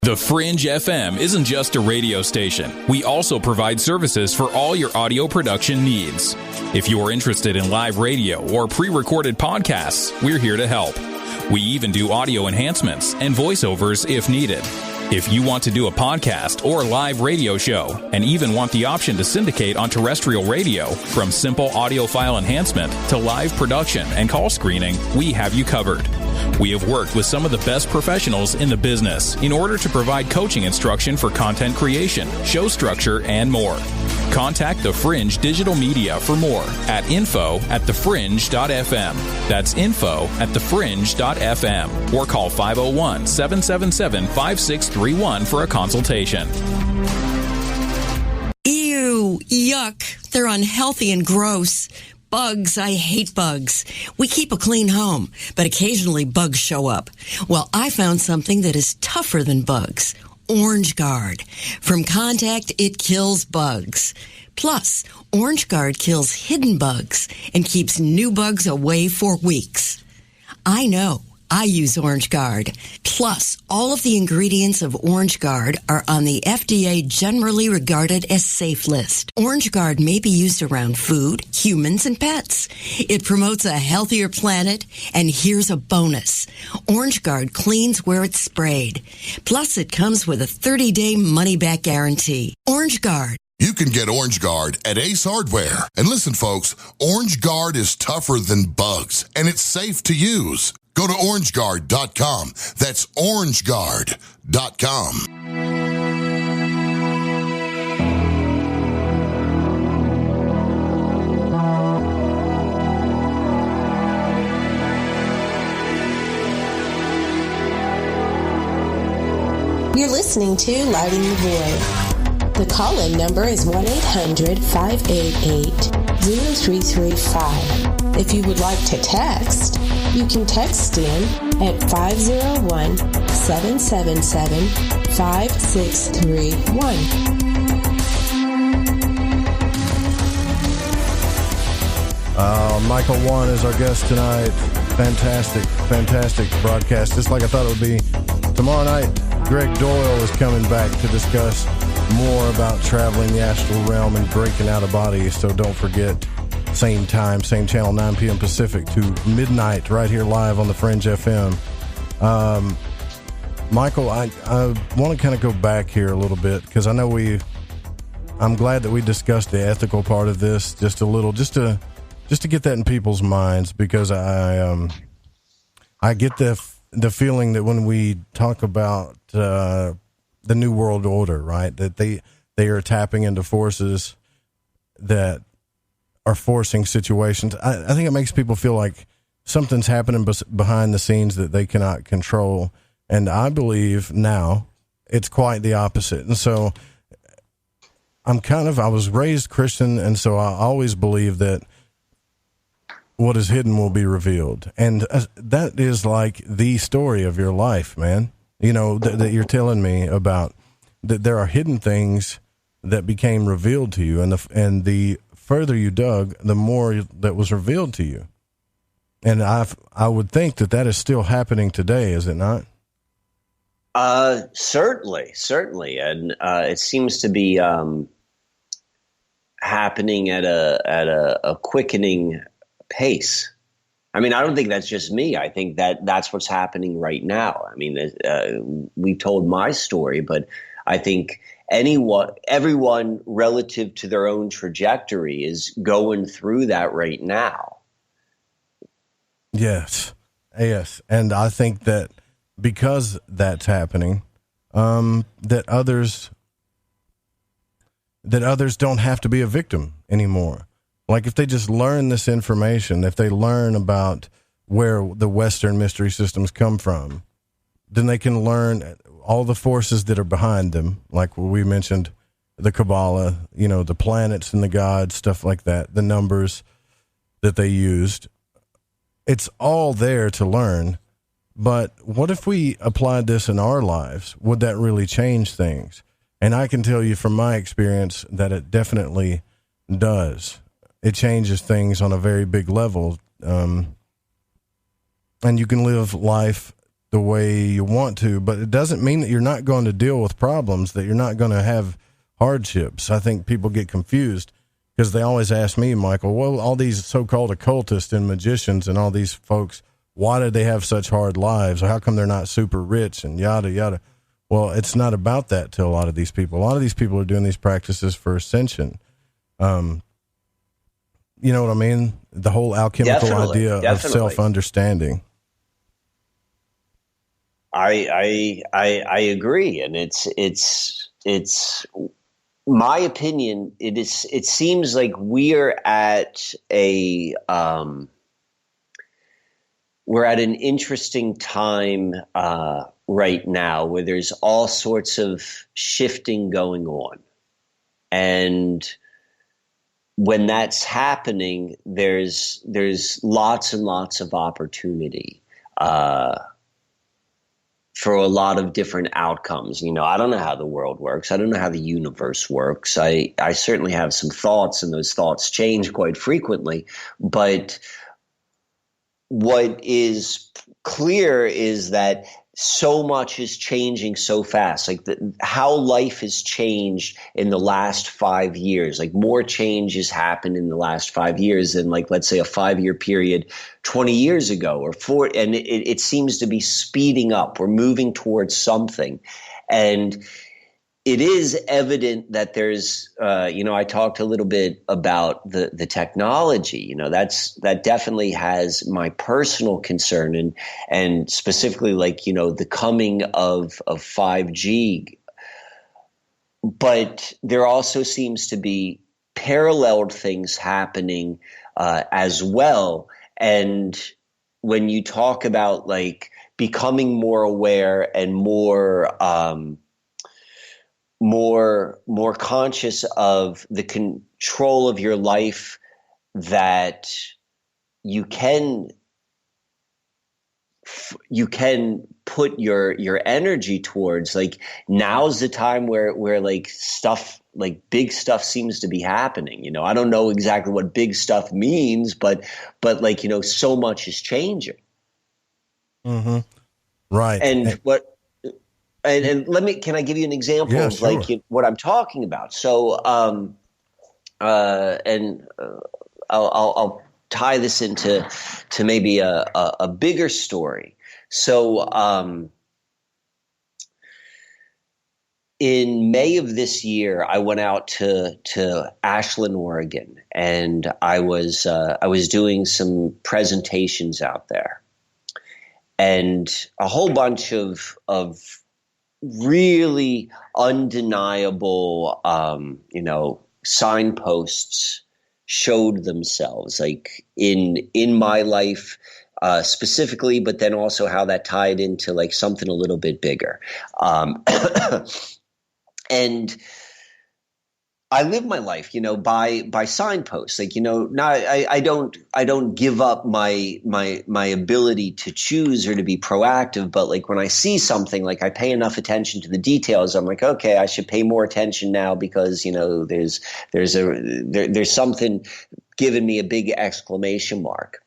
S4: The Fringe FM isn't just a radio station. We also provide services for all your audio production needs. If you are interested in live radio or pre-recorded podcasts, we're here to help. We even do audio enhancements and voiceovers if needed. If you want to do a podcast or live radio show and even want the option to syndicate on terrestrial radio, from simple audio file enhancement to live production and call screening, we have you covered. We have worked with some of the best professionals in the business in order to provide coaching instruction for content creation, show structure, and more. Contact The Fringe Digital Media for more at info@thefringe.fm. That's info@thefringe.fm. Or call 501-777-5631 for a consultation.
S10: Ew, yuck. They're unhealthy and gross. Bugs, I hate bugs. We keep a clean home, but occasionally bugs show up. Well, I found something that is tougher than bugs. Orange Guard. From contact, it kills bugs. Plus, Orange Guard kills hidden bugs and keeps new bugs away for weeks. I know. I use Orange Guard. Plus, all of the ingredients of Orange Guard are on the FDA generally regarded as safe list. Orange Guard may be used around food, humans, and pets. It promotes a healthier planet, and here's a bonus. Orange Guard cleans where it's sprayed. Plus, it comes with a 30-day money-back guarantee. Orange Guard.
S14: You can get Orange Guard at Ace Hardware. And listen, folks, Orange Guard is tougher than bugs, and it's safe to use. Go to orangeguard.com. That's orangeguard.com.
S26: You're listening to Lighting the Void. The call-in number is 1-800-588-0335. If you would like to text, you can text in at 501-777-5631.
S6: Micael Wann is our guest tonight. Fantastic broadcast. Just like I thought it would be. Tomorrow night, Greg Doyle is coming back to discuss more about traveling the astral realm and breaking out of body. So don't forget, same time, same channel, 9 p.m. Pacific to midnight, right here live on the Fringe FM. Micael, I want to kind of go back here a little bit, because I know I'm glad that we discussed the ethical part of this just a little, just to get that in people's minds, because I get the feeling that when we talk about the New World Order, right, that they are tapping into forces that are forcing situations. I think it makes people feel like something's happening behind the scenes that they cannot control. And I believe now it's quite the opposite. And so I was raised Christian, and so I always believe that what is hidden will be revealed. And that is like the story of your life, man. You know, that you're telling me about, that there are hidden things that became revealed to you, and the further you dug, the more that was revealed to you. And I would think that is still happening today, is it not?
S7: Certainly. And it seems to be happening at a quickening pace. I mean, I don't think that's just me. I think that's what's happening right now. I mean, we told my story, but I think everyone relative to their own trajectory is going through that right now.
S6: Yes. And I think that because that's happening, that others don't have to be a victim anymore. Like, if they just learn this information, if they learn about where the Western mystery systems come from, then they can learn all the forces that are behind them. Like we mentioned, the Kabbalah, you know, the planets and the gods, stuff like that, the numbers that they used. It's all there to learn. But what if we applied this in our lives? Would that really change things? And I can tell you from my experience that it definitely does. It changes things on a very big level. And you can live life the way you want to, but it doesn't mean that you're not going to deal with problems, that you're not going to have hardships. I think people get confused because they always ask me, Michael, well, all these so-called occultists and magicians and all these folks, why did they have such hard lives? Or how come they're not super rich and yada, yada? Well, it's not about that to a lot of these people. A lot of these people are doing these practices for ascension. You know what I mean? The whole alchemical idea of self-understanding.
S7: I agree, and it's my opinion. It seems like we're at an interesting time right now where there's all sorts of shifting going on, and when that's happening, there's lots and lots of opportunity for a lot of different outcomes. You know, I don't know how the world works. I don't know how the universe works. I certainly have some thoughts, and those thoughts change quite frequently. But what is clear is that so much is changing so fast. Like how life has changed in the last 5 years. Like more change has happened in the last 5 years than, like, let's say a 5-year period 20 years ago or 4. And it seems to be speeding up. We're moving towards something. And it is evident that there's, I talked a little bit about the technology. That definitely has my personal concern, and specifically, like, the coming of 5G. But there also seems to be paralleled things happening as well. And when you talk about, like, becoming more aware and more conscious of the control of your life that you can put your energy towards, like, now's the time where like stuff, like big stuff seems to be happening. I don't know exactly what big stuff means, but like, so much is changing.
S6: Mm-hmm. Right.
S7: And And can I give you an example of
S6: sure.
S7: like what I'm talking about? So, I'll tie this into maybe a bigger story. So, in May of this year, I went out to Ashland, Oregon, and I was doing some presentations out there, and a whole bunch of really undeniable, signposts showed themselves, like in my life specifically, but then also how that tied into like something a little bit bigger. And I live my life, by signposts. Like, I don't give up my ability to choose or to be proactive. But like when I see something, like I pay enough attention to the details, I'm like, okay, I should pay more attention now because, there's something giving me a big exclamation mark.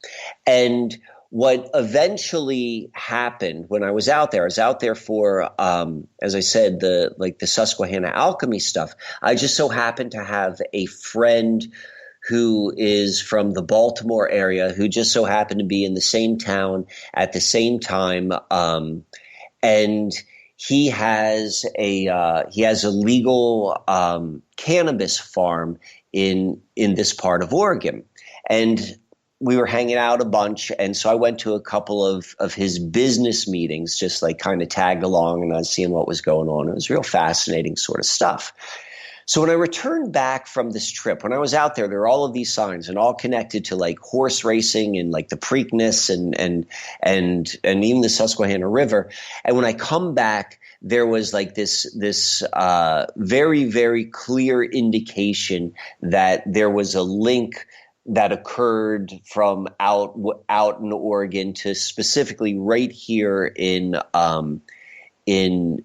S7: And what eventually happened when I was out there for, as I said, the Susquehanna alchemy stuff. I just so happened to have a friend who is from the Baltimore area who just so happened to be in the same town at the same time. And he has a legal cannabis farm in this part of Oregon. And we were hanging out a bunch, and so I went to a couple of his business meetings, just like kind of tagged along, and I was seeing what was going on. It was real fascinating sort of stuff. So when I returned back from this trip, when I was out there were all of these signs, and all connected to like horse racing and like the Preakness and even the Susquehanna River. And when I come back, there was like this very, very clear indication that there was a link that occurred from out in Oregon to specifically right here in in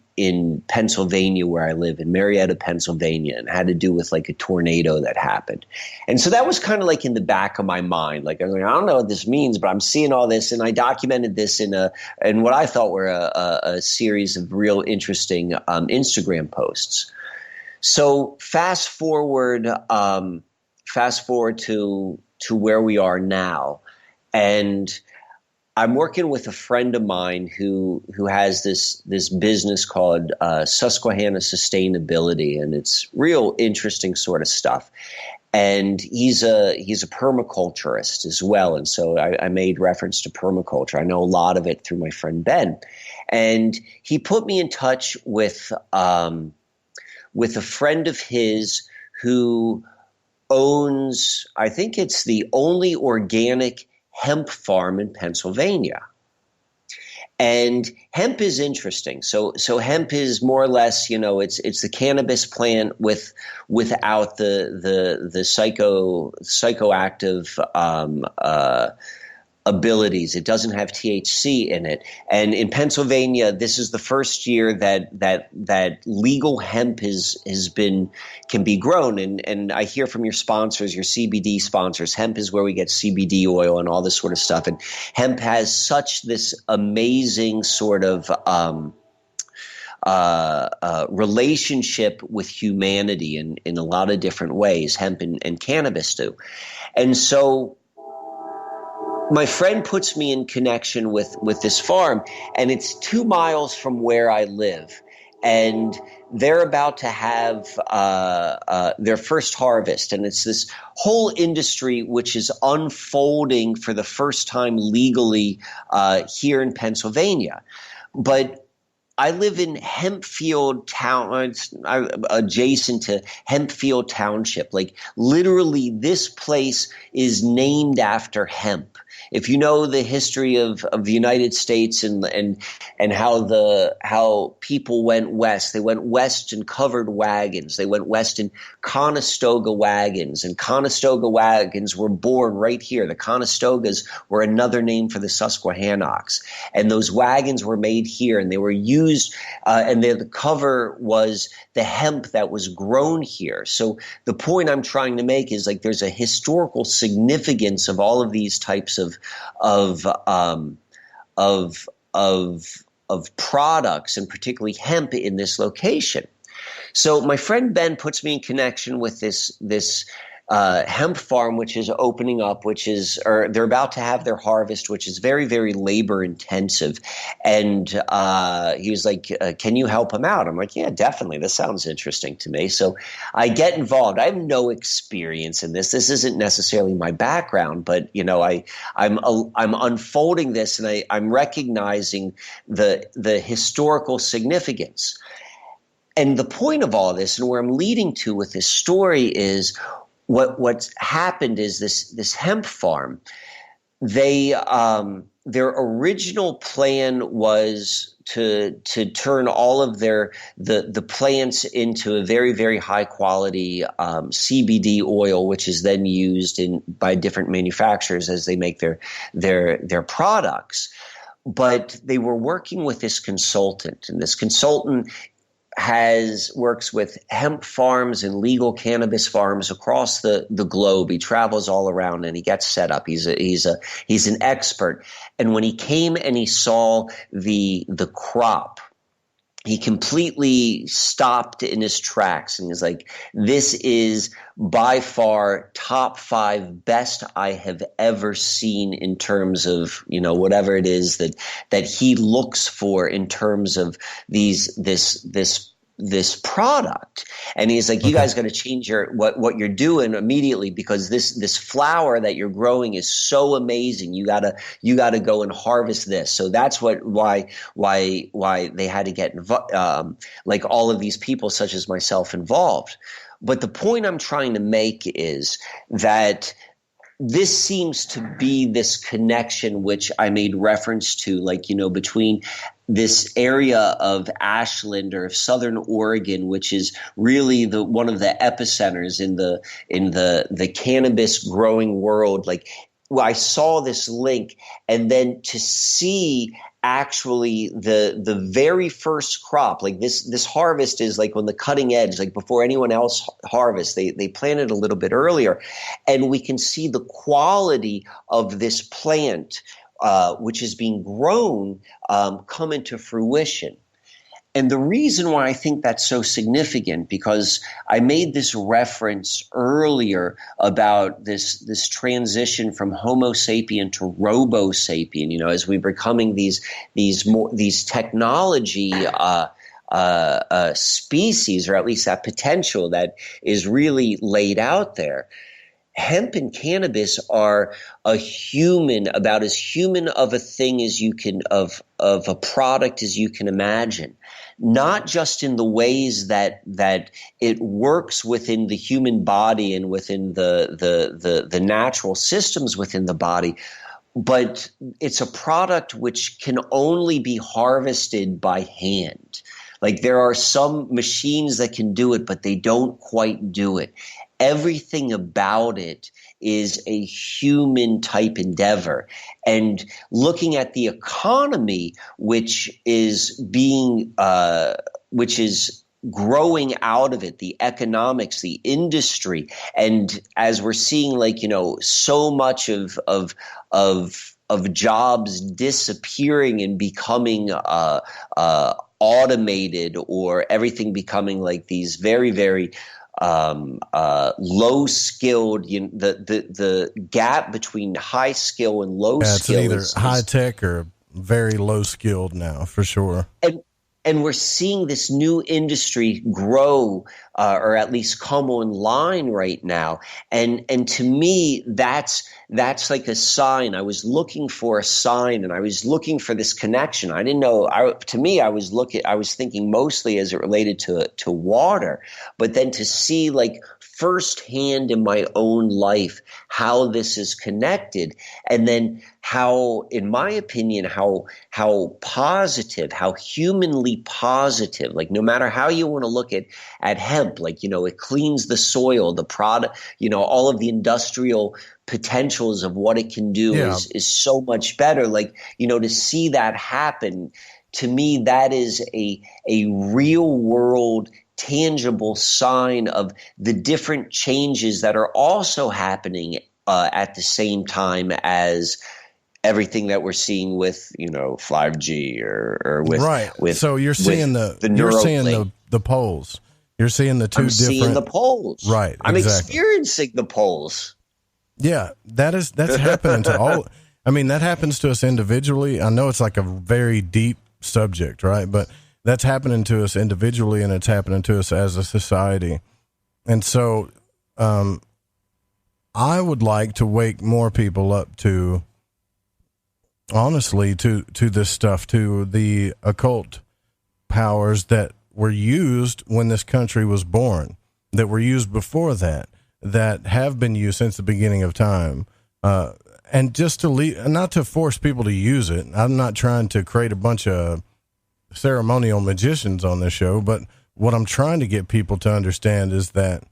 S7: Pennsylvania, where I live, in Marietta, Pennsylvania, and had to do with like a tornado that happened. And so that was kind of like in the back of my mind. Like, I was like, I don't know what this means, but I'm seeing all this, and I documented this in what I thought were a series of real interesting Instagram posts. So fast forward to where we are now, and I'm working with a friend of mine who has this business called Susquehanna Sustainability, and it's real interesting sort of stuff. And he's a permaculturist as well, and so I made reference to permaculture. I know a lot of it through my friend Ben, and he put me in touch with a friend of his who owns, I think it's the only organic hemp farm in Pennsylvania. And hemp is interesting. So hemp is more or less, it's the cannabis plant without the psychoactive abilities. It doesn't have THC in it. And in Pennsylvania, this is the first year that legal hemp can be grown. And I hear from your sponsors, your CBD sponsors, hemp is where we get CBD oil and all this sort of stuff. And hemp has such this amazing sort of relationship with humanity in a lot of different ways, hemp and cannabis do. And so my friend puts me in connection with this farm, and it's 2 miles from where I live. And they're about to have their first harvest. And it's this whole industry which is unfolding for the first time legally here in Pennsylvania. But I live in Hempfield Town, adjacent to Hempfield Township. Like literally this place is named after hemp. If you know the history of the United States and how people went west, they went west in covered wagons. They went west in Conestoga wagons, and Conestoga wagons were born right here. The Conestogas were another name for the Susquehannocks, and those wagons were made here, and they were used, and the cover was the hemp that was grown here. So the point I'm trying to make is like there's a historical significance of all of these types of products, and particularly hemp in this location. So my friend Ben puts me in connection with this hemp farm, which is opening up, or they're about to have their harvest, which is very, very labor intensive. And he was like, can you help him out? I'm like, yeah, definitely. This sounds interesting to me. So I get involved. I have no experience in this. This isn't necessarily my background, but I'm unfolding this, and I'm recognizing the historical significance. And the point of all this, and where I'm leading to with this story, is what's happened is this hemp farm, their original plan was to turn all of the plants into a very, very high quality CBD oil, which is then used by different manufacturers as they make their products. But they were working with this consultant, and this consultant works with hemp farms and legal cannabis farms across the globe. He travels all around and he gets set up. He's an expert. And when he came and he saw the crop, he completely stopped in his tracks and he's like, this is by far top 5 best I have ever seen in terms of, whatever it is that he looks for in terms of this product. And he's like, you guys got to change what you're doing immediately, because this flower that you're growing is so amazing. You gotta go and harvest this. So that's why they had to get like all of these people such as myself involved. But the point I'm trying to make is that this seems to be this connection which I made reference to, between this area of Ashland or of Southern Oregon, which is really one of the epicenters in the cannabis growing world. I saw this link, and then to see actually the very first crop, like this harvest is like on the cutting edge, like before anyone else harvests, they planted a little bit earlier, and we can see the quality of this plant, which is being grown, come into fruition. And the reason why I think that's so significant, because I made this reference earlier about this transition from Homo sapien to Robo sapien. You know, as we're becoming these technology species, or at least that potential that is really laid out there. Hemp and cannabis are about as human of a thing as you can, of a product as you can imagine. Not just in the ways that it works within the human body and within the natural systems within the body, but it's a product which can only be harvested by hand. Like, there are some machines that can do it, but they don't quite do it. Everything about it is a human type endeavor. And looking at the economy, which is growing out of it, the economics, the industry, and as we're seeing, like, you know, so much of jobs disappearing and becoming automated, or everything becoming like these very, very low skilled, the gap between high skill and low skill
S6: is either high tech or very low skilled now, for sure.
S7: And we're seeing this new industry grow, or at least come online right now. And to me, that's like a sign. I was looking for a sign, and I was looking for this connection. I didn't know. To me, I was thinking mostly as it related to water, but then to see, like, firsthand in my own life how this is connected, and then how, in my opinion, how positive, how humanly positive, like, no matter how you want to look at hemp, like, you know, it cleans the soil, the product, you know, all of the industrial potentials of what it can do is so much better. Like, you know, to see that happen, to me, that is a real world tangible sign of the different changes that are also happening at the same time as everything that we're seeing with, you know, 5G or with
S6: right.
S7: With,
S6: so you're seeing you're seeing the poles. You're seeing the two different.
S7: Seeing the poles.
S6: Right.
S7: I'm
S6: exactly.
S7: experiencing the poles.
S6: Yeah, that's happening to all. I mean, that happens to us individually. I know it's like a very deep subject, right? But that's happening to us individually, and it's happening to us as a society. And so I would like to wake more people up to, honestly, to this stuff, to the occult powers that were used when this country was born, that were used before that have been used since the beginning of time. And just not to force people to use it. I'm not trying to create a bunch of ceremonial magicians on this show, but what I'm trying to get people to understand is that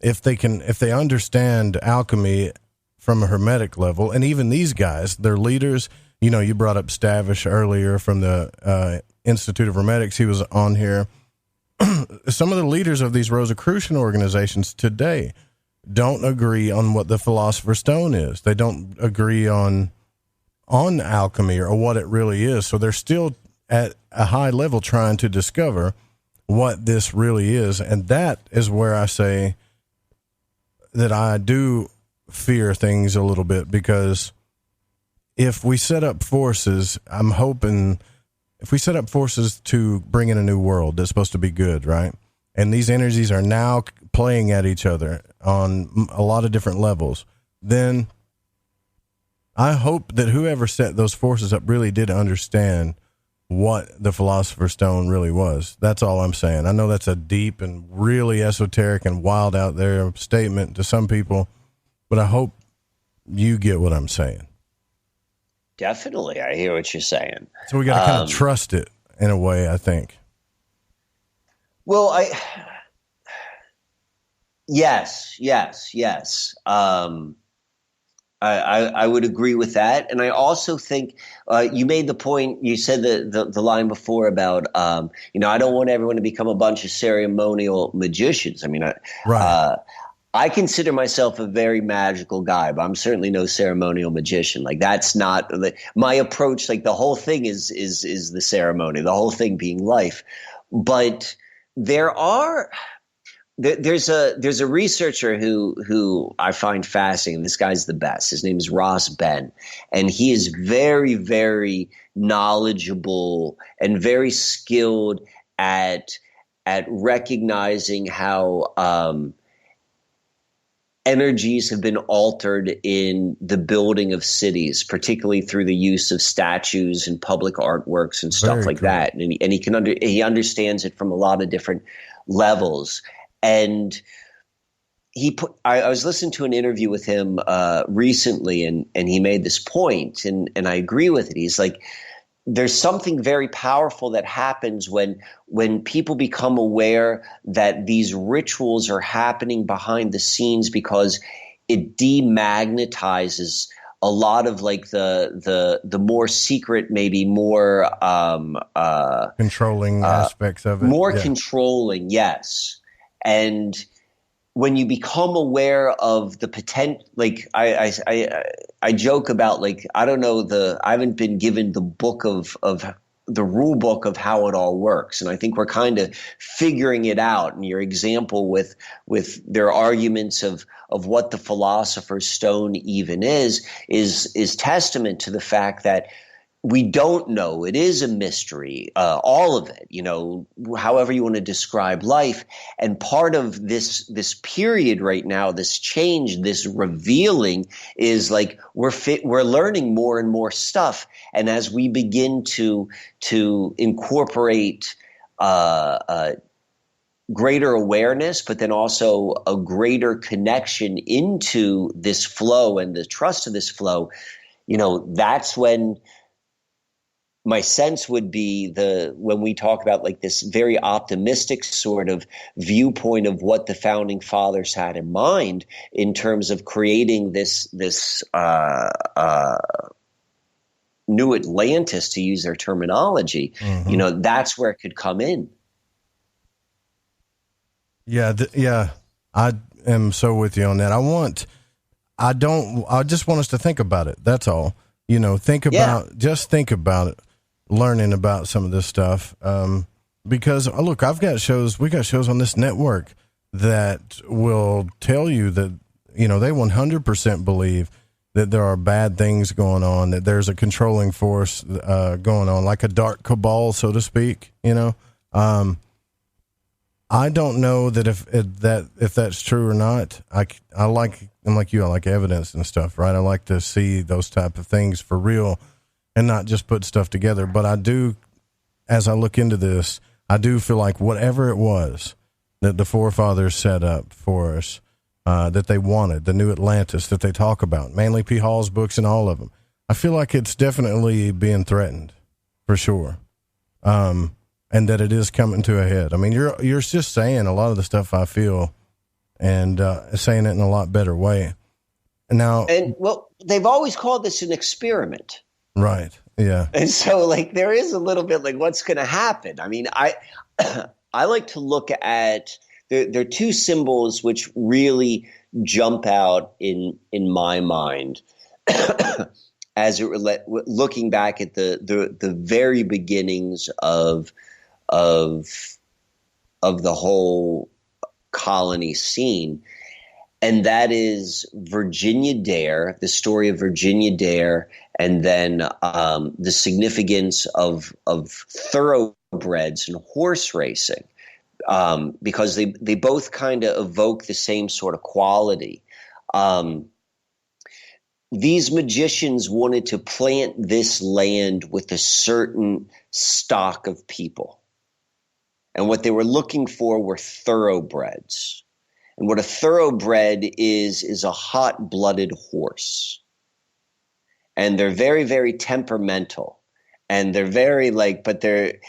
S6: if they understand alchemy from a hermetic level, and even these guys, they're leaders. You know, you brought up Stavish earlier from the Institute of Hermetics. He was on here. Some of the leaders of these Rosicrucian organizations today don't agree on what the Philosopher's Stone is. They don't agree on alchemy or what it really is. So they're still at a high level trying to discover what this really is. And that is where I say that I do fear things a little bit, because if we set up forces, I'm hoping if we set up forces to bring in a new world that's supposed to be good, right? And these energies are now playing at each other on a lot of different levels, then I hope that whoever set those forces up really did understand what the Philosopher's Stone really was. That's all I'm saying. I know that's a deep and really esoteric and wild out there statement to some people, but I hope you get what I'm saying.
S7: Definitely. I hear what you're saying.
S6: So we got to kind of trust it in a way, I think.
S7: Well, yes. I would agree with that. And I also think you made the point, you said the line before about, I don't want everyone to become a bunch of ceremonial magicians. I mean, I consider myself a very magical guy, but I'm certainly no ceremonial magician. Like that's not my approach. Like the whole thing is the ceremony, the whole thing being life. But there's a researcher who I find fascinating. This guy's the best. His name is Ross Ben, and he is very, very knowledgeable and very skilled at recognizing how energies have been altered in the building of cities, particularly through the use of statues and public artworks and stuff like that. And he understands it from a lot of different levels. And I was listening to an interview with him recently, and he made this point, and I agree with it. He's like, there's something very powerful that happens when people become aware that these rituals are happening behind the scenes, because it demagnetizes a lot of like the more secret, maybe more
S6: controlling aspects of it.
S7: More controlling, yes. And when you become aware of the potential, like I joke about, like, I don't know, I haven't been given the book of the rule book of how it all works. And I think we're kind of figuring it out. And your example with their arguments of what the philosopher's stone even is testament to the fact that we don't know. It is a mystery, all of it, however you want to describe life. And part of this period right now, this change, this revealing is like we're learning more and more stuff. And as we begin to incorporate greater awareness, but then also a greater connection into this flow and the trust of this flow, that's when my sense would be when we talk about like this very optimistic sort of viewpoint of what the founding fathers had in mind in terms of creating this new Atlantis, to use their terminology, that's where it could come in.
S6: Yeah. I am so with you on that. I just want us to think about it. That's all. Think about it. Learning about some of this stuff, because look, we got shows on this network that will tell you that, they 100% believe that there are bad things going on, that there's a controlling force going on, like a dark cabal, so to speak. I don't know that if that's true or not. I'm like you, I like evidence and stuff, right? I like to see those type of things for real and not just put stuff together. But I do, as I look into this, I do feel like whatever it was that the forefathers set up for us, that they wanted, the new Atlantis that they talk about, Manly P. Hall's books and all of them, I feel like it's definitely being threatened for sure. And that it is coming to a head. I mean, you're just saying a lot of the stuff I feel, and saying it in a lot better way. And
S7: they've always called this an experiment.
S6: Right. Yeah.
S7: And so like there is a little bit like what's going to happen. I mean, I like to look at there are two symbols which really jump out in my mind as looking back at the very beginnings of the whole colony scene. And that is Virginia Dare, the story of Virginia Dare, and then the significance of thoroughbreds and horse racing, because they both kind of evoke the same sort of quality. These magicians wanted to plant this land with a certain stock of people. And what they were looking for were thoroughbreds. And what a thoroughbred is a hot-blooded horse. And they're very, very temperamental. And they're very but they're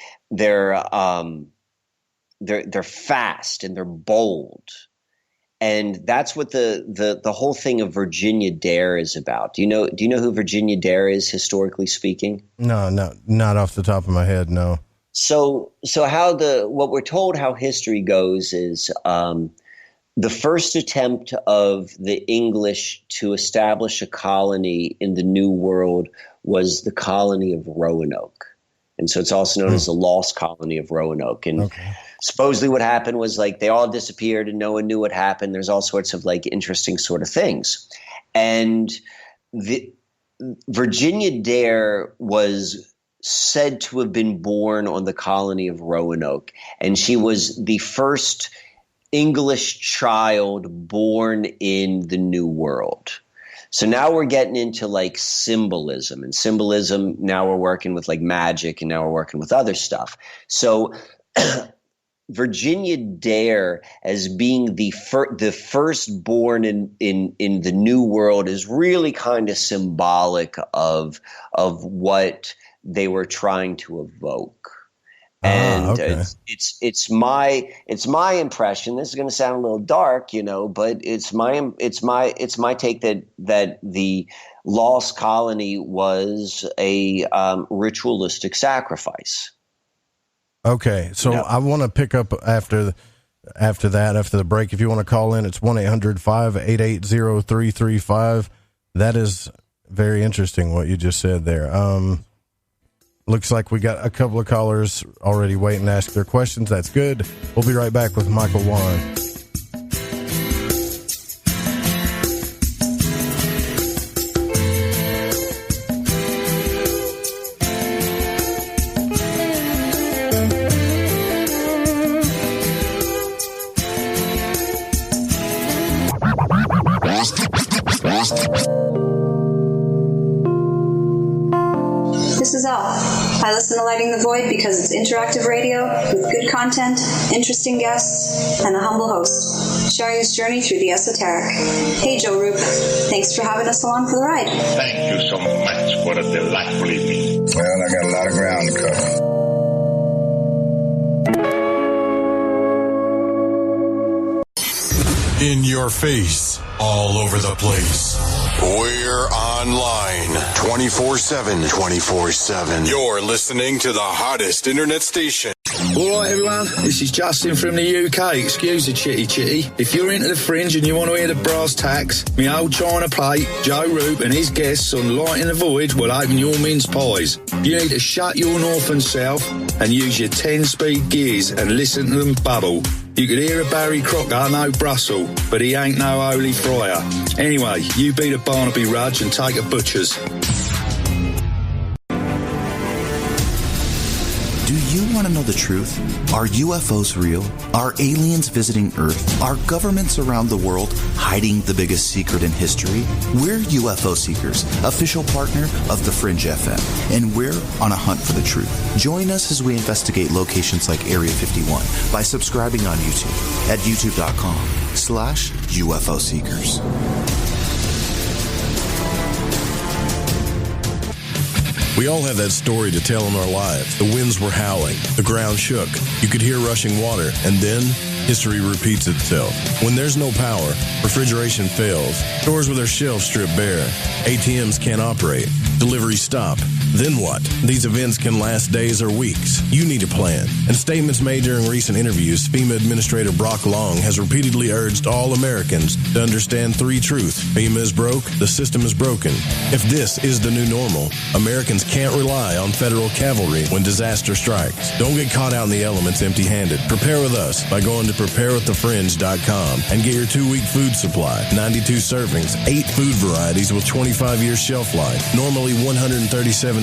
S7: fast and they're bold. And that's what the whole thing of Virginia Dare is about. Do you know who Virginia Dare is, historically speaking?
S6: No, not off the top of my head, no.
S7: So what we're told how history goes is the first attempt of the English to establish a colony in the New World was the colony of Roanoke. And so it's also known as the Lost Colony of Roanoke. And supposedly what happened was like they all disappeared and no one knew what happened. There's all sorts of like interesting sort of things. And the Virginia Dare was said to have been born on the colony of Roanoke. And she was the first English child born in the New World. So now we're getting into like symbolism, and symbolism. Now we're working with like magic, and now we're working with other stuff. So Virginia Dare, as being the firstborn in the New World, is really kind of symbolic of what they were trying to evoke. And it's my impression. This is going to sound a little dark, but it's my take that the lost colony was a ritualistic sacrifice.
S6: Okay, so I want to pick up after the break. If you want to call in, it's 1-800-588-0335. That is very interesting what you just said there. Looks like we got a couple of callers already waiting to ask their questions. That's good. We'll be right back with Micael Wann.
S23: This is Al. I listen to Lighting the Void because it's interactive radio with good content, interesting guests, and a humble host, sharing his journey through the esoteric. Hey, Joe Roop. Thanks for having us along for the ride.
S24: Thank you so much for the delightful evening.
S25: Well, I got a lot of ground to cover.
S12: In your face, all over the place. We're online 24/7. You're listening to the hottest internet station.
S15: All right, everyone, this is Justin from the UK. Excuse the chitty. If you're into the fringe and you want to hear the brass tacks, my old china plate, Joe Roop and his guests on Light in the Void will open your mince pies. You need to shut your north and south and use your 10-speed gears and listen to them bubble. You could hear a Barry Crocker, no Brussel, but he ain't no holy friar. Anyway, you beat a Barnaby Rudge and take a butcher's.
S16: Do you want to know the truth? Are UFOs real? Are aliens visiting Earth? Are governments around the world hiding the biggest secret in history? We're UFO Seekers, official partner of The Fringe FM, and we're on a hunt for the truth. Join us as we investigate locations like Area 51 by subscribing on YouTube at youtube.com/UFO Seekers.
S13: We all have that story to tell in our lives. The winds were howling. The ground shook. You could hear rushing water. And then history repeats itself. When there's no power, refrigeration fails. Stores with their shelves stripped bare. ATMs can't operate. Deliveries stop. Then what? These events can last days or weeks. You need a plan. In statements made during recent interviews, FEMA Administrator Brock Long has repeatedly urged all Americans to understand three truths. FEMA is broke. The system is broken. If this is the new normal, Americans can't rely on federal cavalry when disaster strikes. Don't get caught out in the elements empty-handed. Prepare with us by going to preparewiththefringe.com and get your 2-week food supply. 92 servings, 8 food varieties with 25 years shelf life. Normally $137,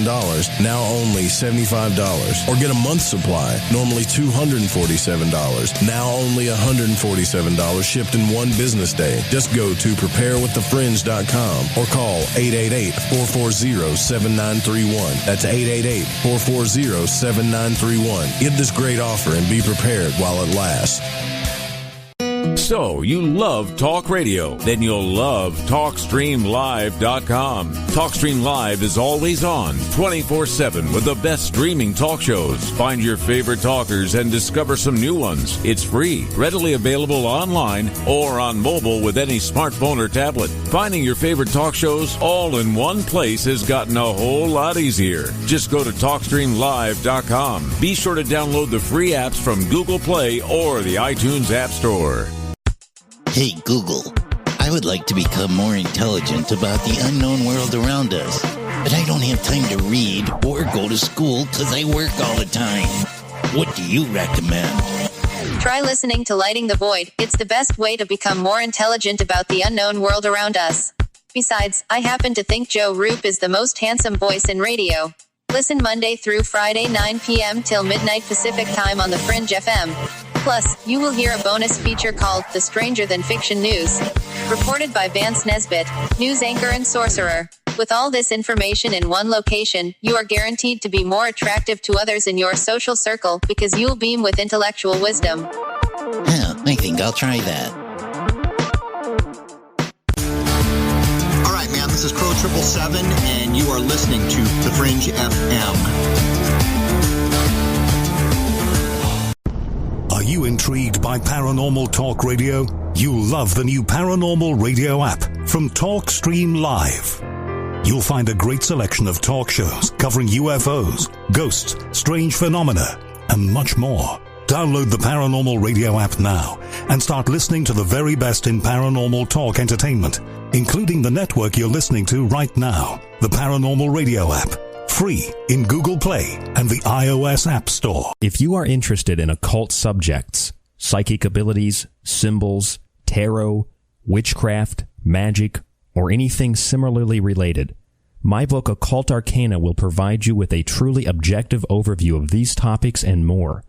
S13: now only $75. Or get a month's supply, normally $247, now only $147, shipped in one business day. Just go to preparewiththefringe.com or call 888-440-7931. That's 888-440-7931. Get this great offer and be prepared while it lasts.
S11: So, you love talk radio? Then you'll love TalkStreamLive.com. TalkStream Live is always on, 24/7 with the best streaming talk shows. Find your favorite talkers and discover some new ones. It's free, readily available online or on mobile with any smartphone or tablet. Finding your favorite talk shows all in one place has gotten a whole lot easier. Just go to TalkStreamLive.com. Be sure to download the free apps from Google Play or the iTunes App Store.
S17: Hey Google, I would like to become more intelligent about the unknown world around us, but I don't have time to read or go to school because I work all the time. What do you recommend?
S18: Try listening to Lighting the Void. It's the best way to become more intelligent about the unknown world around us. Besides, I happen to think Joe Roop is the most handsome voice in radio. Listen Monday through Friday 9 p.m. till midnight Pacific time on the Fringe FM. Plus, you will hear a bonus feature called The Stranger Than Fiction News, reported by Vance Nesbitt, news anchor and sorcerer. With all this information in one location, you are guaranteed to be more attractive to others in your social circle because you'll beam with intellectual wisdom.
S17: Yeah, I think I'll try that.
S19: All right, man, this is Crow 777, and you are listening to The Fringe FM.
S20: Are you intrigued by paranormal talk radio? You'll love the new paranormal radio app from TalkStream Live. You'll find a great selection of talk shows covering UFOs, ghosts, strange phenomena, and much more. Download the paranormal radio app now and start listening to the very best in paranormal talk entertainment, including the network you're listening to right now, the paranormal radio app. Free in Google Play and the iOS App Store.
S21: If you are interested in occult subjects, psychic abilities, symbols, tarot, witchcraft, magic, or anything similarly related, my book Occult Arcana will provide you with a truly objective overview of these topics and more.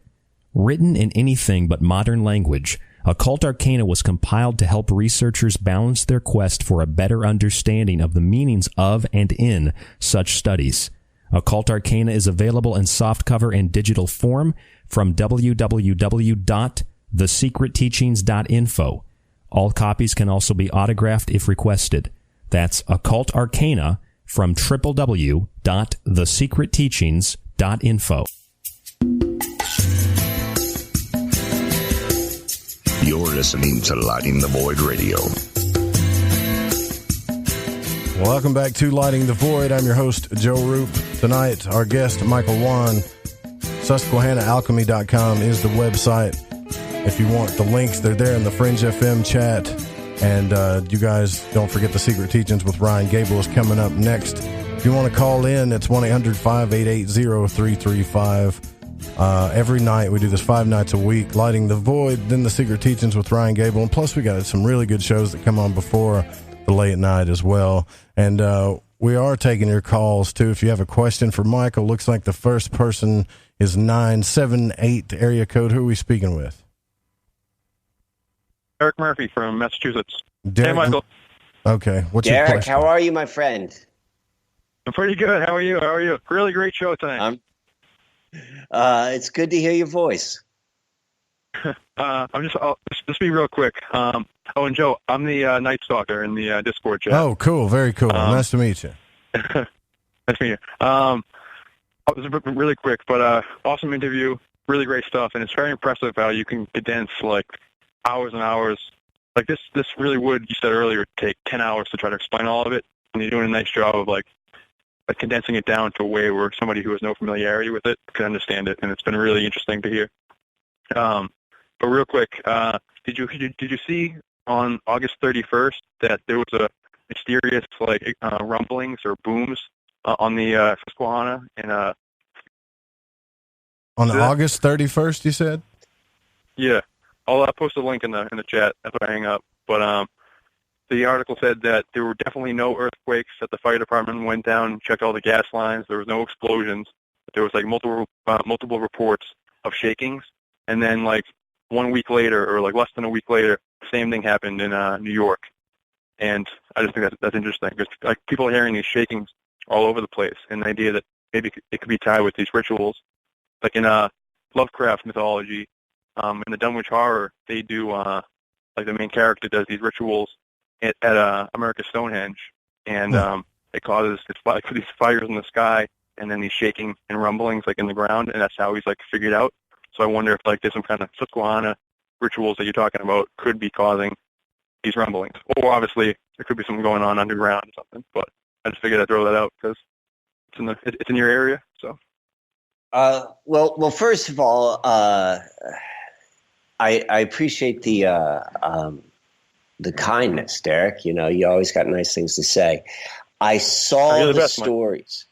S21: Written in anything but modern language, Occult Arcana was compiled to help researchers balance their quest for a better understanding of the meanings of and in such studies. Occult Arcana is available in softcover and digital form from www.thesecretteachings.info. All copies can also be autographed if requested. That's Occult Arcana from www.thesecretteachings.info.
S2: You're listening to Lighting the Void Radio.
S6: Welcome back to Lighting the Void. I'm your host, Joe Roop. Tonight, our guest, Micael Wann. SusquehannaAlchemy.com is the website. If you want the links, they're there in the Fringe FM chat. And you guys don't forget the Secret Teachings with Ryan Gable is coming up next. If you want to call in, it's 1-800-588-0335. Every night, we do this 5 nights a week, Lighting the Void, then the Secret Teachings with Ryan Gable. And plus, we got some really good shows that come on before the late night as well. And we are taking your calls, too. If you have a question for Micael, looks like the first person is 978 area code. Who are we speaking with?
S27: Eric Murphy from Massachusetts.
S6: Derek,
S27: hey, Micael.
S6: Okay. What's
S7: Derek,
S6: your question?
S7: how are you, my friend?
S27: I'm pretty good. How are you? Really great show tonight.
S7: It's good to hear your voice.
S27: I'll just be real quick. And Joe, I'm the Night Stalker in the Discord chat.
S6: Oh, cool. Very cool. Nice to meet you.
S27: Nice to meet you. I was really quick, but awesome interview. Really great stuff, and it's very impressive how you can condense like hours and hours. Like this really would, you said earlier, take 10 hours to try to explain all of it, and you're doing a nice job of like condensing it down to a way where somebody who has no familiarity with it can understand it, and it's been really interesting to hear. But real quick, did you see on August 31st that there was a mysterious rumblings or booms on the Susquehanna and
S6: on August 31st, you said?
S27: Yeah, I'll post a link in the chat after I hang up. But the article said that there were definitely no earthquakes. That the fire department went down and checked all the gas lines. There was no explosions. There was multiple reports of shakings, and then 1 week later, or less than a week later, the same thing happened in New York. And I just think that's interesting because people are hearing these shakings all over the place, and the idea that maybe it could be tied with these rituals. Like in Lovecraft mythology, in the Dunwich Horror, they do like the main character does these rituals at America's Stonehenge, and it causes like these fires in the sky, and then these shaking and rumblings like in the ground, and that's how he's like figured out. So I wonder if like there's some kind of Susquehanna rituals that you're talking about could be causing these rumblings, or obviously there could be something going on underground or something. But I just figured I'd throw that out because it's in your area. So.
S7: Well, first of all, I appreciate the kindness, Derek. You know, you always got nice things to say. I saw the stories.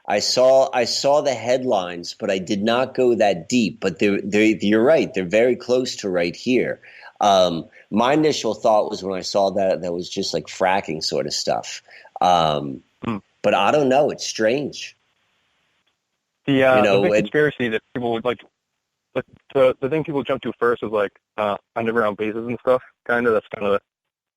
S7: I saw the headlines, but I did not go that deep. But you're right; they're very close to right here. My initial thought was when I saw that was just like fracking sort of stuff. But I don't know; it's strange.
S27: The big conspiracy that people would like the thing people jump to first is like underground bases and stuff. That's kind of the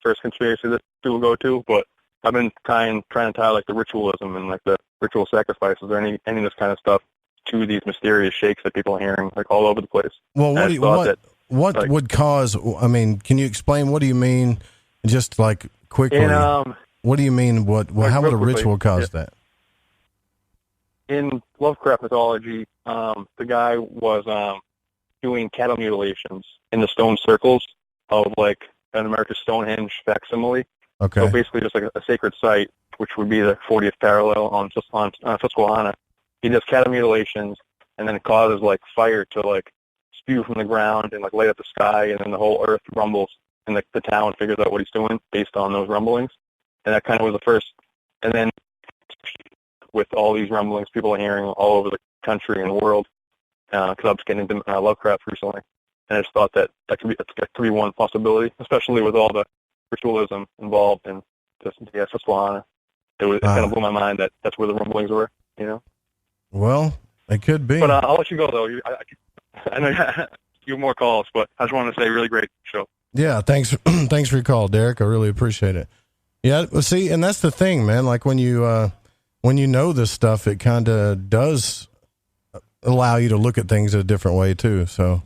S27: first conspiracy that people go to. But I've been trying to tie like the ritualism and like the ritual sacrifices or any of this kind of stuff to these mysterious shakes that people are hearing like all over the place.
S6: Well, what would cause? I mean, can you explain? What do you mean? Just like quickly. What do you mean? How would a ritual cause that?
S27: In Lovecraft mythology, the guy was doing cattle mutilations in the stone circles of like an America's Stonehenge facsimile.
S6: Okay.
S27: So basically just like a sacred site, which would be the 40th parallel on Susquehanna. He does cattle mutilations and then it causes like fire to like spew from the ground and like light up the sky, and then the whole earth rumbles and like the town figures out what he's doing based on those rumblings. And that kind of was the first. And then with all these rumblings people are hearing all over the country and the world, because I'm just getting into Lovecraft recently, and I just thought that could be one possibility, especially with all the ritualism involved in Susquehanna. It kind of blew my mind that that's where the rumblings were, you know.
S6: Well, it could be.
S27: But I'll let you go though. I know you have more calls, but I just wanted to say really great show.
S6: Yeah, thanks for your call, Derek. I really appreciate it. Yeah, see, and that's the thing, man. Like when you know this stuff, it kind of does allow you to look at things a different way too. So,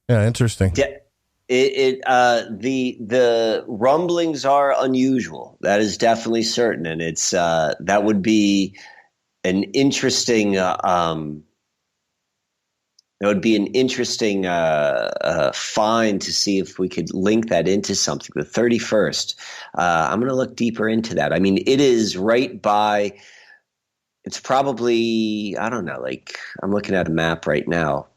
S6: yeah, interesting.
S7: Yeah, the rumblings are unusual. That is definitely certain, and it's that would be an interesting. That would be an interesting find to see if we could link that into something. The 31st. I'm going to look deeper into that. I mean, it is right by. It's probably, I don't know, like I'm looking at a map right now.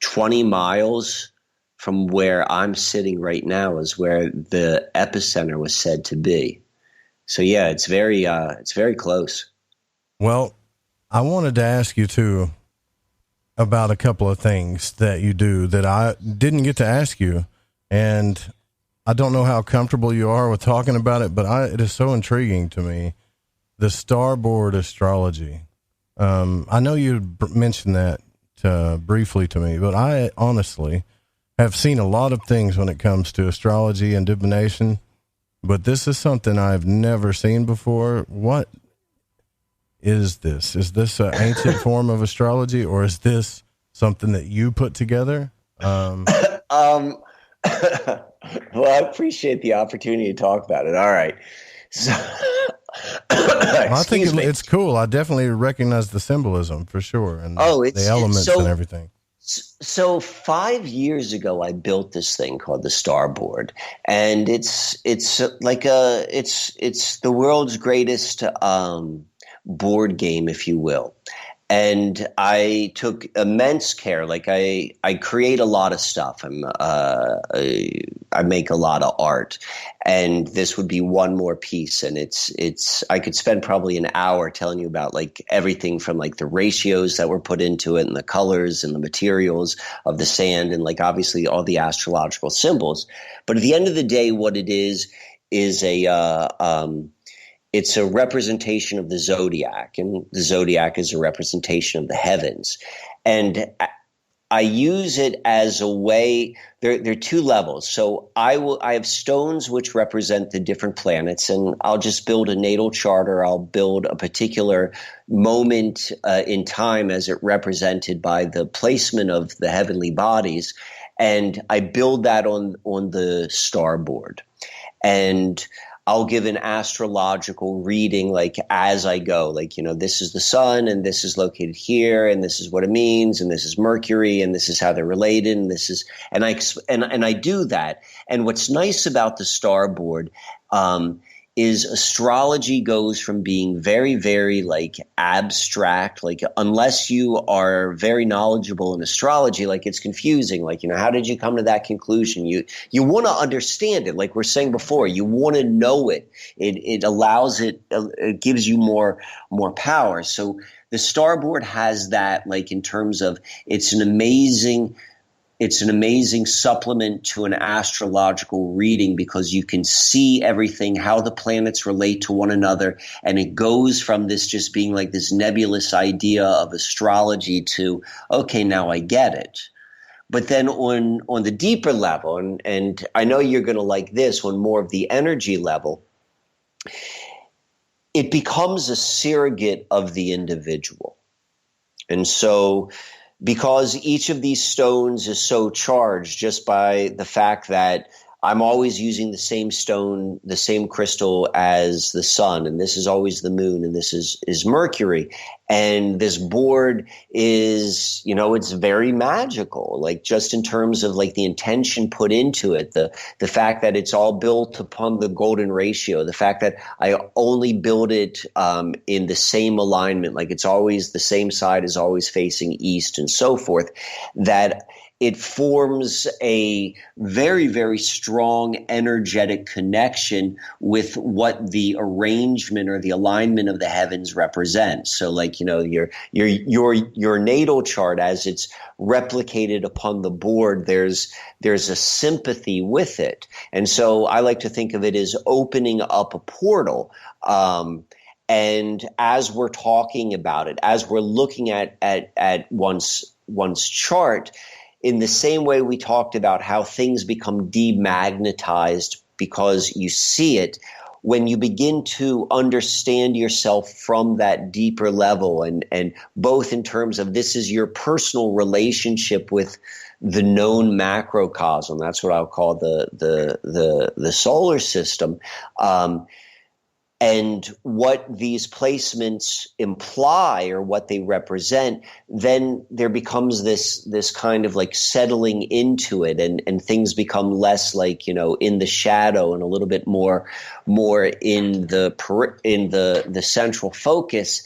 S7: 20 miles from where I'm sitting right now is where the epicenter was said to be. So yeah, it's very close.
S6: Well, I wanted to ask you too about a couple of things that you do that I didn't get to ask you, and I don't know how comfortable you are with talking about it, but it is so intriguing to me. The starboard astrology. I know you mentioned that briefly to me, but I honestly have seen a lot of things when it comes to astrology and divination, but this is something I've never seen before. What is this? Is this an ancient form of astrology, or is this something that you put together?
S7: Well, I appreciate the opportunity to talk about it. All right. So,
S6: I think it's cool. I definitely recognize the symbolism for sure, and the elements and everything.
S7: So 5 years ago, I built this thing called the Starboard, and it's the world's greatest board game, if you will. And I took immense care. Like I create a lot of stuff. I make a lot of art, and this would be one more piece. And it's I could spend probably an hour telling you about like everything from like the ratios that were put into it, and the colors and the materials of the sand, and like obviously all the astrological symbols. But at the end of the day, what it is it's a representation of the zodiac, and the zodiac is a representation of the heavens. And I use it as a way. There are two levels. So I have stones which represent the different planets, and I'll just build a natal chart, or I'll build a particular moment in time as it represented by the placement of the heavenly bodies. and I build that on the starboard, and I'll give an astrological reading like as I go, like, this is the sun and this is located here and this is what it means and this is Mercury and this is how they're related and this is, and I do that. And what's nice about the starboard is astrology goes from being very, very like abstract, like unless you are very knowledgeable in astrology, like it's confusing. Like, how did you come to that conclusion? You want to understand it. Like we're saying before, you want to know it. It allows it gives you more power. So the starboard has that, like in terms of it's an amazing supplement to an astrological reading because you can see everything, how the planets relate to one another. And it goes from this just being like this nebulous idea of astrology to, okay, now I get it. But then on the deeper level, and I know you're going to like this, on more of the energy level, it becomes a surrogate of the individual. And so because each of these stones is so charged just by the fact that I'm always using the same stone, the same crystal as the sun, and this is always the moon, and this is Mercury. And this board is, it's very magical, like just in terms of like the intention put into it, the fact that it's all built upon the golden ratio, the fact that I only build it in the same alignment, like it's always the same side is always facing east and so forth, that it forms a very, very strong energetic connection with what the arrangement or the alignment of the heavens represents. So like, your natal chart, as it's replicated upon the board, there's a sympathy with it. And so I like to think of it as opening up a portal. And as we're talking about it, as we're looking at one's chart, in the same way we talked about how things become demagnetized because you see it, when you begin to understand yourself from that deeper level, and both in terms of this is your personal relationship with the known macrocosm, that's what I'll call the solar system, and what these placements imply or what they represent, then there becomes this kind of like settling into it, and things become less like, in the shadow and a little bit more in the central focus.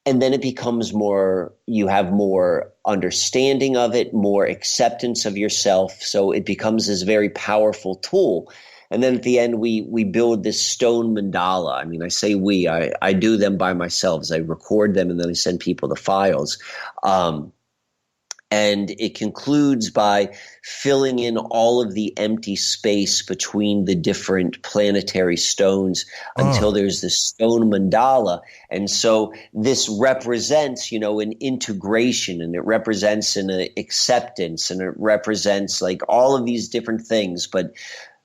S7: And then it becomes more, you have more understanding of it, more acceptance of yourself. So it becomes this very powerful tool. And then at the end, we build this stone mandala. I mean, I say I do them by myself as I record them and then I send people the files. And it concludes by filling in all of the empty space between the different planetary stones until there's this stone mandala. And so this represents, an integration, and it represents an acceptance, and it represents like all of these different things.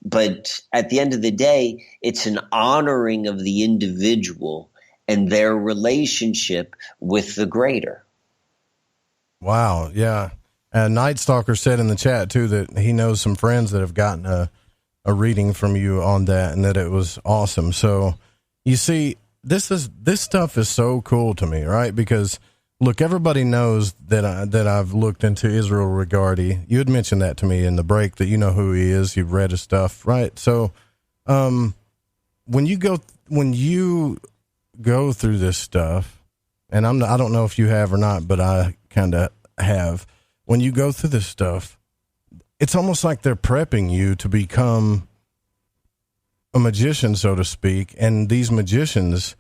S7: But at the end of the day, it's an honoring of the individual and their relationship with the greater.
S6: Wow. Yeah. And Night Stalker said in the chat too, that he knows some friends that have gotten a reading from you on that and that it was awesome. So you see, this stuff is so cool to me, right? Because look, everybody knows that I've looked into Israel Regardie. You had mentioned that to me in the break, that you know who he is. You've read his stuff, right? So, when you go through this stuff, and I don't know if you have or not, but I kind of have. When you go through this stuff, it's almost like they're prepping you to become a magician, so to speak. And these magicians,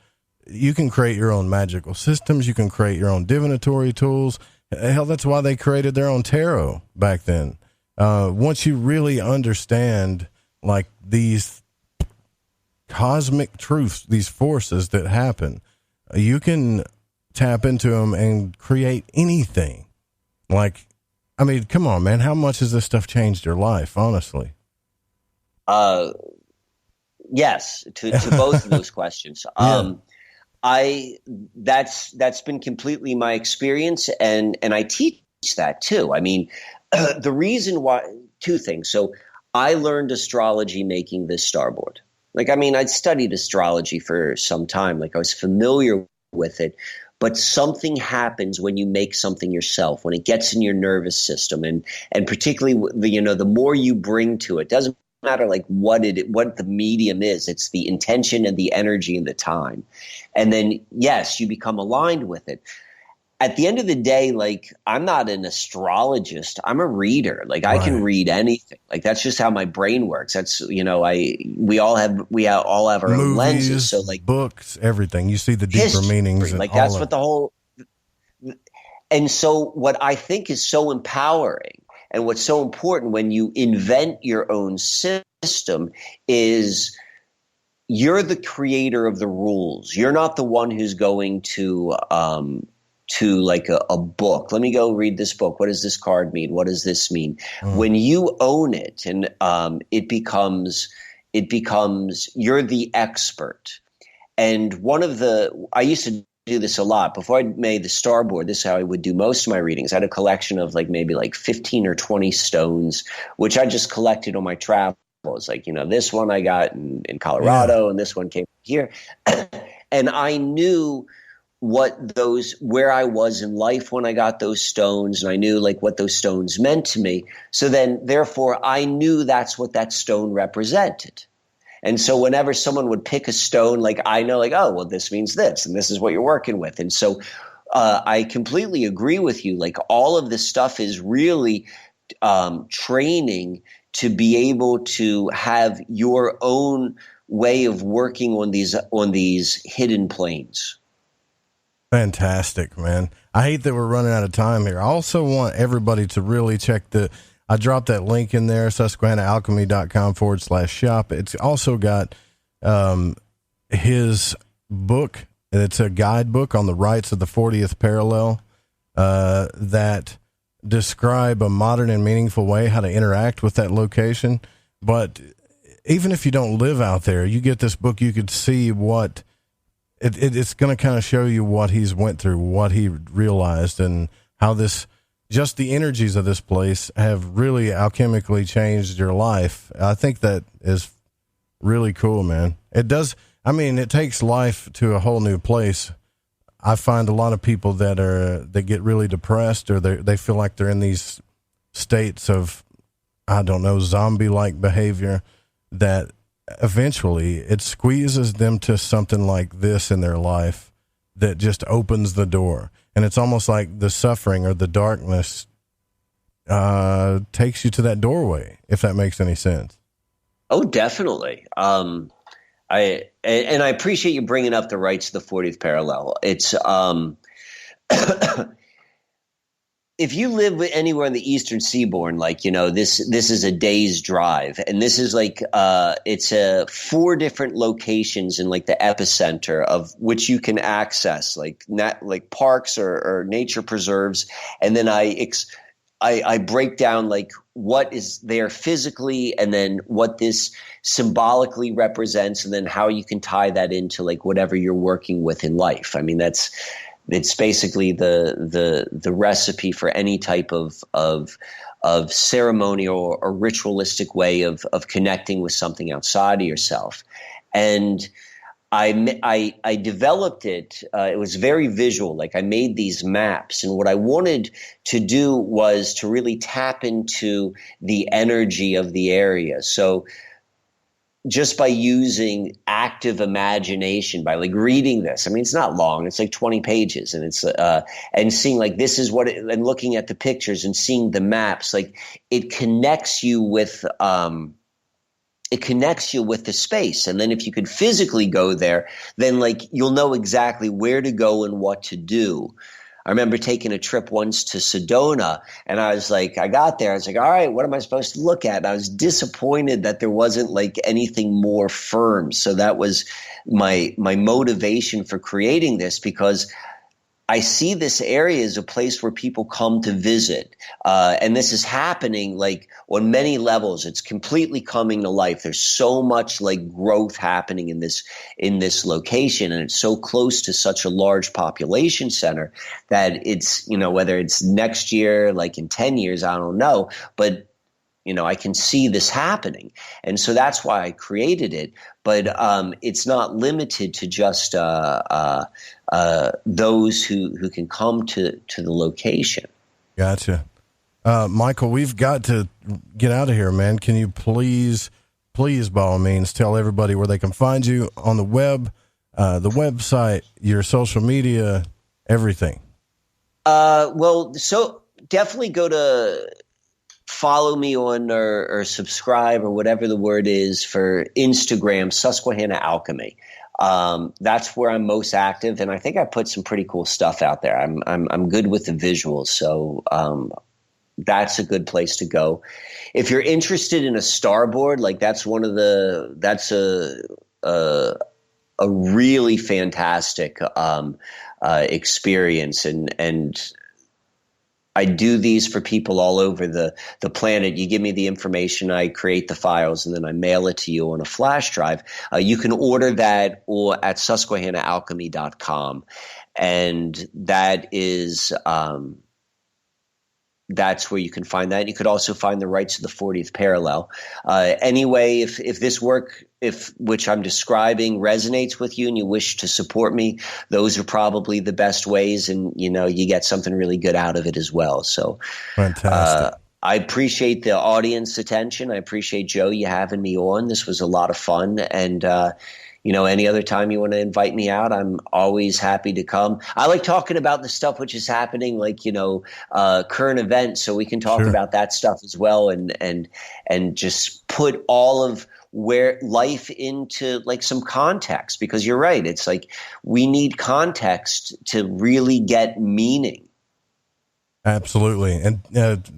S6: you can create your own magical systems. You can create your own divinatory tools. Hell, that's why they created their own tarot back then. Once you really understand like these cosmic truths, these forces that happen, you can tap into them and create anything. Like, I mean, come on, man. How much has this stuff changed your life, honestly?
S7: Yes, to both of those questions. That's been completely my experience, and I teach that too. I mean, the reason why, two things. So I learned astrology making this starboard. Like, I mean, I'd studied astrology for some time. Like, I was familiar with it. But something happens when you make something yourself, when it gets in your nervous system, and particularly the more you bring to it. Doesn't matter like what the medium is. It's the intention and the energy and the time, and then yes, you become aligned with it. At the end of the day, like, I'm not an astrologist. I'm a reader. Like, I can read anything. Like, that's just how my brain works. That's, we all have our
S6: movies,
S7: own lenses. So like
S6: books, everything. You see the deeper
S7: history,
S6: meanings.
S7: Like, that's what the whole. And so what I think is so empowering and what's so important when you invent your own system is you're the creator of the rules. You're not the one who's going to like a book. Let me go read this book. What does this card mean? What does this mean? When you own it, and it becomes you're the expert. And I used to do this a lot before I made the starboard. This is how I would do most of my readings. I had a collection of maybe 15 or 20 stones, which I just collected on my travels. Like, this one I got in Colorado, and this one came here. And I knew where I was in life when I got those stones, and I knew what those stones meant to me. So then, therefore, I knew that's what that stone represented. And so whenever someone would pick a stone, I know, oh, well, this means this, and this is what you're working with. And so I completely agree with you. All of this stuff is really training to be able to have your own way of working on these hidden planes.
S6: Fantastic, man. I hate that we're running out of time here. I also want everybody to really check I dropped that link in there, susquehannaalchemy.com/shop. It's also got his book. It's a guidebook on the rites of the 40th parallel that describe a modern and meaningful way how to interact with that location. But even if you don't live out there, you get this book, you could see what it's going to kind of show you what he's went through, what he realized, and how just the energies of this place have really alchemically changed your life. I think that is really cool, man. It does. I mean, it takes life to a whole new place. I find a lot of people that get really depressed, or they feel like they're in these states of, I don't know, zombie-like behavior, that eventually it squeezes them to something like this in their life that just opens the door. And it's almost like the suffering or the darkness takes you to that doorway, if that makes any sense.
S7: Oh, definitely. I appreciate you bringing up the rights of the 40th parallel. It's if you live anywhere in the Eastern Seaboard, this is a day's drive, and this is it's 4 different locations in the epicenter of which you can access, like parks or nature preserves, and then I break down what is there physically, and then what this symbolically represents, and then how you can tie that into whatever you're working with in life. I mean, it's basically the recipe for any type of ceremonial or ritualistic way of connecting with something outside of yourself. And I developed it. It was very visual. I made these maps, and what I wanted to do was to really tap into the energy of the area. So just by using active imagination, by reading this, I mean, it's not long. It's 20 pages, and it's and seeing this is what and looking at the pictures and seeing the maps, it connects you with the space. And then if you could physically go there, then you'll know exactly where to go and what to do. I remember taking a trip once to Sedona, and I was I got there, I was all right, what am I supposed to look at? And I was disappointed that there wasn't anything more firm. So that was my motivation for creating this, because I see this area as a place where people come to visit. And this is happening like on many levels. It's completely coming to life. There's so much like growth happening in this location. And it's so close to such a large population center that it's, you know, whether it's next year, like in 10 years, I don't know, but you know, I can see this happening. And so that's why I created it. But it's not limited to just those who can come to the location.
S6: Gotcha. Micael, we've got to get out of here, man. Can you please, by all means, tell everybody where they can find you on the web, the website, your social media, everything?
S7: Well, so definitely go to follow me on or subscribe or whatever the word is for Instagram, Susquehanna Alchemy. That's where I'm most active, and I think I put some pretty cool stuff out there. I'm good with the visuals, so that's a good place to go. If you're interested in a starboard, like that's a really fantastic experience, and I do these for people all over the planet. You give me the information, I create the files, and then I mail it to you on a flash drive. You can order that or at susquehannaalchemy.com. And that is that's where you can find that. You could also find the rights of the 40th parallel. Anyway, if this work, which I'm describing resonates with you and you wish to support me, those are probably the best ways, and you know, you get something really good out of it as well. So
S6: fantastic.
S7: I appreciate the audience attention. I appreciate, Joe, you having me on. This was a lot of fun, and you know, any other time you want to invite me out, I'm always happy to come. I like talking about the stuff which is happening, like, you know, current events, so we can talk about that stuff as well, and just put all of where life into like some context, because you're right. It's like we need context to really get meaning.
S6: Absolutely. And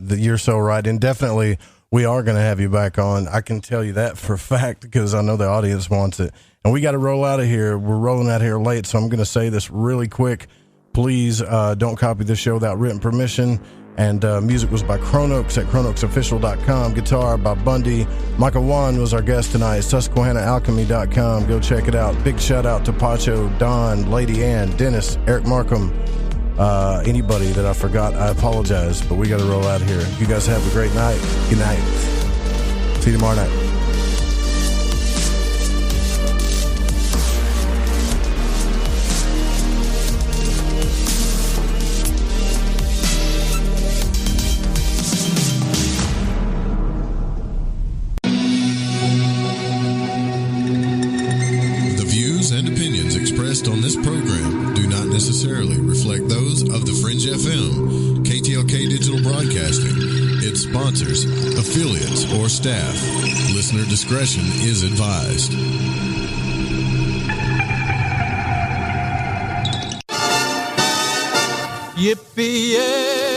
S6: you're so right. And definitely we are going to have you back on. I can tell you that for a fact, because I know the audience wants it. And we got to roll out of here. We're rolling out here late, so I'm going to say this really quick. Please don't copy this show without written permission. And music was by Chronox at chronoxofficial.com. Guitar by Bundy. Micael Wann was our guest tonight. SusquehannaAlchemy.com. Go check it out. Big shout out to Pacho, Don, Lady Ann, Dennis, Eric Markham. Anybody that I forgot, I apologize, but we got to roll out of here. You guys have a great night. Good night. See you tomorrow night.
S13: On this program do not necessarily reflect those of the Fringe FM, KTLK Digital Broadcasting, its sponsors, affiliates, or staff. Listener discretion is advised.
S1: Yippee-yay!